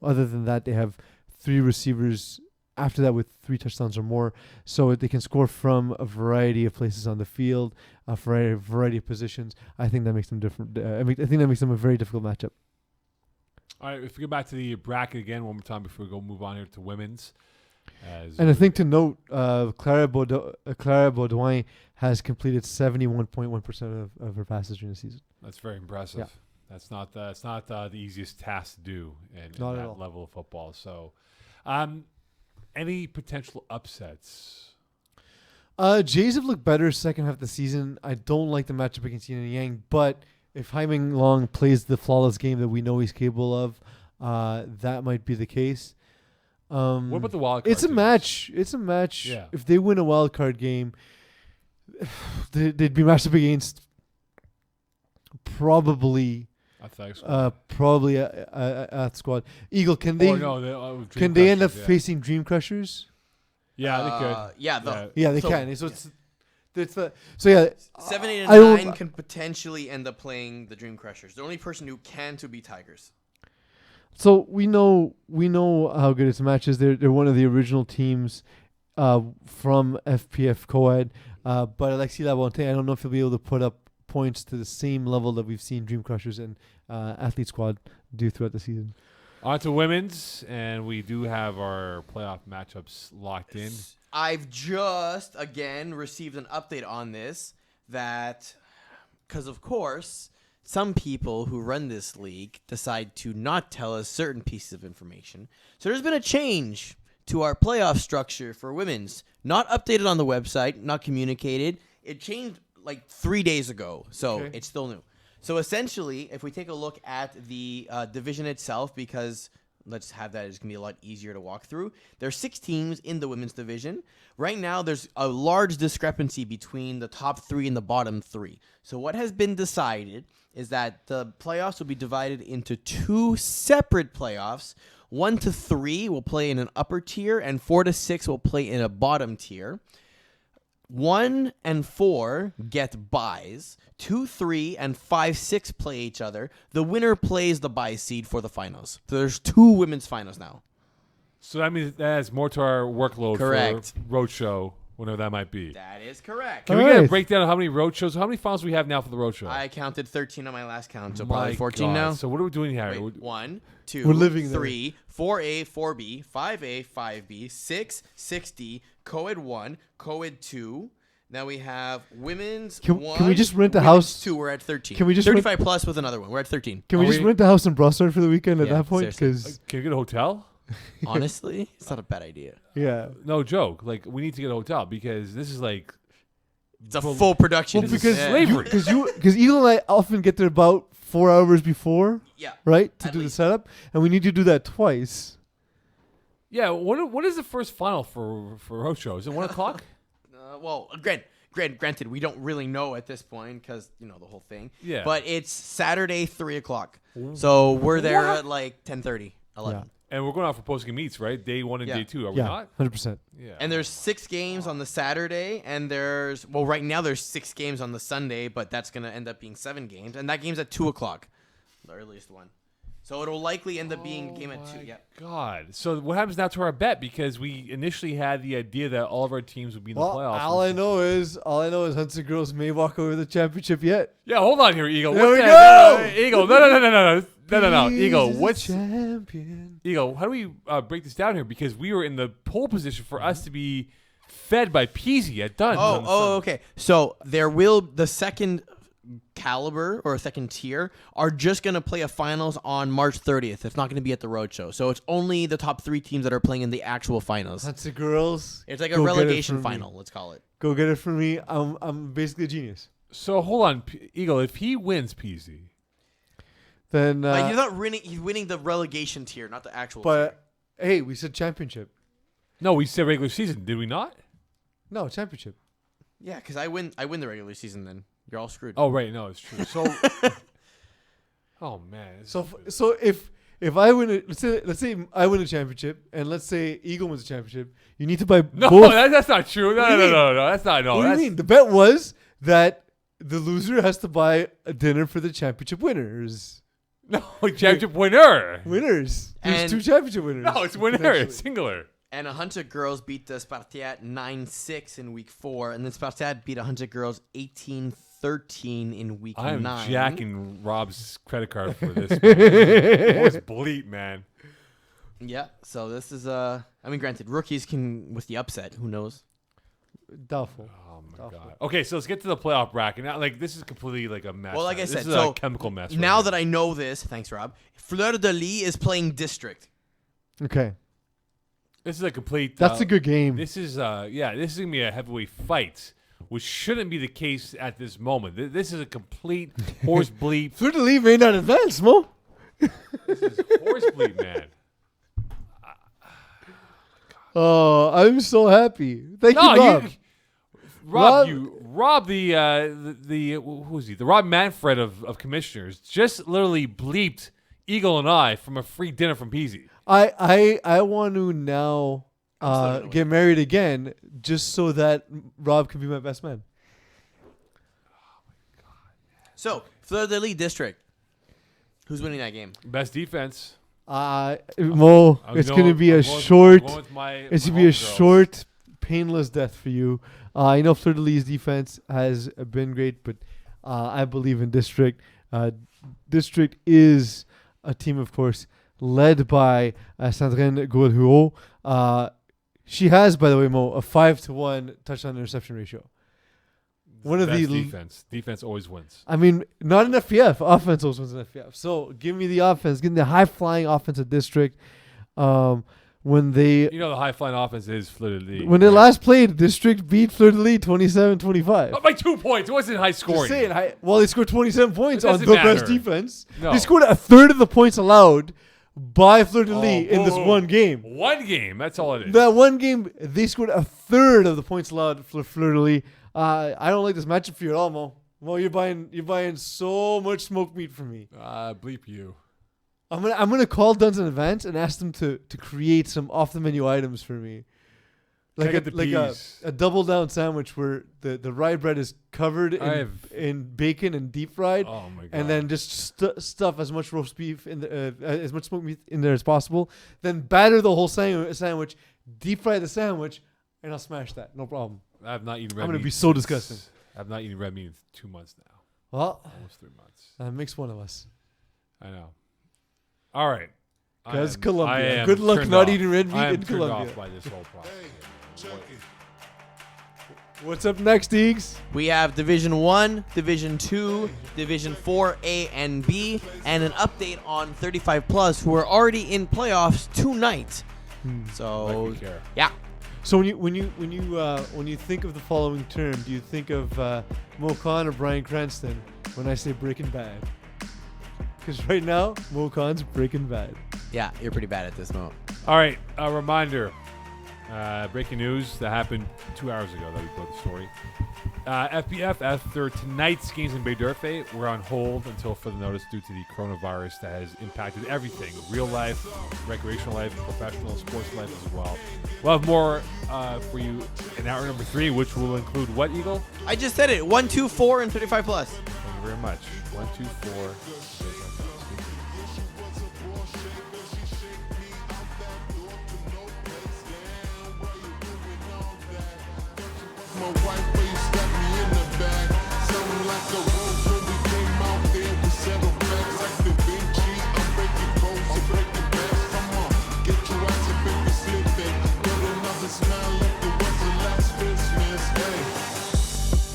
other than that, they have 3 receivers after that with 3 touchdowns or more. So they can score from a variety of places on the field, a variety of positions. I think that makes them different. I think that makes them a very difficult matchup. All right, if we go back to the bracket again one more time before we move on here to women's. And I think to note, Clara Baudouin has completed 71.1% of her passes during the season. that's very impressive. Yeah. That's not the easiest task to do in Not at that all. level of football. So, any potential upsets? Jays have looked better second half of the season. I don't like the matchup against Yin and Yang, but if Haiming Long plays the flawless game that we know he's capable of, that might be the case. What about the wild card It's a teams? match. It's a match. Yeah. If they win a wild card game, they'd be matched up against probably Athletics. a squad. Eagle, can they Dream can they end up Crushers, yeah. facing Dream Crushers? Yeah, they could. Yeah, Yeah, they So- can. So it's the so yeah. 7, 8, and I don't- 9 can potentially end up playing the Dream Crushers. The only person who can to be Tigers. So we know how good its match is. They're one of the original teams from FPF Coed, but Alexis Labonte, I don't know if he'll be able to put up points to the same level that we've seen Dream Crushers and Athlete Squad do throughout the season. On to women's, and we do have our playoff matchups locked in. I've just, again, received an update on this that, because of course, some people who run this league decide to not tell us certain pieces of information. So there's been a change to our playoff structure for women's. Not updated on the website, not communicated. It changed like 3 days ago, so Okay. it's still new. So essentially, if we take a look at the division itself, because let's have that, it's going to be a lot easier to walk through. There's 6 teams in the women's division. Right now, there's a large discrepancy between the top 3 and the bottom 3. So what has been decided is that the playoffs will be divided into 2 separate playoffs. 1 to 3 will play in an upper tier, and 4 to 6 will play in a bottom tier. 1 and 4 get buys. 2, 3, and 5, 6 play each other. The winner plays the bye seed for the finals. So there's 2 women's finals now. So that means that adds more to our workload Correct. for roadshow, whenever that might be. That is correct. Can we get a Alright. breakdown of how many roadshows, how many finals we have now for the roadshow? I counted 13 on my last count, so My probably 14 God. now. So what are we doing here? Wait, We're- 1, 2, We're living there. 3, 4A, 4B, 5A, 5B, 6, 6D, co-ed 1, co-ed 2. Now we have women's Can 1. we just rent a women's house? 2, we're at 13. Can we just 35 plus with another one. We're at 13. Can we Are just we- rent a house in Brossard for the weekend at Yeah, that point? seriously. Because Can we get a hotel? Honestly, it's not a bad idea. yeah, No joke. Like, we need to get a hotel because this is like It's a Well- full production. well, This is- because yeah. slavery. because Eagle and I often get there about 4 hours before, Yeah. right, to At do the least. setup, and we need to do that twice. yeah. What is the first final for roadshow? Is it 1 o'clock? Well, granted, we don't really know at this point because, you know, the whole thing. Yeah. But it's Saturday, 3 o'clock. So we're there What? at like 10:30, 11. And we're going out for post-game meets, right? Day 1 and Yeah. day 2. Are we Yeah, not? 100%. Yeah. And there's 6 games on the Saturday, and right now there's 6 games on the Sunday, but that's going to end up being 7 games. And that game's at 2 o'clock, the earliest one. So it'll likely end up being a game at 2. Yeah. God. So what happens now to our bet? Because we initially had the idea that all of our teams would be in the playoffs. all I know is Hunts and Girls may walk over the championship yet. Yeah, hold on here, Eagle. There What we the- go! Eagle, no. Eagle, Peeze is what's champion? Eagle? How do we break this down here? Because we were in the pole position for us to be fed by Peeze at Duns. on the Sunday. Okay. So the second caliber or second tier are just going to play a finals on March 30th. It's not going to be at the roadshow. So it's only the top 3 teams that are playing in the actual finals. Hunts and Girls. It's like a go get it relegation for me. final, let's call it. Go get it for me. I'm basically a genius. So hold on, Eagle. If he wins Peeze, Then, Like, he's not winning. He's winning the relegation tier, not the actual tier. but hey, we said championship. no, we said regular season, did we not? No, championship. Yeah, because I win the regular season. Then you're all screwed. Oh, right. No, it's true. So, oh man. this So is- so if I win it, let's say I win a championship, and let's say Eagle wins a championship, you need to buy no, both. that's not true. What No, do you no, mean? no, no. That's not. No, What do you that's, mean? The bet was that the loser has to buy a dinner for the championship winners. no championship winner. Winners. There's And- 2 championship winners. No, it's winner. potentially. It's singular. And 100 Girls beat the Spartiat 9-6 in week 4, and then Spartiat beat 100 Girls 18-13 in week I am 9. jacking Rob's credit card for this. Man. Boys bleat, man. Yeah. So this is I mean, granted, rookies can with the upset. Who knows? Doubtful. Oh my Doubtful. god. Okay, so let's get to the playoff bracket. Now, like this is completely like a mess. Well, like I This said, is so a chemical mess. Now that I know this, thanks, Rob. Fleur de Lis is playing District. Okay. this is a complete. That's a good game. This is this is gonna be a heavyweight fight, which shouldn't be the case at this moment. This is a complete horse bleep. Fleur de Lis may not advance, Mo. This is horse bleep, man. Oh, I'm so happy. Thank you, Rob. Rob. Rob, the who is he? The Rob Manfred of commissioners just literally bleeped Eagle and I from a free dinner from Peeze. I want to now still get married again just so that Rob can be my best man. So Fleur de Lis District. Who's winning that game? Best defense. Mo, it's going to be a short. It's going to be a short, painless death for you. I know Fleur de Lis' defense has been great, but I believe in District. District is a team, of course, led by Sandrine Goulhuot. She has, by the way, Mo, a 5-to-1 touchdown interception ratio. One of Best the defense. Defense always wins. I mean, not an FPF. Offense always wins an FPF. So give me the offense. Give me the high-flying offensive District. When they You know the high flying offense is Fleur de Lis. when they right? last played, District beat Fleur de Lis 27-25. Oh, by 2 points. It wasn't high scoring. Just saying, well, they scored 27 points It on the doesn't best matter. defense. No. They scored a third of the points allowed by Fleur de Lis in this whoa. one game. One game. That's all it is. That one game, they scored a third of the points allowed for Fleur de Lis. I don't like this matchup for you at all, Mo. Mo, you're buying so much smoked meat from me. Bleep you. I'm gonna call Duns in advance and ask them to create some off the menu items for me, like Check out the Peeze. a double down sandwich where the rye bread is covered in bacon and deep fried, Oh my god. and then just stuff as much roast beef in as much smoked meat in there as possible. Then batter the whole sandwich, deep fry the sandwich, and I'll smash that. No problem. I have not eaten red I'm gonna meat be so since- disgusting. I've not eaten red meat in 2 months now. Well, Almost 3 months. that makes one of us. I know. All right. I Because am- Colombia. I am Good luck turned not off. eating red meat I am in turned Colombia. off by this whole process. Check it. What's up next, Eags? We have Division 1, Division 2, Division 4A and B, and an update on 35 Plus, who are already in playoffs tonight. Like So we care. yeah, So when you think of the following term, do you think of Moe Khan or Bryan Cranston when I say Breaking Bad? Because right now, Moe Khan's Breaking Bad. yeah, you're pretty bad at this moment. All right. A reminder. Breaking news that happened 2 hours ago that we put the story. FBF, after tonight's games in Baie-D'Urfé, we're on hold until further notice due to the coronavirus that has impacted everything. Real life, recreational life, professional sports life as well. We'll have more for you in hour number 3, which will include what, Eagle? I just said it. 1, 2, 4, and 35 Plus. Thank you very much. 1, 2, 4. My wife raised got me in the bag. Something like a rose when we came out there. We settled facts like Da Vinci. I'm breaking codes, I'm breaking backs. Come on, get your ass up if you're slipping. Put another smile like it was the last Christmas. Hey.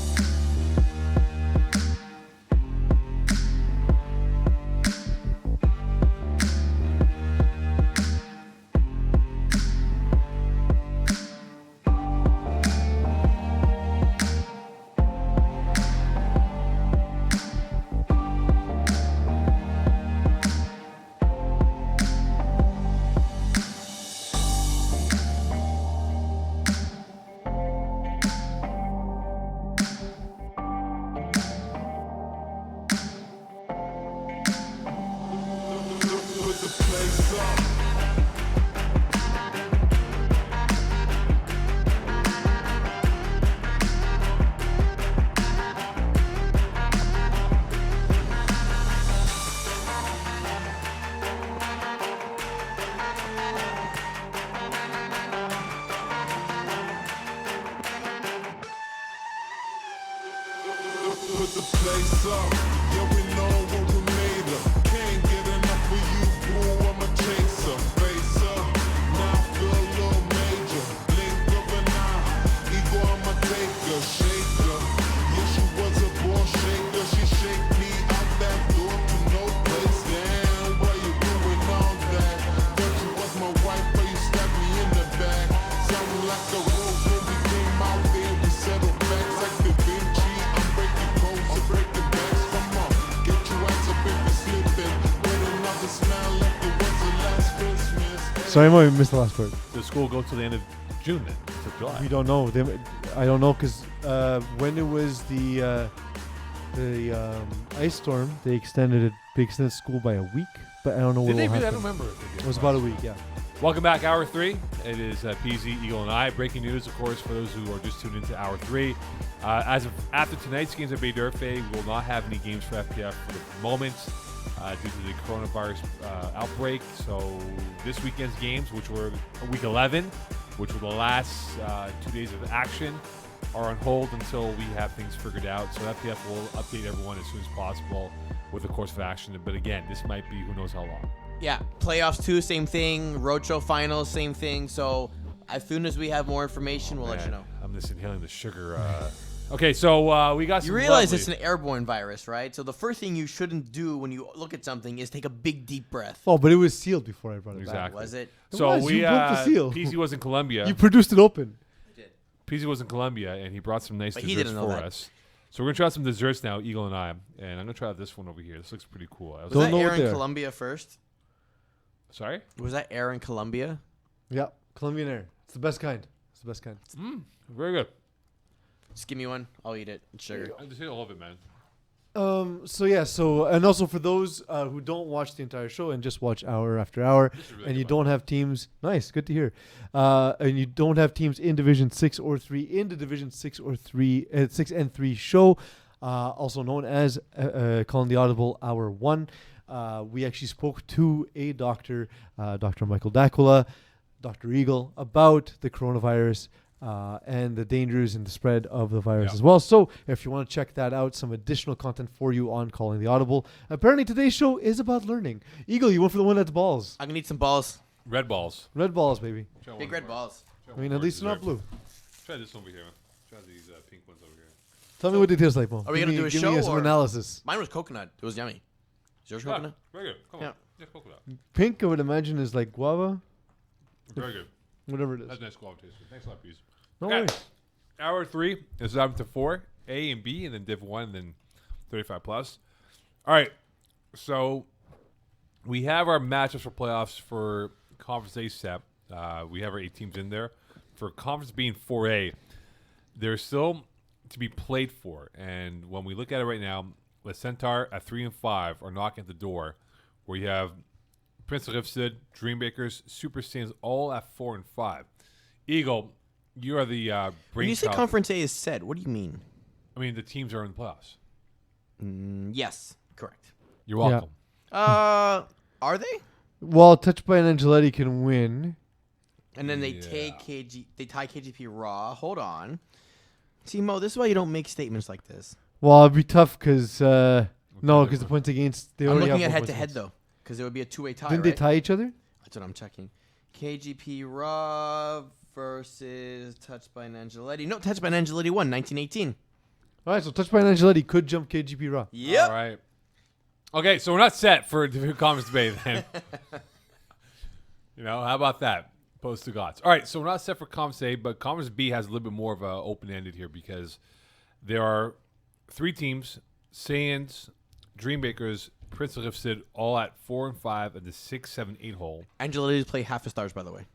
Put the place up. Put the place up. Yeah, we know what we made of. Can't get enough of you, boo. I'm a chaser. Face up. Sorry, Mo, you missed the last part. The school go till the end of June then, till July. We don't know. I don't know because when it was the ice storm, they extended school by a week. But I don't know Did what they will really? I happen. don't remember. If they did. It was about a week, yeah. Welcome back, Hour 3. It is Peeze, Eagle, and I. Breaking news, of course, for those who are just tuned into Hour 3. As of after tonight's games at Bay Durfee, we will not have any games for FPF for the moment due to the coronavirus outbreak. So this weekend's games, which were week 11, which were the last 2 days of action, are on hold until we have things figured out. So FPF will update everyone as soon as possible with the course of action. But again, this might be who knows how long. Yeah, playoffs too, same thing. Roadshow finals, same thing. So as soon as we have more information, we'll let you know. I'm just inhaling the sugar. Okay, so we got some You realize lovely- it's an airborne virus, right? So the first thing you shouldn't do when you look at something is take a big deep breath. Oh, but it was sealed before I brought it Exactly. Was it? So was. we You broke the seal. Peasy was in Colombia. back. You produced it open. Peasy was in Colombia, and he brought some nice But he desserts didn't know for that. us. So we're gonna try some desserts now, Eagle and I, and I'm gonna try this one over here. This looks pretty cool. Was Don't that know air what in they are. Colombia first? Sorry? Was that air in Colombia? Yeah, Colombian air. It's the best kind. Very good. Just give me one. I'll eat it. It's sugar. I just ate all of it, man. So and also for those who don't watch the entire show and just watch hour after hour, This is really and you good. don't have teams, nice, good to hear, and you don't have teams in Division 6 or 3 in the Division 6 or 3 6 and 3 show, also known as Calling the Audible Hour 1. We actually spoke to a doctor, Dr. Michael Dakula, Dr. Eagle, about the coronavirus and the dangers and the spread of the virus Yeah. as well. So if you want to check that out, some additional content for you on Calling the Audible. Apparently today's show is about learning. Eagle, you went for the one that's balls. I'm gonna eat some balls. Red balls. Red balls, baby. Try Big one red more. balls. Try I mean, one at more least they're not dessert. blue. Try this one over here. Try these pink ones over here. Tell me what it tastes like, Mo. Are we Give gonna me- do a give show me some or- analysis. Mine was coconut. It was yummy. Is yours coconut? Very good. Come Yeah. on. Yeah, coconut. Pink, I would imagine, is like guava, Very good. whatever it is. That's a nice quality taste. Thanks a lot, Pease. No Okay. worries. Hour 3 is up to 4, A and B, and then Div 1, and then 35 plus. All right. So we have our matchups for playoffs for Conference A set. We have our 8 teams in there. For Conference B and 4A, there's still to be played for. And when we look at it right now, the Centaur at 3 and 5 are knocking at the door, where you have Prince of Rifstead, Dreammakers, Super Saiyans all at 4 and 5. Eagle, you are the When you say brainchild. Conference A is set, what do you mean? I mean, the teams are in the playoffs. Yes, correct. You're Yeah. welcome. Are they? Well, Touched by an Angeletti can win. And then they Yeah. take they tie KGP Raw. Hold on. See, Mo, this is why you don't make statements like this. Well, it'd be tough because because the points against they I'm already looking have at more head to points head against. though, because it would be a two-way tie. Didn't right? they tie each other? That's what I'm checking. KGP Raw versus Touched by an Angeletti. No, Touched by an Angeletti won 1918. All right, so Touched by an Angeletti could jump KGP Raw. Yep. All right. Okay, so we're not set for Conference Bay then. How about that? Post to gods. All right, so we're not set for Conference A, but Conference B has a little bit more of a open-ended here because there are 3 teams, Saiyans, Dreammakers, Prince of Rifstead, all at 4 and 5 at the 6, 7, 8 hole. Angeletti's play half the stars, by the way.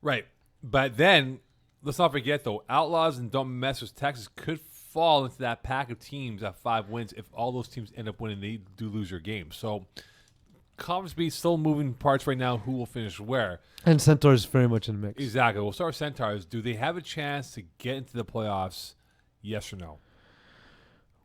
Right. But then, let's not forget, though, Outlaws and Don't Mess with Texas could fall into that pack of teams at 5 wins if all those teams end up winning. They do lose their game. So, Conference B still moving parts right now. Who will finish where? And Centaur is very much in the mix. Exactly. We'll start with Centaurs. Do they have a chance to get into the playoffs? Yes or no?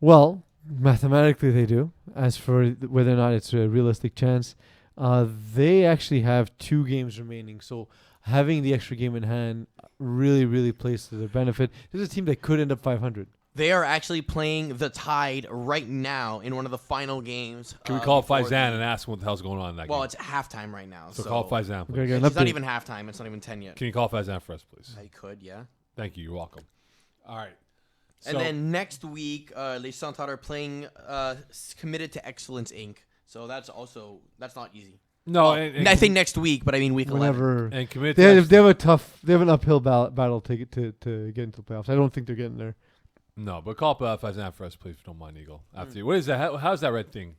Well, mathematically they do. As for whether or not it's a realistic chance, they actually have 2 games remaining. So having the extra game in hand really, really plays to their benefit. This is a team that could end up 500. They are actually playing the Tide right now in one of the final games. Can we call before Faizan and ask him what the hell's going on in that Well, game? it's halftime right now. So So, call Faizan, Okay, please. good. It's not Update. even halftime. It's not even 10 yet. Can you call Faizan for us, please? I could, yeah. Thank you. You're welcome. All right. And then next week, Les Centaurs are playing Committed to Excellence Inc. So that's not easy. no, Well, and I think next week, but I mean week 11. Whenever and commit. they have an uphill battle to get into the playoffs. I don't think they're getting there. No, but call Faizan for us, please, if you don't mind, Eagle. After you. What is that? How's that red thing?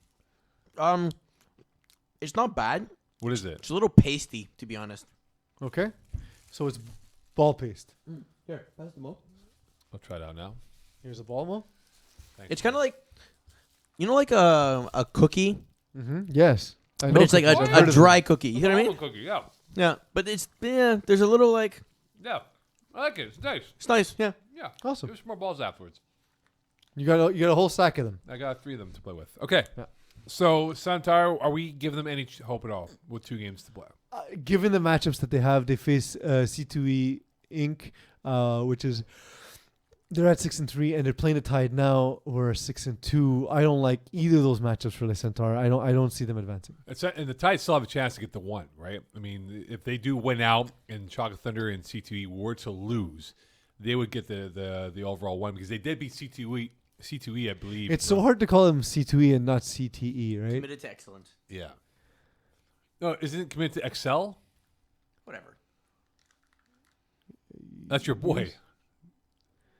It's not bad. What is it? It's a little pasty, to be honest. Okay. So it's ball paste. Here, pass the Moe. I'll try it out now. Here's a ball, Mo. Thanks. It's kind of like, like a cookie, Yes. I but know it's like cookies. I've a heard of dry cookie. You know what I mean? Almond cookie, yeah. Yeah, but there's a little like, Yeah. I like it. It's nice. it's nice. Yeah. Yeah. Awesome. Give us more balls afterwards. You got a whole sack of them. I got 3 of them to play with. Okay. Yeah. So, Santar, are we giving them any hope at all with 2 games to play? Given the matchups that they have, they face C2E Inc., which is they're at 6-3, and they're playing the Tide now. We're 6-2. I don't like either of those matchups for Le Centaur. I don't see them advancing. And the Tide still have a chance to get the 1, right? I mean, if they do win out and Chocolate Thunder and C2E were to lose, they would get the overall 1 because they did beat C2E, I believe. It's so hard to call them C2E and not CTE, right? Committed to excellence. Yeah. No, isn't it committed to Excel? Whatever. That's your boy.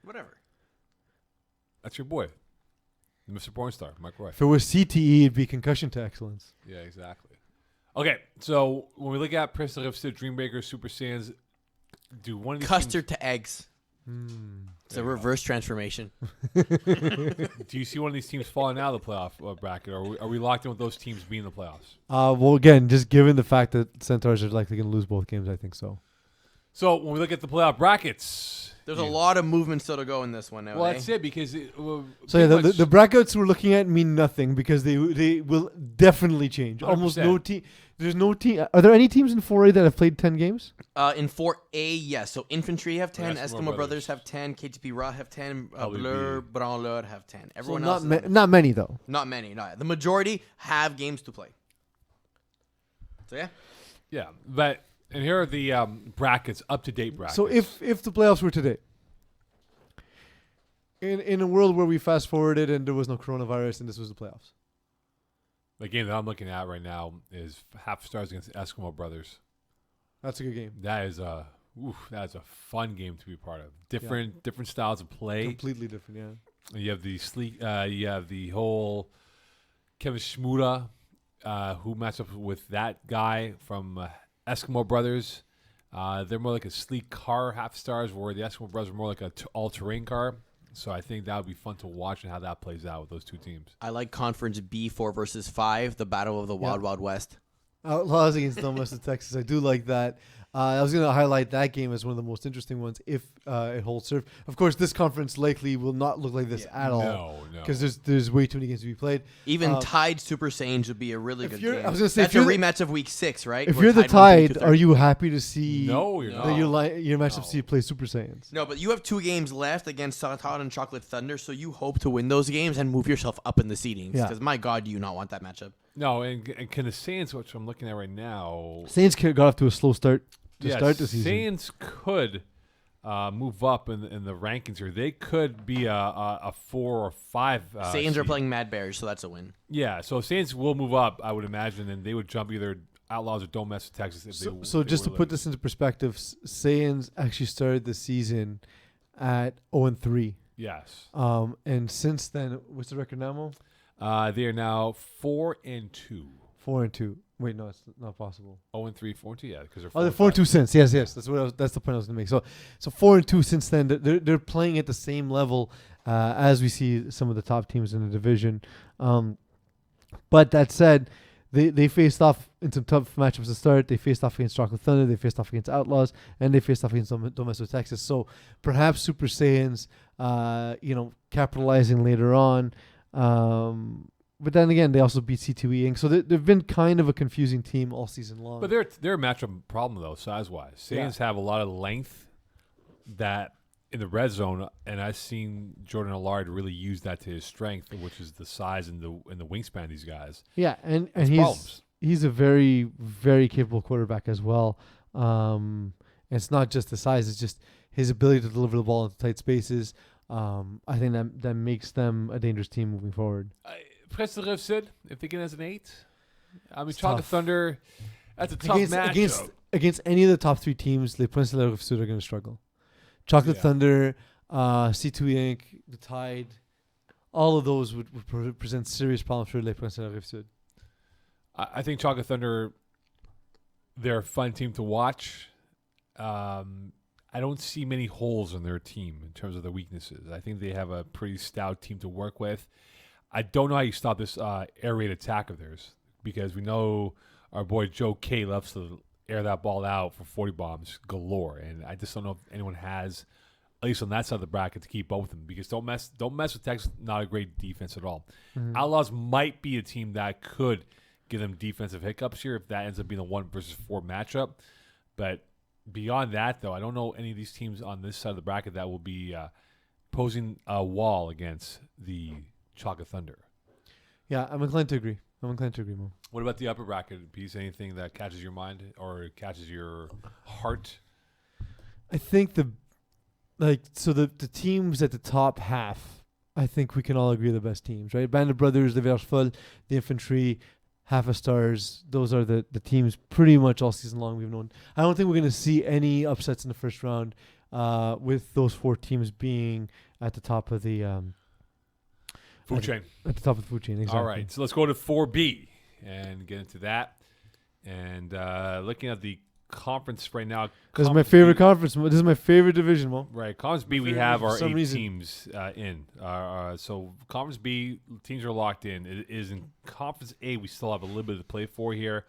Whatever. That's your boy. Mr. Pornstar, Mike Roy. If it was CTE, it'd be concussion to excellence. Yeah, exactly. Okay, so when we look at Prince of Ripstead, Dreambreaker, Super Saiyans, do one of these Custard to eggs. It's a There you go. reverse transformation. Do you see one of these teams falling out of the playoff bracket, or are we locked in with those teams being in the playoffs? Well, again, just given the fact that Centaurs are likely going to lose both games, I think so. So when we look at the playoff brackets, There's a lot of movement still to go in this one. well, that's it because So yeah, pretty much- the brackets we're looking at mean nothing because they will definitely change. Almost 100%. no team. There's no team. Are there any teams in 4A that have played 10 games? In 4A, yes. So Infantry have 10, Eskimo Eskimo Brothers. Brothers have 10, KTP Ra have 10, LBB. Blur, Branleur have 10. Everyone So else not many though. not many. No, the majority have games to play. So yeah. yeah. But and here are the brackets, up to date brackets. So if the playoffs were today, in a world where we fast forwarded and there was no coronavirus and this was the playoffs, the game that I'm looking at right now is Half Stars against Eskimo Brothers. that's a good game. That is a fun game to be part of. Different styles of play. Completely different, yeah. You have the sleek. You have the whole Kevin Shmuda, who matched up with that guy from Eskimo Brothers. They're more like a sleek car Half Stars, where the Eskimo Brothers are more like a all-terrain car. So I think that would be fun to watch and how that plays out with those 2 teams. I like Conference B 4 versus 5, the battle of the Wild Wild West. Outlaws against West of Texas. I do like that. I was going to highlight that game as one of the most interesting ones if it holds serve. Of course, this conference likely will not look like this at all. No. Because there's way too many games to be played. Even Tide Super Saiyans would be a really good game. I was gonna say, that's if a you're the- rematch of Week 6, right? If Where you're the won Tide, 22-13. are you happy to see No, you're No. not. your matchup No. see play Super Saiyans? No, but you have 2 games left against Sartad and Chocolate Thunder, so you hope to win those games and move yourself up in the seedings. Yeah. Because my God, do you not want that matchup? No, and can the Saiyans, which I'm looking at right now, Saints got off to a slow start to yeah, start the season. Saiyans could move up in the rankings here. They could be a 4 or 5. Saiyans are seed. playing Mad Bears, so that's a win. Yeah, so Saiyans will move up, I would imagine, and they would jump either Outlaws or Don't Mess with Texas. If So they just to were put losing. this into perspective, Saiyans actually started the season at 0-3. Yes, And since then, what's the record now, Mo? they are now 4-2. 4-2. Wait, no, it's not possible. 0-3, 4-2. Yeah, because they're Oh, they're 4-5. 4-2 since. Yes. That's the point I was going to make. So 4-2 since then. They're playing at the same level as we see some of the top teams in the division. But that said, they faced off in some tough matchups to start. They faced off against Chocolate Thunder. They faced off against Outlaws, and they faced off against Domestic Texas. So perhaps Super Saiyans, capitalizing later on. But then again, they also beat C2E Inc. So they've been kind of a confusing team all season long. But they're a matchup problem though, size-wise. Saiyans have a lot of length that in the red zone, and I've seen Jordan Allard really use that to his strength, which is the size and the wingspan of these guys. Yeah, and It's he's problems. he's a very, very capable quarterback as well. And it's not just the size; it's just his ability to deliver the ball into tight spaces. I think that makes them a dangerous team moving forward. Prince of Ripstead, if they get as an 8, I mean, It's Chocolate tough. Thunder, that's a tough matchup. Against any of the top 3 teams, the Prince of Sud are going to struggle. Chocolate Yeah. Thunder, C2 Inc., the Tide, all of those would present serious problems for Le Prince of Sud. I think Chocolate Thunder they're a fun team to watch. I don't see many holes in their team in terms of their weaknesses. I think they have a pretty stout team to work with. I don't know how you stop this air raid attack of theirs, because we know our boy Joe K loves to air that ball out for 40 bombs galore, and I just don't know if anyone has, at least on that side of the bracket, to keep up with them, because don't mess with Texas. Not a great defense at all. Mm-hmm. Outlaws might be a team that could give them defensive hiccups here if that ends up being a 1 versus 4 matchup, but beyond that, though, I don't know any of these teams on this side of the bracket that will be posing a wall against the Chocolate Thunder. Yeah, I'm inclined to agree. Mo. What about the upper bracket piece? Anything that catches your mind or catches your heart? I think the teams at the top half, I think we can all agree are the best teams, right? Band of Brothers, the Verful, the Infantry, Half a Stars. Those are the teams pretty much all season long we've known. I don't think we're going to see any upsets in the first round with those 4 teams being at the top of the Food chain. At the top of the food chain, exactly. All right, so let's go to 4B and get into that. And looking at the conference right now. This is my favorite conference. This is my favorite division, Mo. Right, Conference B, we have our 8 reason. teams in. So Conference B, teams are locked in. It is in Conference A, we still have a little bit to play for here.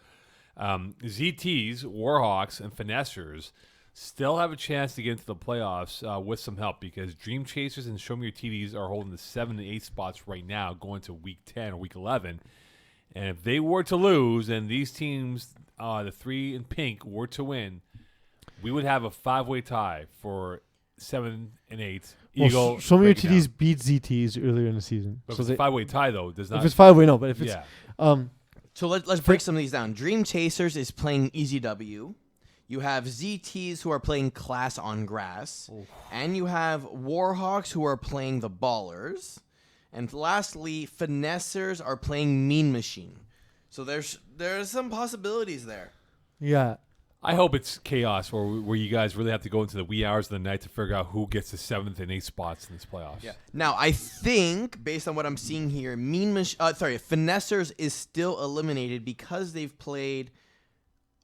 ZTs, Warhawks, and Finessers still have a chance to get into the playoffs with some help, because Dream Chasers and Show Me Your TDs are holding the 7 and 8 spots right now going to Week 10 or Week 11. And if they were to lose and these teams, the 3 in pink, were to win, we would have a 5-way tie for 7 and 8. Eagle. Show Me Your breaking TDs down. beat ZTs earlier in the season. But So if it's a 5-way tie, though, does not. if it's 5-way, no. But if it's yeah. So let's break some of these down. Dream Chasers is playing Easy W. You have ZTs who are playing Class on Grass. And you have Warhawks who are playing the Ballers. And lastly, Finessers are playing Mean Machine. So there's some possibilities there. yeah, I hope it's chaos where you guys really have to go into the wee hours of the night to figure out who gets the 7th and 8th spots in this playoffs. Yeah. Now, I think, based on what I'm seeing here, Finessers is still eliminated because they've played...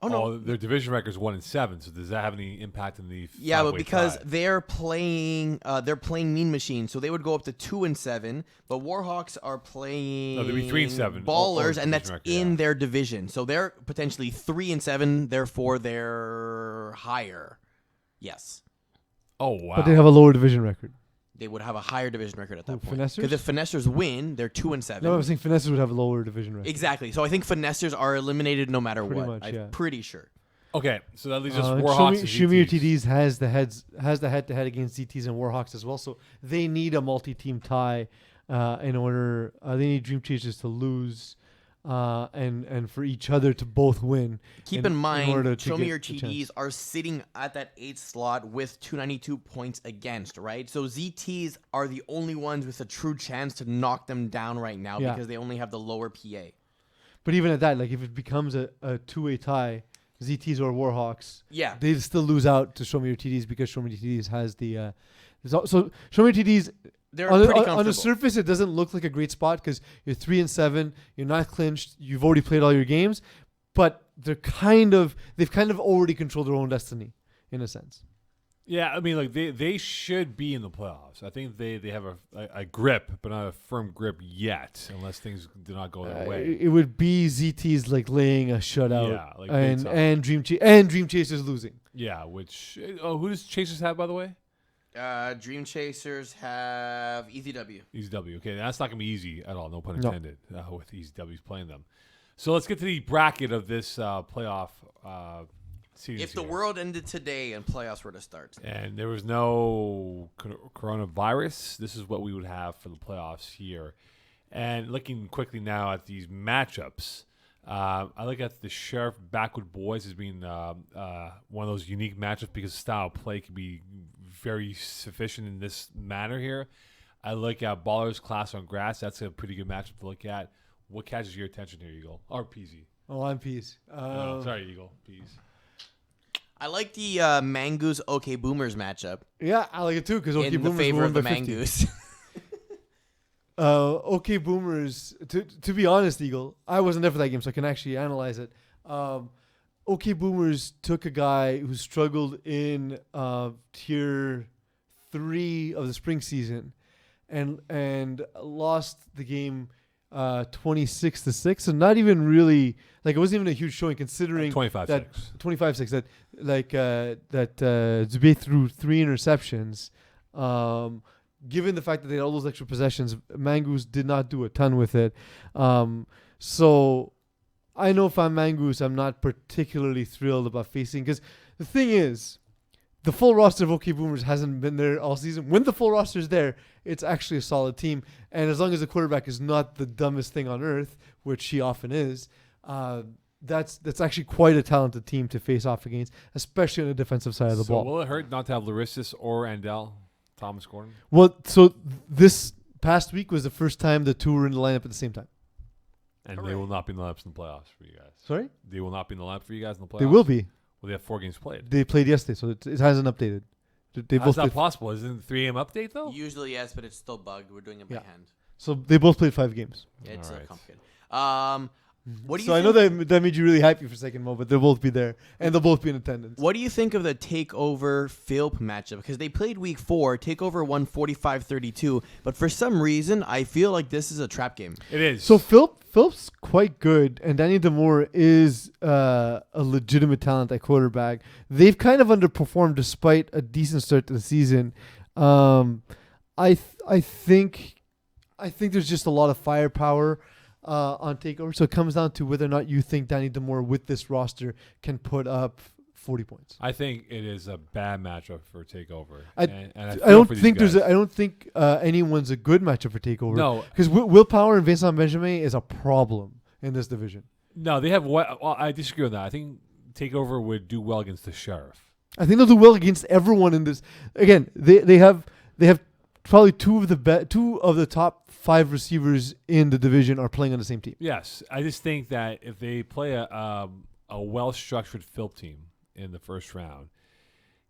Oh, no. Oh, their division record is 1 and 7. So does that have any impact in the? Yeah, but 5-way because tie? they're playing Mean Machine, so they would go up to 2 and 7. But Warhawks are playing No, they'd be 3 and 7. Ballers, Or and that's division record, in yeah. their division. So they're potentially 3 and 7. Therefore, they're higher. Yes, Oh wow. but they have a lower division record. they would have a higher division record at that Who, point. Finessers? Because if Finessers win, they're 2 and 7. No, I was saying Finessers would have a lower division record. Exactly. So I think Finessers are eliminated no matter Pretty what. much, yeah. I'm pretty sure. Okay, so that leaves us Show Warhawks Me- and Show Me Your ZTs. TDs has the head-to-head against ZTs and Warhawks as well, so they need a multi-team tie in order. They need Dream Chasers to lose, and for each other to both win. Keep in mind, order to Show Me get Your the TDs chance. are sitting at that 8th slot with 292 points against, right? So ZTs are the only ones with a true chance to knock them down right now Yeah. because they only have the lower PA. But even at that, like if it becomes a two-way tie, ZTs or Warhawks, Yeah. they still lose out to Show Me Your TDs because Show Me Your TDs has the. So Show Me Your TDs. They're On pretty the comfortable. surface, it doesn't look like a great spot because you're 3 and 7. You're not clinched. You've already played all your games, but they've kind of already controlled their own destiny, in a sense. Yeah, I mean, like they should be in the playoffs. I think they have a grip, but not a firm grip yet, unless things do not go their way. It would be ZT's like laying a shutout, Yeah, like big time. and Dream Chasers losing. Yeah, which who does Chasers have, by the way? Dream Chasers have EZW. Easy W. Okay, that's not gonna be easy at all. No pun No. intended. With Easy W's playing them. So let's get to the bracket of this playoff season. If the world ended today and playoffs were to start. And there was no coronavirus, this is what we would have for the playoffs here. And looking quickly now at these matchups, I look at the Sheriff Backwood Boys as being one of those unique matchups because style of play can be very sufficient in this manner here. I look at Ballers Class on Grass. That's a pretty good matchup to look at. What catches your attention here, Eagle? Or Peeze? Oh, I'm Peeze. Sorry, Eagle. Peeze. I like the Mangoose OK Boomers matchup Yeah, I like it too because OK in the Boomers favor won of the by 50. Mangoose. OK Boomers. To be honest, Eagle, I wasn't there for that game, so I can actually analyze it. OK Boomers took a guy who struggled in tier 3 of the spring season, and lost the game 26-6. So not even really like it wasn't even a huge showing considering 25-6. that 25-6 that Zubay threw 3 interceptions. Given the fact that they had all those extra possessions, Mangoose did not do a ton with it. So I know if I'm Mangoose, I'm not particularly thrilled about facing, because the thing is, the full roster of OK Boomers hasn't been there all season. When the full roster is there, it's actually a solid team. And as long as the quarterback is not the dumbest thing on earth, which he often is, that's actually quite a talented team to face off against, especially on the defensive side of the ball. Will it hurt not to have Larissus or Andell, Thomas Gordon? Well, so this past week was the first time the two were in the lineup at the same time. And they will not be in the lineups in the playoffs for you guys. Sorry? They will not be in the lineup for you guys in the playoffs? They will be. Well, they have 4 games played. They played yesterday, so it hasn't updated. They How's both that played, possible? Isn't it a 3 a.m. update, though? Usually, yes, but it's still bugged. We're doing it by Yeah. hand. so they both played 5 games. Yeah, it's Alright. complicated. What do you So I know that made you really happy for a second, Mo, but they'll both be there, and they'll both be in attendance. What do you think of the Takeover Philp matchup? Because they played week 4. Takeover won 45-32. But for some reason, I feel like this is a trap game. It is. So Philp's quite good, and Danny Demore is a legitimate talent at quarterback. They've kind of underperformed despite a decent start to the season. I think there's just a lot of firepower on Takeover. So it comes down to whether or not you think Danny Demore with this roster can put up 40 points. I think it is a bad matchup for Takeover. I feel don't for these think guys. I don't think anyone's a good matchup for Takeover. No. because Willpower and Vincent Benjamin is a problem in this division. No, they have what? Well, I disagree with that. I think Takeover would do well against the Sheriff. I think they'll do well against everyone in this. Again, they have probably two of the top 5 receivers in the division are playing on the same team. Yes, I just think that if they play a well-structured Philp team in the first round,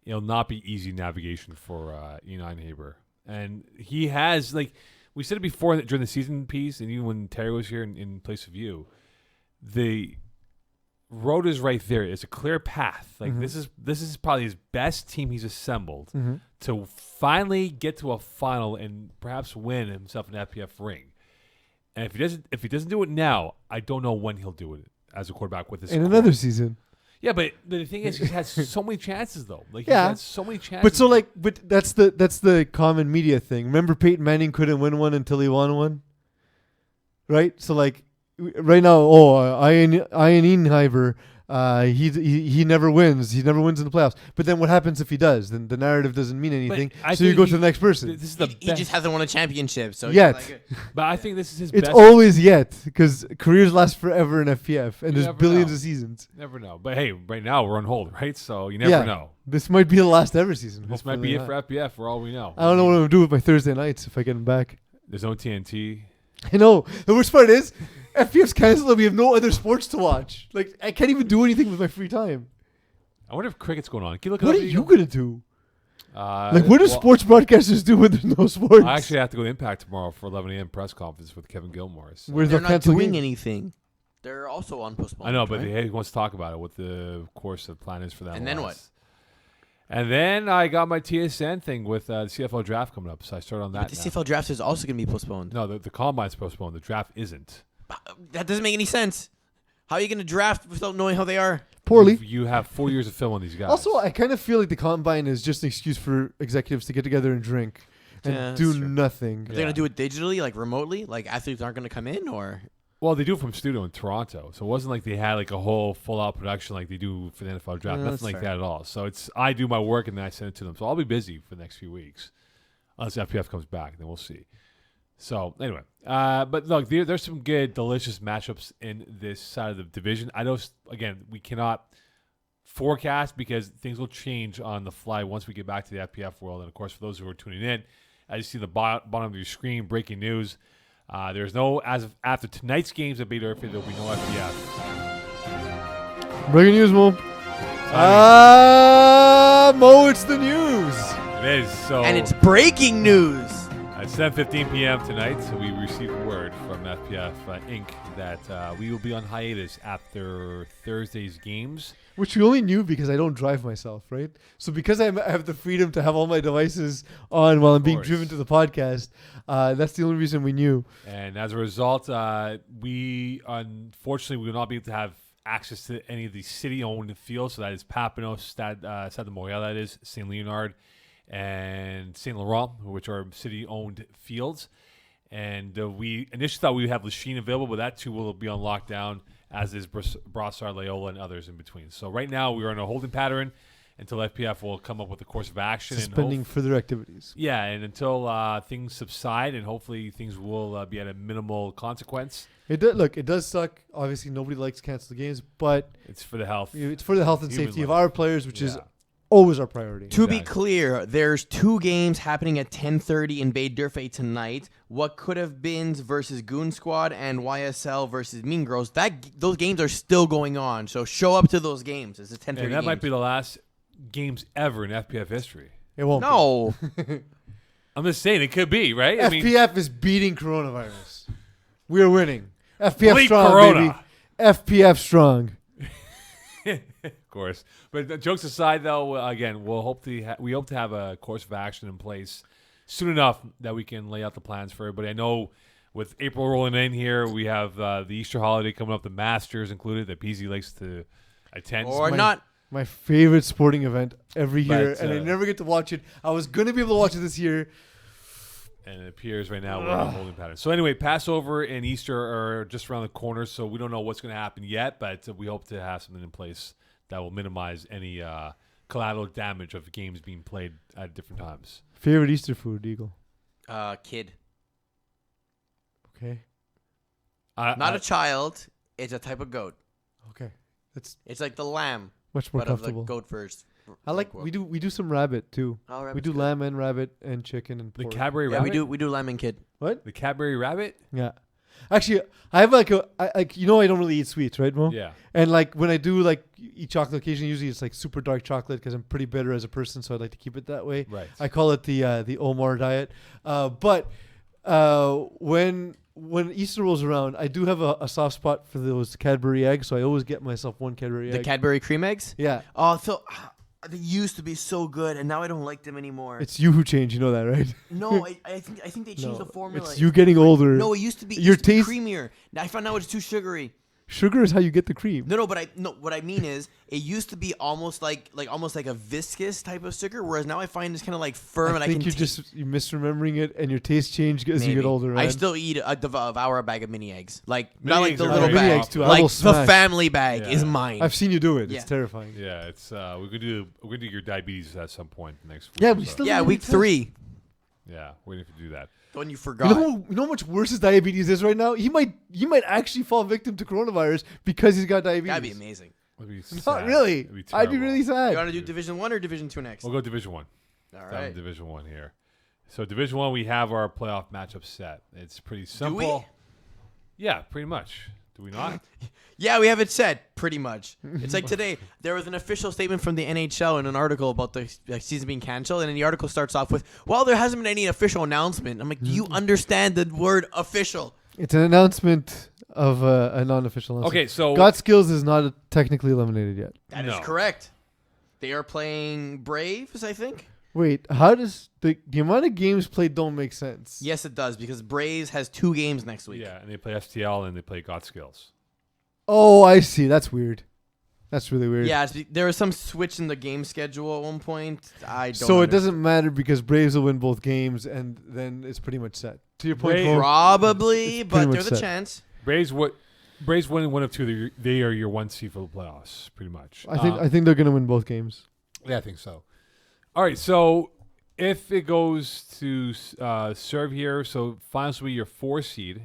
it'll not be easy navigation for Eni Haber. And he has, like we said it before during the season piece, and even when Terry was here in place of you, the road is right there. It's a clear path. Like this is probably his best team he's assembled to finally get to a final and perhaps win himself an FPF ring. And if he doesn't do it now, I don't know when he'll do it as a quarterback with this. In another season. Yeah, but the thing is, he has so many chances though. Like Yeah. he has so many chances. But that's the common media thing. Remember, Peyton Manning couldn't win one until he won one, right? So like right now, Ian Einheimer, he never wins. He never wins in the playoffs. But then what happens if he does? Then the narrative doesn't mean anything. I So you think go to the next person. This is the He best. just hasn't won a championship. So Yet. he's like, But I think this is his It's best. always yet, because careers last forever in FPF, and You there's never billions know. of seasons. Never know. But hey, right now we're on hold, right? So you never know. This might be the last ever season. This might Hopefully be it not. for FBF for all we know. I don't know what I'm gonna do with my Thursday nights if I get them back. There's no TNT. I know. The worst part is, FPF's canceled and we have no other sports to watch. Like, I can't even do anything with my free time. I wonder if cricket's going on. Can you look it What up? are you gonna do? Like, what do well, sports broadcasters do when there's no sports? I actually have to go to Impact tomorrow for 11 a.m. press conference with Kevin Gilmore. So. Where's they're the not cancel doing game? anything. They're also on postponement. I know, but right? he wants to talk about it. What the course of plan is for them. And then what? And then I got my TSN thing with the CFL draft coming up, so I started on that. But the CFL draft is also going to be postponed. No, the combine's postponed. The draft isn't. That doesn't make any sense. How are you going to draft without knowing how they are? Poorly. You have 4 years of film on these guys. Also, I kind of feel like the combine is just an excuse for executives to get together and drink and Yeah, that's do true. nothing. Are they going to do it digitally, like remotely? Like athletes aren't going to come in, or Well, they do it from studio in Toronto, so it wasn't like they had like a whole full-out production like they do for the NFL draft. No, that's Nothing like fair. that at all. So I do my work and then I send it to them. So I'll be busy for the next few weeks, unless FPF comes back. Then we'll see. So anyway, but look, there's some good, delicious matchups in this side of the division. I know, again, we cannot forecast because things will change on the fly once we get back to the FPF world. And of course, for those who are tuning in, as you see the bottom of your screen, breaking news. There's no, as of after tonight's games at Bay Durfee, there'll be no FPF. Breaking news, Mo. Mo, it's the news. It is so. and it's breaking news. At 7:15 p.m. tonight, we received word from FPF Inc. that we will be on hiatus after Thursday's games. Which we only knew because I don't drive myself, right? So because I have the freedom to have all my devices on while I'm being course. driven to the podcast, that's the only reason we knew. And as a result, we unfortunately will not be able to have access to any of the city-owned fields. So that is Papineau, Stade de Montréal, that is, St. Leonard, and St. Laurent, which are city-owned fields. And we initially thought we would have Lachine available, but that too will be on lockdown, as is Brossard, Loyola, and others in between. So right now we are in a holding pattern until FPF will come up with a course of action. Suspending further activities. Yeah, and until things subside, and hopefully things will be at a minimal consequence. It does suck. Obviously, nobody likes canceled games, but It's for the health. it's for the health and Human safety of life. our players, which is Yeah. always our priority. To be Exactly. clear, there's 2 games happening at 10:30 in Bay d'Urfé tonight. What could have been versus Goon Squad and YSL versus Mean Girls. Those games are still going on. So show up to those games. It's a 10:30. And that might be the last games ever in FPF history. It won't. No. I'm just saying, it could be, right? FPF is beating coronavirus. We are winning. FPF Bleep strong, Corona. baby. FPF strong. of course. But jokes aside, though, again, we hope to have a course of action in place soon enough that we can lay out the plans for everybody. I know with April rolling in here, we have the Easter holiday coming up, the Masters included, that Peeze likes to attend. Or my- not. My favorite sporting event every year, But, and I never get to watch it. I was going to be able to watch it this year. And it appears right now we're in a holding pattern. So anyway, Passover and Easter are just around the corner, so we don't know what's going to happen yet, but we hope to have something in place that will minimize any collateral damage of games being played at different times. Favorite Easter food, Eagle? Kid. Okay. Not a child. It's a type of goat. Okay. That's It's like the lamb, much more but of the comfortable. goat first. I like we do some rabbit too. Oh, We rabbit's do good. lamb and rabbit and chicken and the pork. Cadbury Yeah, Rabbit? we do lamb and kid. What? The Cadbury Rabbit? Yeah. Actually, I have I don't really eat sweets, right, Mo? Yeah. And like when I do eat chocolate occasionally, usually it's like super dark chocolate because I'm pretty bitter as a person, so I'd like to keep it that way. Right. I call it the Omar diet. But when Easter rolls around, I do have a soft spot for those Cadbury eggs, so I always get myself one Cadbury The egg. Cadbury cream eggs? Yeah. Oh, so they used to be so good, and now I don't like them anymore. It's you who changed, you know that, right? No, I think they changed No, the formula. it's you getting older. No, it used to be Your taste- creamier. Now I found out it's too sugary. Sugar is how you get the cream. No, what I mean is it used to be almost like a viscous type of sugar, whereas now I find it's kind of like firm, and I I think can you're just misremembering it, and your taste change as you get maybe. older. I man. still eat devour a bag of mini eggs, like Mini not like eggs the are little great. Mini bag, eggs too. I like will the smash. family bag Yeah. is mine. I've seen you do it. Yeah. It's terrifying. Yeah, it's we're gonna do your diabetes at some point next week. Yeah, or we so. still- Yeah, week 3. Yeah, waiting to do that. The one you You forgot. know how much worse his diabetes is right now? He might actually fall victim to coronavirus because he's got diabetes. That'd be amazing. It'd be Not sad. really. It'd be I'd be terrible. really You sad. want to do Division 1 or Division 2 next? We'll go Division 1. All Down right. to Division 1 here. So Division 1, we have our playoff matchup set. It's pretty simple. we? Yeah, pretty much. Do we not? Yeah, we have it set, pretty much. It's like today, there was an official statement from the NHL in an article about the season being canceled, and then the article starts off with, well, there hasn't been any official announcement. I'm like, do you understand the word official? It's an announcement of a non-official announcement. Okay, so God Skills is not technically eliminated yet. That is No. correct. They are playing Braves, I think. Wait, how does the amount of games played don't make sense? Yes, it does, because Braves has 2 games next week. yeah, and they play STL and they play God Skills. Oh, I see. That's weird. That's really weird. Yeah, there was some switch in the game schedule at one point. I don't So it understand. doesn't matter because Braves will win both games, and then it's pretty much set. To your point, Braves- Mo, Probably, It's but pretty there's much a set. chance. Braves winning one of two. They are your 1 seed for the playoffs, pretty much. I think they're gonna win both games. Yeah, I think so. All right, so if it goes to serve here, so finals will be your 4 seed.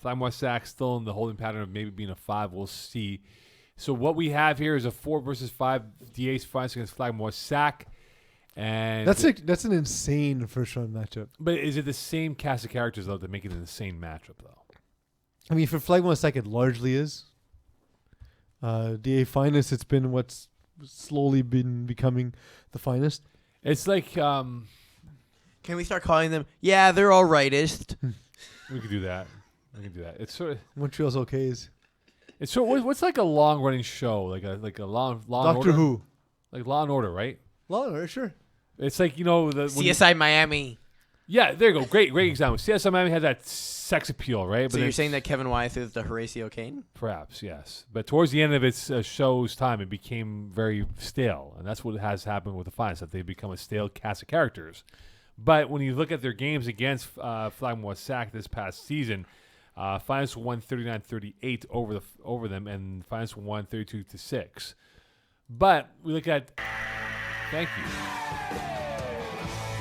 Flagmore Sac still in the holding pattern of maybe being a 5. We'll see. So what we have here is a 4 versus 5 DH finals against Flagmore Sac. And That's an insane first round matchup. but is it the same cast of characters though that make it an insane matchup though? I mean, for Flagmore Sac, it largely is. DA finest, it's been what's slowly been becoming the finest. It's like Can Can we start calling them? Yeah, they're all rightist. We could do that. It's sort of. Montreal's okays. It's so. What's like a long running show? Like a long Law and Doctor Order? Who. Like Law and Order, right? Law and Order, sure. It's like the when you- CSI Miami. yeah, there you go. Great example. CSI Miami had that sex appeal, right? So then you're saying that Kevin Wyeth is the Horatio Kane? perhaps yes, but towards the end of its show's time, it became very stale, and that's what has happened with the Finest, that they become a stale cast of characters. But when you look at their games against Flagmore Sac this past season, Finest won 39-38 over them, and Finest won 32-6. But we look at. Thank you. We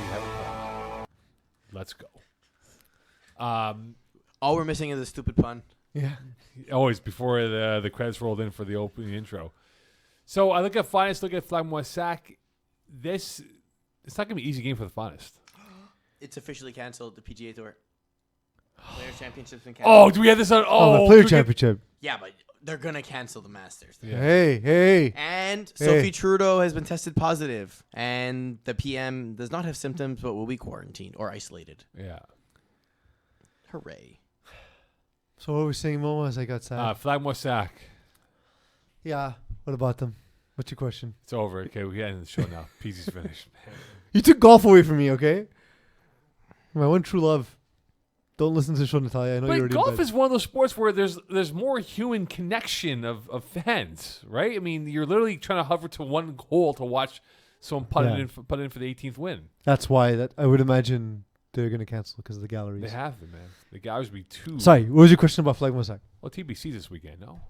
have a problem. Let's go. All we're missing is a stupid pun. Yeah. Always before the credits rolled in for the opening intro. So I look at Finest, look at Flagmore Sac. It's not going to be an easy game for the Finest. It's officially canceled, the PGA Tour. Players' Championship's been canceled. Oh, do we have this on? Oh, the Player do we get- Championship. Yeah, but they're going to cancel the Masters. Yeah. Hey. And Hey. Sophie Trudeau has been tested positive, and the PM does not have symptoms but will be quarantined or isolated. Yeah. Hooray. So what were we saying, Mo, as I got sad? Flagmore Sac. Yeah. What about them? What's your question? It's over. Okay, we end the show now. Peasy's finished. You took golf away from me, okay? My one true love. Don't listen to the show, Natalia. I know you're But already golf in bed. is one of those sports where there's more human connection of fans, right? I mean, you're literally trying to hover to one hole to watch someone put it in for the 18th win. That's why that I would imagine they're going to cancel because of the galleries. They have them, man. The galleries be too. Sorry, what was your question about Flagmore Sac? Well, TBC this weekend, no?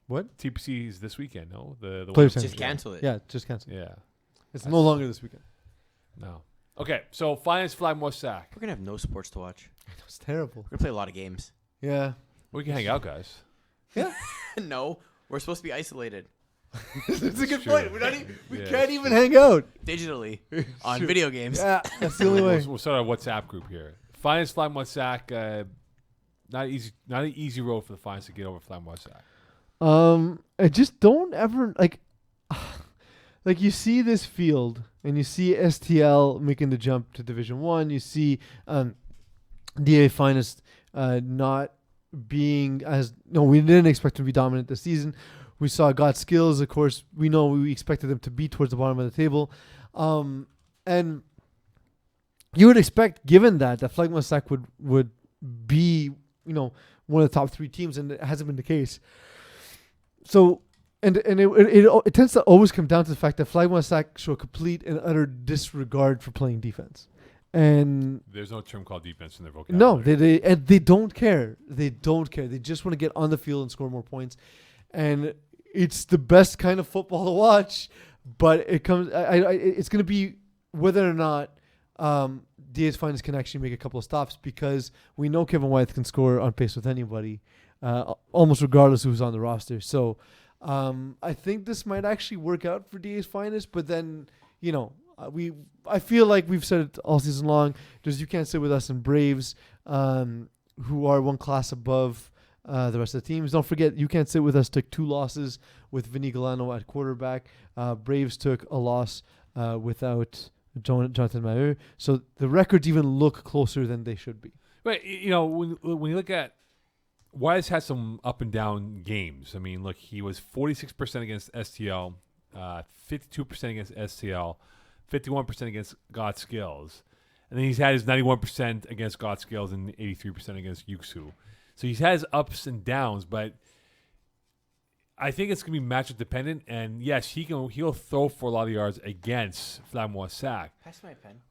What? TBC is this weekend, no? The Players' Just Championship. cancel it. Yeah, just cancel. Yeah. It's no longer this weekend. No. Okay, so Finest Flagmore Sac. We're going to have no sports to watch. It's terrible. We're going to play a lot of games. Yeah. We can hang out, guys. No, we're supposed to be isolated It's a good True. point. We Yeah, can't it's even hang out. digitally on video games. Yeah, that's the only way. We'll start our WhatsApp group here. Finest Flagmore Sac. Not an easy road for the Finest to get over Flagmore Sac. I just don't ever like you see this field and you see STL making the jump to Division 1. You see DA Finest not being we didn't expect them to be dominant this season. We saw God Skills, of course. We expected them to be towards the bottom of the table, and you would expect, given that Flagmore Sac would be one of the top 3 teams, and it hasn't been the case. So, and it tends to always come down to the fact that Flagmore Sac show complete and utter disregard for playing defense. And There's no term called defense in their vocabulary. no, they don't care. They don't care. They just want to get on the field and score more points. And it's the best kind of football to watch. But it comes. It's going to be whether or not DA's Finest can actually make a couple of stops, because we know Kevin Wyeth can score on pace with anybody, almost regardless who's on the roster. So I think this might actually work out for DA's Finest. But then I feel like we've said it all season long. You can't sit with us and Braves, who are one class above the rest of the teams. Don't forget, You Can't Sit With Us took 2 losses with Vinny Galano at quarterback. Braves took a loss without Jonathan Maheu. So the records even look closer than they should be. But when you look at Wise had some up and down games. I mean, look, he was 46% against STL, 52% against STL, 51% against God Skills, and then he's had his 91% against God Skills and 83% against Yuxu. So he's had his ups and downs, but I think it's gonna be matchup dependent. And yes, he'll throw for a lot of yards against Flagmore Sac. Pass my pen.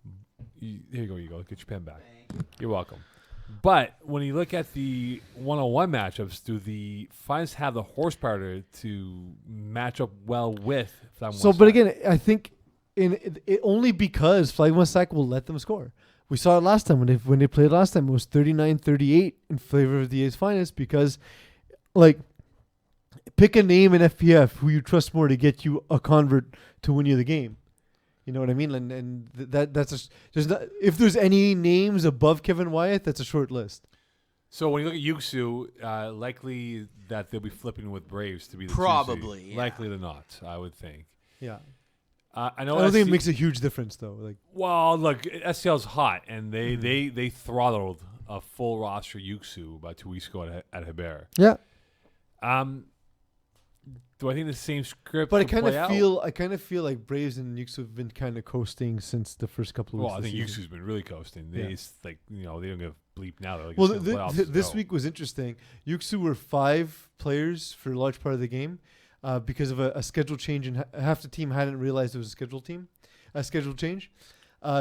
Here you go. Get your pen back. You're welcome. But when you look at the one-on-one matchups, do the Finest have the horsepower to match up well with Flagmore Sac? But again, I think it only because Flagmore Sac will let them score. We saw it last time when they played last time. It was 39-38 in favor of the A's Finest, because, pick a name in FPF who you trust more to get you a convert to win you the game. You know what I mean? And if there's any names above Kevin Wyeth, that's a short list. So when you look at Yuxu, likely that they'll be flipping with Braves to be the 2 seed. Probably, yeah. Likely to not, I would think. Yeah. I know. I don't think it makes a huge difference though. Like, Well, look, SCL's hot, and Mm-hmm. they throttled a full roster Yuxu about 2 weeks ago at Hebert. yeah, Do I think the same script? but I would kind play out? of feel like Braves and Nukes have been kind of coasting since the first couple of weeks. Well, I of the think season. Yuxu's been really coasting. They Yeah. just, they don't give a bleep now. They're like, Well, it's in the playoffs, let's this go. week was interesting. Yuxu were 5 players for a large part of the game because of a schedule change, and half the team hadn't realized it was a schedule change.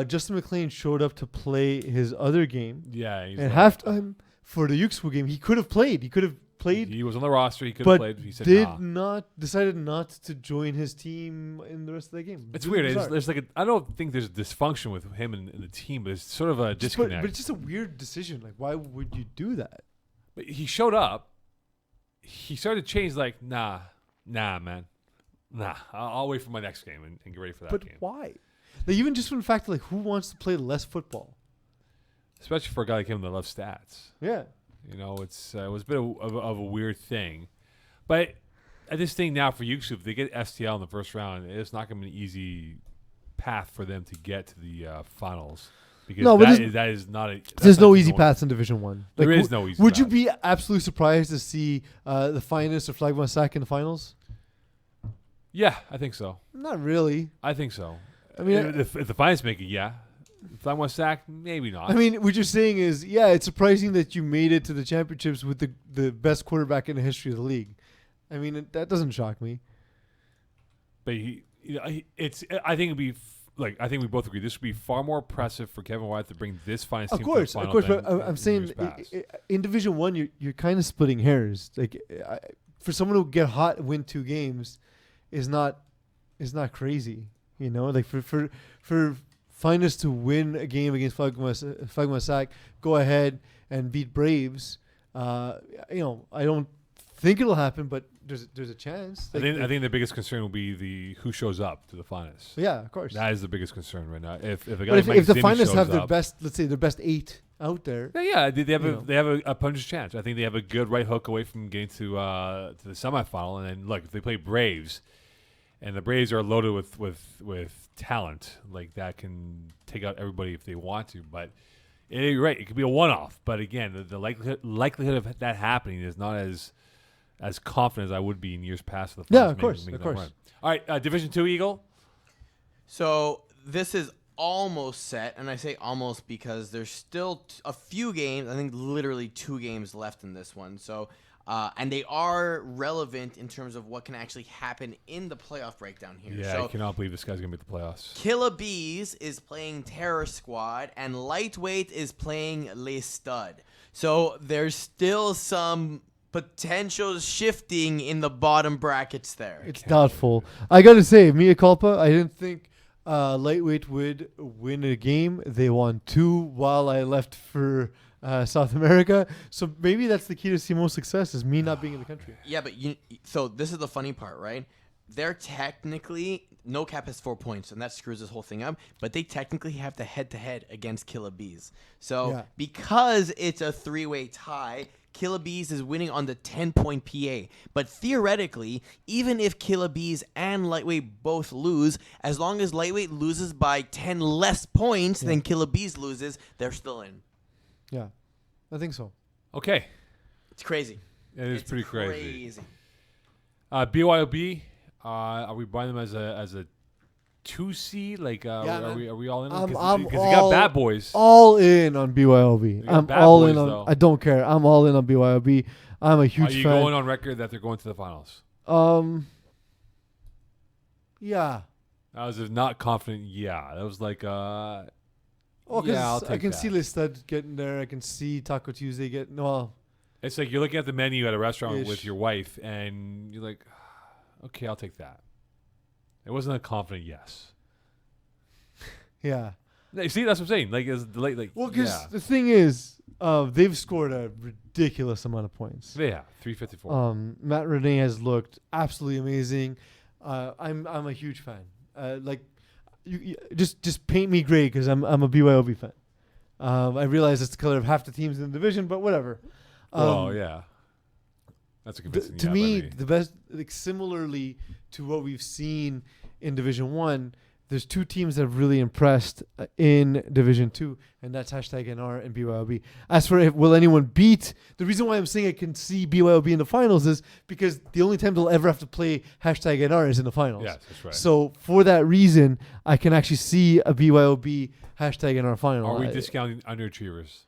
Justin McLean showed up to play his other game, Yeah, he's and like- halftime for the Yuxu game, he could have played. He could have played, He was on the roster. He could have but played. He said, decided not to join his team in the rest of the game. It's Really weird. bizarre. There's like I don't think there's a dysfunction with him and the team, but it's sort of a Just- but disconnect. it's just a weird decision. Like, why would you do that? But he showed up. He started to change. Like, nah, man, nah. I'll wait for my next game and get ready for that But game. why? Like, even just from the fact, like, who wants to play less football? Especially for a guy like him that loves stats. Yeah. It was a bit of a weird thing, but I just think now for Yuxu, if they get STL in the first round, it's not going to be an easy path for them to get to the finals because No, but that is not a. that's There's not no the easy going- paths in Division 1. There Like, is no easy Would you path. be absolutely surprised to see the finest or Flagman Sack in the finals? Yeah, I think so. Not really. I think so. I mean, if the finals make it, yeah. If I want sack, maybe not. I mean, what you're saying is, yeah, it's surprising that you made it to the championships with the best quarterback in the history of the league. I mean, that doesn't shock me. but I think it'd be I think we both agree this would be far more impressive for Kevin White to bring this finals Of team course, to the of final course. But than I'm in saying years past. in Division 1, you're kind of splitting hairs. Like, for someone to get hot and win 2 games is not crazy. You know, like for finest to win a game against Flagman Sack, go ahead and beat Braves. I don't think it'll happen, but there's a chance. I think the biggest concern will be who shows up to the finals. Yeah, of course. That is the biggest concern right now. If a guy But like Mike if the Zimmy finalists shows have their up- best, let's say their best 8 out there, yeah, they have you know. they have a puncher's chance. I think they have a good right hook away from getting to the semifinal. And then look, if they play Braves, and the Braves are loaded with talent, like that can take out everybody if they want to. But you're right, it could be a one-off. But again, the likelihood of that happening is not as confident as I would be in years past. For the Yeah, finals of course, making of that course. run. All right, Division 2 Eagle. So this is almost set, and I say almost because there's still a few games. I think literally 2 games left in this one. So, and they are relevant in terms of what can actually happen in the playoff breakdown here. Yeah, so I cannot believe this guy's gonna make the playoffs. Killer Bees is playing Terror Squad, and Lightweight is playing Les Stud. So there's still some potential shifting in the bottom brackets there. it's doubtful. I got to say, mea culpa, I didn't think Lightweight would win a game. They won 2 while I left for South America. So maybe that's the key to see most success is me not being in the country. Yeah, but so this is the funny part, right? They're technically No Cap has 4 points, and that screws this whole thing up. But they technically have the head-to-head against Killer Bees. So Yeah. because it's a 3-way tie, Killer Bees is winning on the 10-point PA. But theoretically, even if Killer Bees and Lightweight both lose, as long as Lightweight loses by 10 less points than Killer Bees loses, they're still in. Yeah, I think so. Okay, It's crazy. it is It's pretty crazy. crazy. BYOB, are we buying them as a 2C? Like, Yeah, are man. we all in? I'm Because they all- got bad boys. All in on BYOB. They got I'm bad all in boys, on. though. I don't care. I'm all in on BYOB. I'm a Are huge you fan. going on record that they're going to the finals? Yeah. That was a not confident. Yeah, that was like, Well, yeah, I'll because take I can that. see Listad getting there. I can see Taco Tuesday getting. Well, It's like you're looking at the menu at a restaurant Ish. with your wife, and you're like, okay, I'll take that. It wasn't a confident yes. yeah. You see, that's what I'm saying. Like, it's like Well, because yeah, the thing is, they've scored a ridiculous amount of points. yeah, 354. Matt Renee has looked absolutely amazing. I'm a huge fan. Like, you just paint me gray because I'm a BYOB fan. I realize it's the color of half the teams in the division, but whatever. Oh yeah, that's a convincing. To yeah by me, the best, like similarly to what we've seen in Division 1, there's two teams that have really impressed in Division 2, and that's #NR and BYOB. As for will anyone beat, the reason why I'm saying I can see BYOB in the finals is because the only time they'll ever have to play #NR is in the finals. Yes, that's right. So for that reason, I can actually see a BYOB #NR final. Are we discounting underachievers?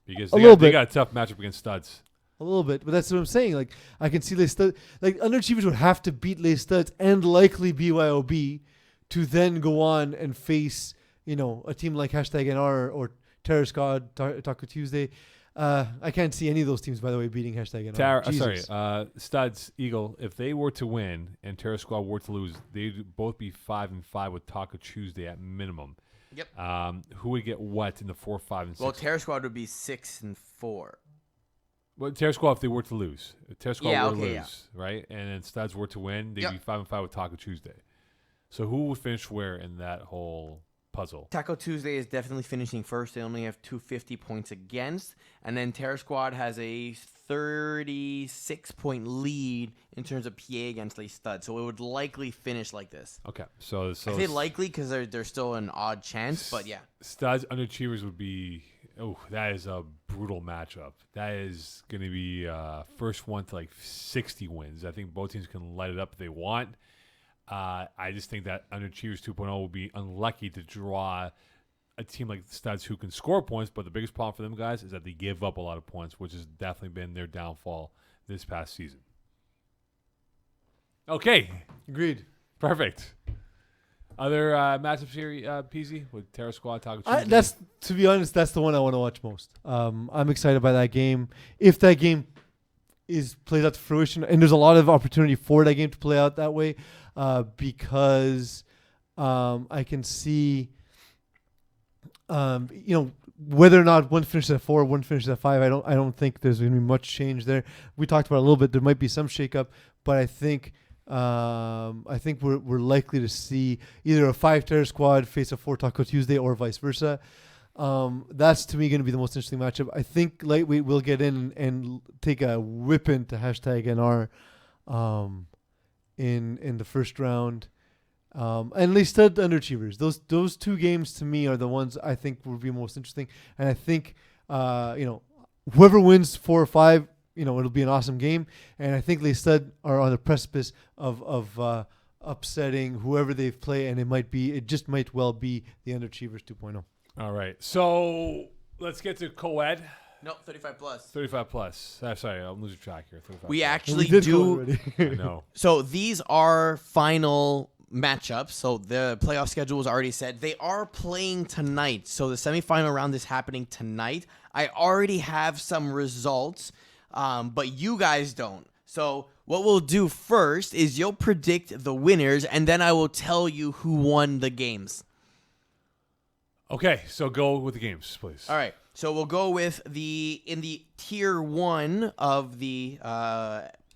Because A little they bit. got a tough matchup against studs. A little bit, but that's what I'm saying. Like, I can see Les Studs. Like, underachievers would have to beat Les Studs and likely BYOB to then go on and face, a team like #NR or Terror Squad, Taco Tuesday. I can't see any of those teams, by the way, beating #NR. Studs, Eagle. If they were to win and Terror Squad were to lose, they'd both be 5-5 with Taco Tuesday at minimum. Yep. Who would get what in the 4, 5, and 6? Well, Terror Squad would be 6-4. Well, Terror Squad, if they were to lose. If Terror Squad were to lose, yeah. right? And then Studs were to win, they'd Yep. be 5-5 with Taco Tuesday. So who would finish where in that whole puzzle? Taco Tuesday is definitely finishing first. They only have 250 points against. And then Terror Squad has a 36-point lead in terms of PA against Les Studs. So it would likely finish like this. Okay, so I say likely because there's still an odd chance, but yeah. Studs underachievers would be. Oh, that is a brutal matchup. That is going to be first one to like 60 wins. I think both teams can light it up if they want. I just think that Underachievers 2.0 will be unlucky to draw a team like Studs who can score points, but the biggest problem for them, guys, is that they give up a lot of points, which has definitely been their downfall this past season. Okay. Agreed. Perfect. Other matchups here, Peeze, with Terror Squad, Taco Tuesday? That's, to be honest, that's the one I want to watch most. I'm excited by that game. If that game plays out to fruition, and there's a lot of opportunity for that game to play out that way, because I can see, whether or not one finishes at 4, one finishes at 5. I don't think there's going to be much change there. We talked about it a little bit. There might be some shakeup, but I think we're likely to see either a 5 Terror Squad face a 4 Taco Tuesday or vice versa. That's to me going to be the most interesting matchup. I think Lightweight will get in and take a whipping to #NR in the first round. And Les Stud Underachievers. Those two games to me are the ones I think will be most interesting. And I think whoever wins 4 or 5, it'll be an awesome game. And I think Les Stud are on the precipice of upsetting whoever they play, and it just might well be the Underachievers 2.0. All right. So let's get to co-ed. No, 35 plus. 35 plus. Sorry, I'm losing track here. 35 We plus. actually We did go do. already. I know. So these are final matchups. So the playoff schedule was already set. They are playing tonight. So the semifinal round is happening tonight. I already have some results, but you guys don't. So what we'll do first is you'll predict the winners, and then I will tell you who won the games. Okay, so go with the games, please. All right. So we'll go with in the tier 1 of the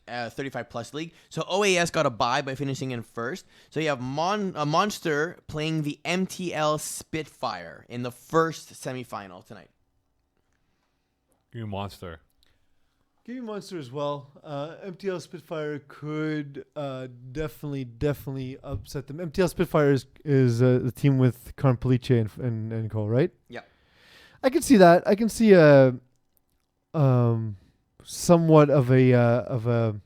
35 plus league. So OAS got a bye by finishing in first. So you have Monster playing the MTL Spitfire in the first semifinal tonight. You Monster. Give me Monster as well. MTL Spitfire could definitely upset them. MTL Spitfire is the team with Karn Police and co, right? Yeah. I can see that. I can see a somewhat of an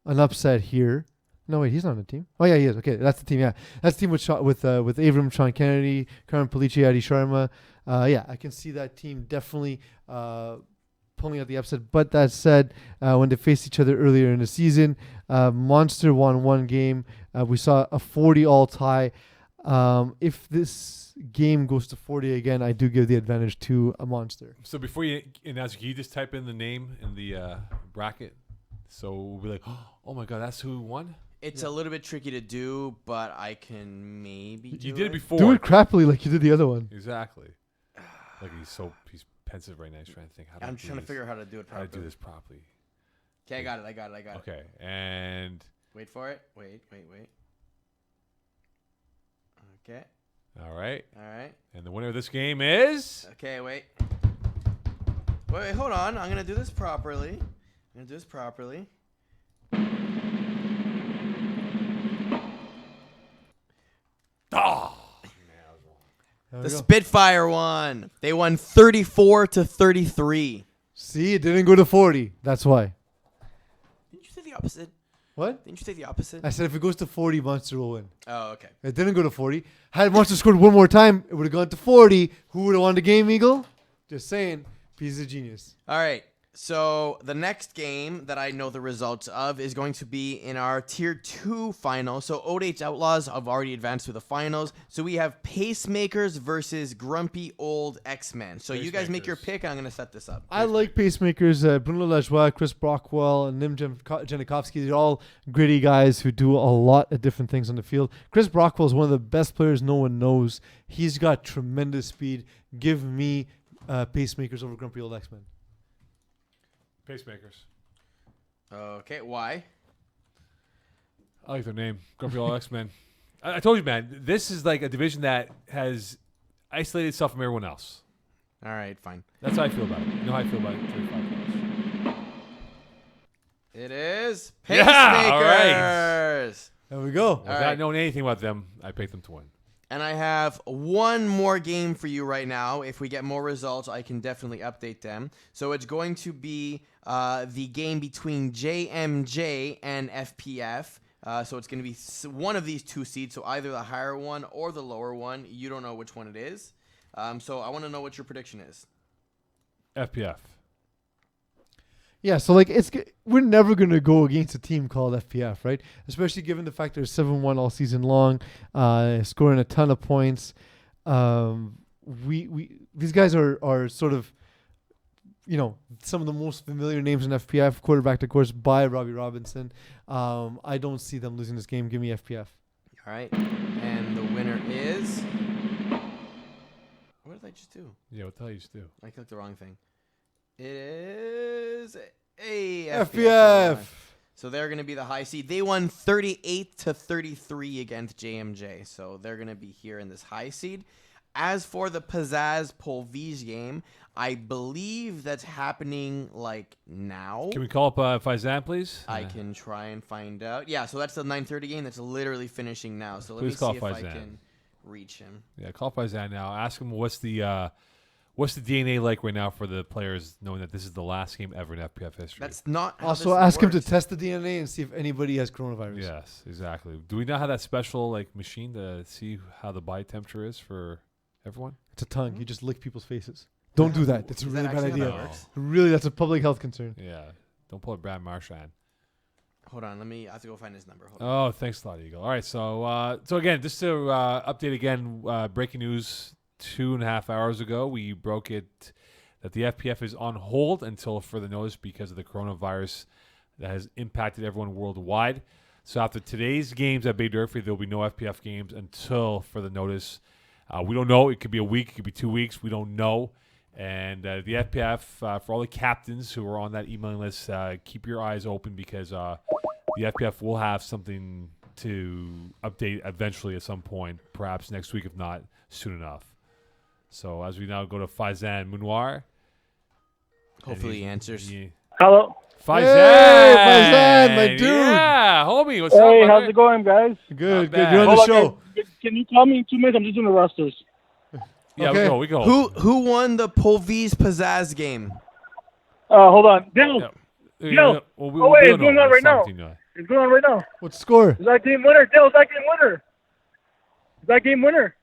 upset here. No, wait, he's not on the team. Oh yeah, he is. Okay, that's the team. Yeah, that's the team with Avram, Sean Kennedy, Karn Police, Adi Sharma. Yeah, I can see that team definitely pulling out the upset. But that said, when they faced each other earlier in the season, Monster won one game. We saw a 40-all tie. If this game goes to 40 again, I do give the advantage to a Monster. So before you announce, can you just type in the name in the bracket? So we'll be like, oh my God, that's who won? It's a little bit tricky to do, but I can maybe do You did it before. Do it crappily like you did the other one. Exactly. Like he's pensive right now. He's trying to think. I'm trying to figure out how to do it how properly. to do this properly. Okay, I got it. Okay, and Wait for it. Wait. Okay. all right, All right. and the winner of this game is Okay, wait, hold on. I'm going to do this properly. There we The go. Spitfire won. They won 34-33. See, it didn't go to 40. That's why. Didn't you say the opposite? What? Didn't you say the opposite? I said if it goes to 40, Monster will win. Oh, okay. It didn't go to 40. Had Monster scored one more time, it would have gone to 40. Who would have won the game, Eagle? Just saying. Peeze is a genius. All right. So the next game that I know the results of is going to be in our Tier 2 final. So ODH Outlaws have already advanced to the finals. So we have Pacemakers versus Grumpy Old X-Men. So you guys make your Pacemakers. pick. I'm going to set this up. I like Pacemakers. Bruno Lajoie, Chris Brockwell, and Nim Janikovsky. They're all gritty guys who do a lot of different things on the field. Chris Brockwell is one of the best players no one knows. He's got tremendous speed. Give me Pacemakers over Grumpy Old X-Men. Pacemakers. Okay, why? I like their name. Grumpy Old X-Men. I told you, man, this is like a division that has isolated itself from everyone else. All right, fine. That's how I feel about it. You know how I feel about it? 35 points. It is Yeah, Pacemakers. all right. There we go. Without right. knowing anything about them, I picked them to win. And I have one more game for you right now. If we get more results, I can definitely update them. So it's going to be the game between JMJ and FPF. So it's going to be one of these two seeds, so either the higher one or the lower one. You don't know which one it is. So I want to know what your prediction is. FPF. Yeah, so like we're never gonna go against a team called FPF, right? Especially given the fact they're 7-1 all season long, scoring a ton of points. These guys are sort of, some of the most familiar names in FPF. Quarterbacked, of course, by Robbie Robinson. I don't see them losing this game. Give me FPF. All right, and the winner is. What did I just do? Yeah, what the hell you just do? I clicked the wrong thing. It is a FPF. So they're going to be the high seed. They won 38-33 against JMJ. So they're going to be here in this high seed. As for the Pizzazz Polvige game, I believe that's happening like now. Can we call up Faizan, please? I can try and find out. Yeah, so that's the 9:30 game that's literally finishing now. So let Please me call see if I Faizan. can reach him. Yeah, call Faizan now. Ask him what's the DNA like right now for the players, knowing that this is the last game ever in FPF history. That's not how Also, this ask him to works. test the DNA and see if anybody has coronavirus. Yes, exactly. Do we not have that special machine to see how the body temperature is for everyone? It's a tongue. You just lick people's faces. Don't do that. That's a Is really that bad actually how idea. that works? No. That's a public health concern. Yeah. Don't pull a Brad Marchand. Hold on, I have to go find his number. Hold on. Oh, thanks a lot, Eagle. All right, so again, just to update again, breaking news 2.5 hours ago, we broke it that the FPF is on hold until further notice because of the coronavirus that has impacted everyone worldwide. So after today's games at Bay Durfee, there will be no FPF games until further notice. We don't know. It could be a week. It could be 2 weeks. We don't know. And the FPF, for all the captains who are on that emailing list, keep your eyes open because the FPF will have something to update eventually at some point, perhaps next week, if not soon enough. So as we now go to Faizan Munwar. Hopefully he answers. Yeah. Hello. Faizan! Hey, Faizan, my dude. Yeah, homie, what's up, Hey, brother? how's it going, guys? Good, Not good. bad. You're on the Hold show. on, guys. Can you call me in 2 minutes? I'm just doing the rosters. Yeah, Okay. we go. Who won the Polvise Pizzazz game? Hold on. Bill, Yeah. Yo. Well, Oh, wait, don't it's going know. on right now. 17, it's going on right now. What's the score? Is that game winner? Dill, is that game winner? Is that game winner?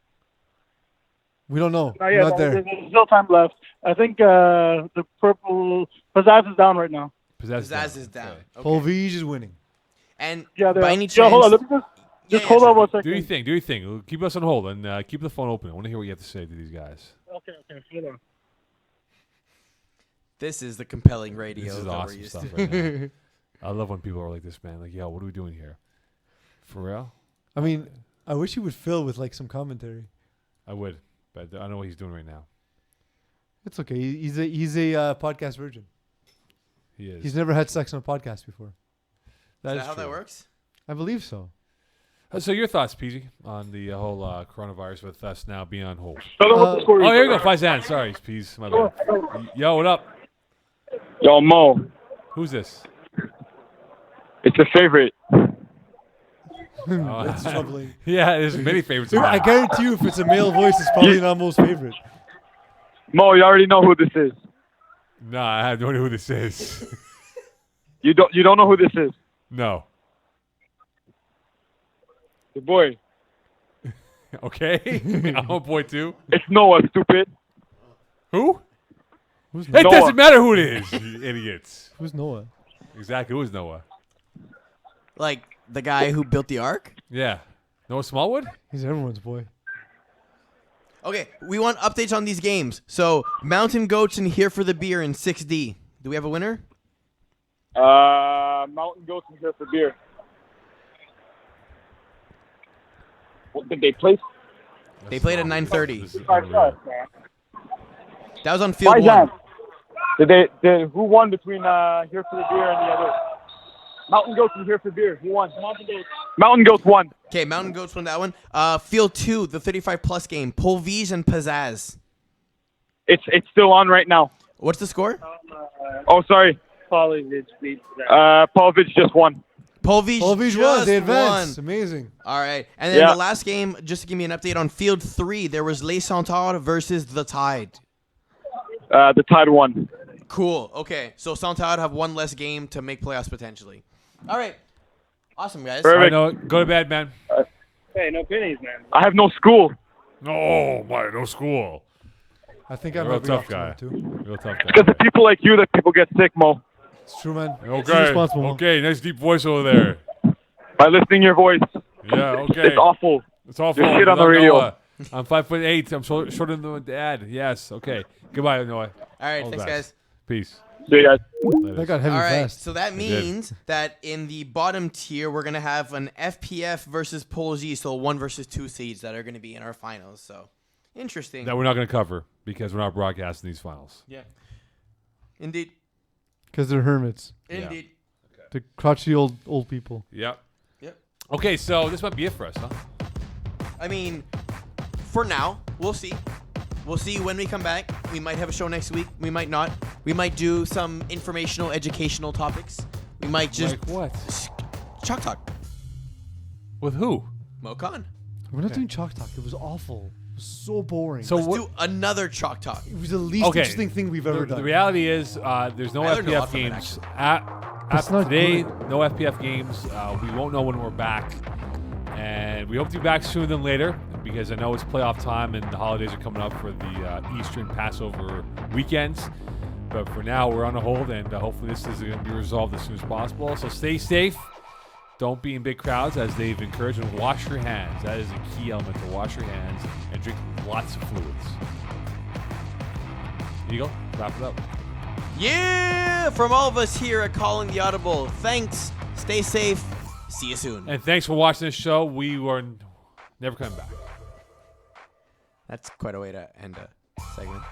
We don't know. Not We're yet. not there. There's still time left. I think the purple Pizzazz is down right now. Pizzazz is down. Okay. Polvige is winning. And Yeah, by any Yo, chance, hold on. Let me just Yeah, hold yeah, on 1 Do your second. thing. Do your thing. Keep us on hold and keep the phone open. I want to hear what you have to say to these guys. Okay, hold on. this is the compelling radio This is that we're awesome used stuff to. right now. I love when people are like this, man. Like, yo, what are we doing here? For real? I mean, I wish he would fill with like some commentary. I would, but I know what he's doing right now. It's okay. He's a podcast virgin. He is. He's never had sex on a podcast before. Is is that how that true. works? I believe so. So your thoughts, PG, on the whole coronavirus with us now being on hold? Tell them what the score Oh, is. here you go, Faizan. Sorry, Peeze. My bad. Yo, what up? Yo, Mo, Who's this? it's your favorite. That's troubling. Yeah, there's many favorites. Dude, I guarantee you, if it's a male voice, it's probably not Mo's favorite. Mo, you already know who this is. No, I have no idea who this is. You don't know who this is. No. The boy. Okay. I'm a boy too. It's Noah, stupid. Who? Who's It Noah? doesn't matter who it is, you idiots. Who's Noah? Exactly. Who is Noah? Like the guy who built the ark? Yeah. Noah Smallwood? He's everyone's boy. Okay, we want updates on these games. So, Mountain Goats and Here for the Beer in 6D. Do we have a winner? Mountain Goats in here for beer. What did they play? They played at 9:30. This is unreal. That was on field Why is one. that? Who won between here for the beer and the other? Mountain Goats and here for beer. Who won? Mountain Goats won. Okay, Mountain Goats won that one. Field 2, the 35-plus game. Peeze and Pizzazz. It's still on right now. What's the score? Oh, sorry. Polovich beats Pavlovich just won. Peeze Polvich just won. They won. advanced. Amazing. All right. And then Yeah. the last game, just to give me an update on Field 3, there was Les Centaures versus the Tide. The Tide won. Cool. Okay. So Centaures have one less game to make playoffs potentially. All right. Awesome, guys. All right, Perfect. Noah, go to bed, man. Hey, no pennies, man. I have no school. Oh, my, no school. I think I'm Real a tough guy. too. Real tough guy. Because of people like you that people get sick, Mo. It's true, man. It's Okay. irresponsible, Mo. Okay, nice deep voice over there. By listening to your voice. Yeah, okay. It's awful. It's awful. Your shit on the Love radio. Noah. I'm 5'8". I'm shorter than my dad. Yes. Okay. Goodbye, Noah. All right. All the Thanks, best. guys. Peace. See you guys. That got heavy All right. fast. So that did. means that in the bottom tier, we're going to have an FPF versus Polo G. So 1 versus 2 seeds that are going to be in our finals. So interesting. That we're not going to cover because we're not broadcasting these finals. Yeah. Indeed. Because they're hermits. Indeed. They're crotchety old people. Yep. Yep. Okay, so this might be it for us, huh? I mean, for now, we'll see. We'll see when we come back. We might have a show next week. We might not. We might do some informational, educational topics. We might just Like what? Chalk Talk. With who? Moe Khan. We're not doing chalk talk. It was awful. It was so boring. So Let's what? do another Chalk Talk. it was the least Okay. interesting thing we've ever The done. reality is, there's no I learned a lot FPF from it, games. That's After not today, good. no FPF games. We won't know when we're back. And we hope to be back sooner than later because I know it's playoff time and the holidays are coming up for the Eastern Passover weekends. But for now, we're on a hold, and hopefully this is going to be resolved as soon as possible. So stay safe. Don't be in big crowds, as they've encouraged, and wash your hands. That is a key element, to wash your hands and drink lots of fluids. Eagle, wrap it up. Yeah! From all of us here at Calling the Audible, thanks. Stay safe. See you soon. And thanks for watching this show. We are never coming back. That's quite a way to end a segment.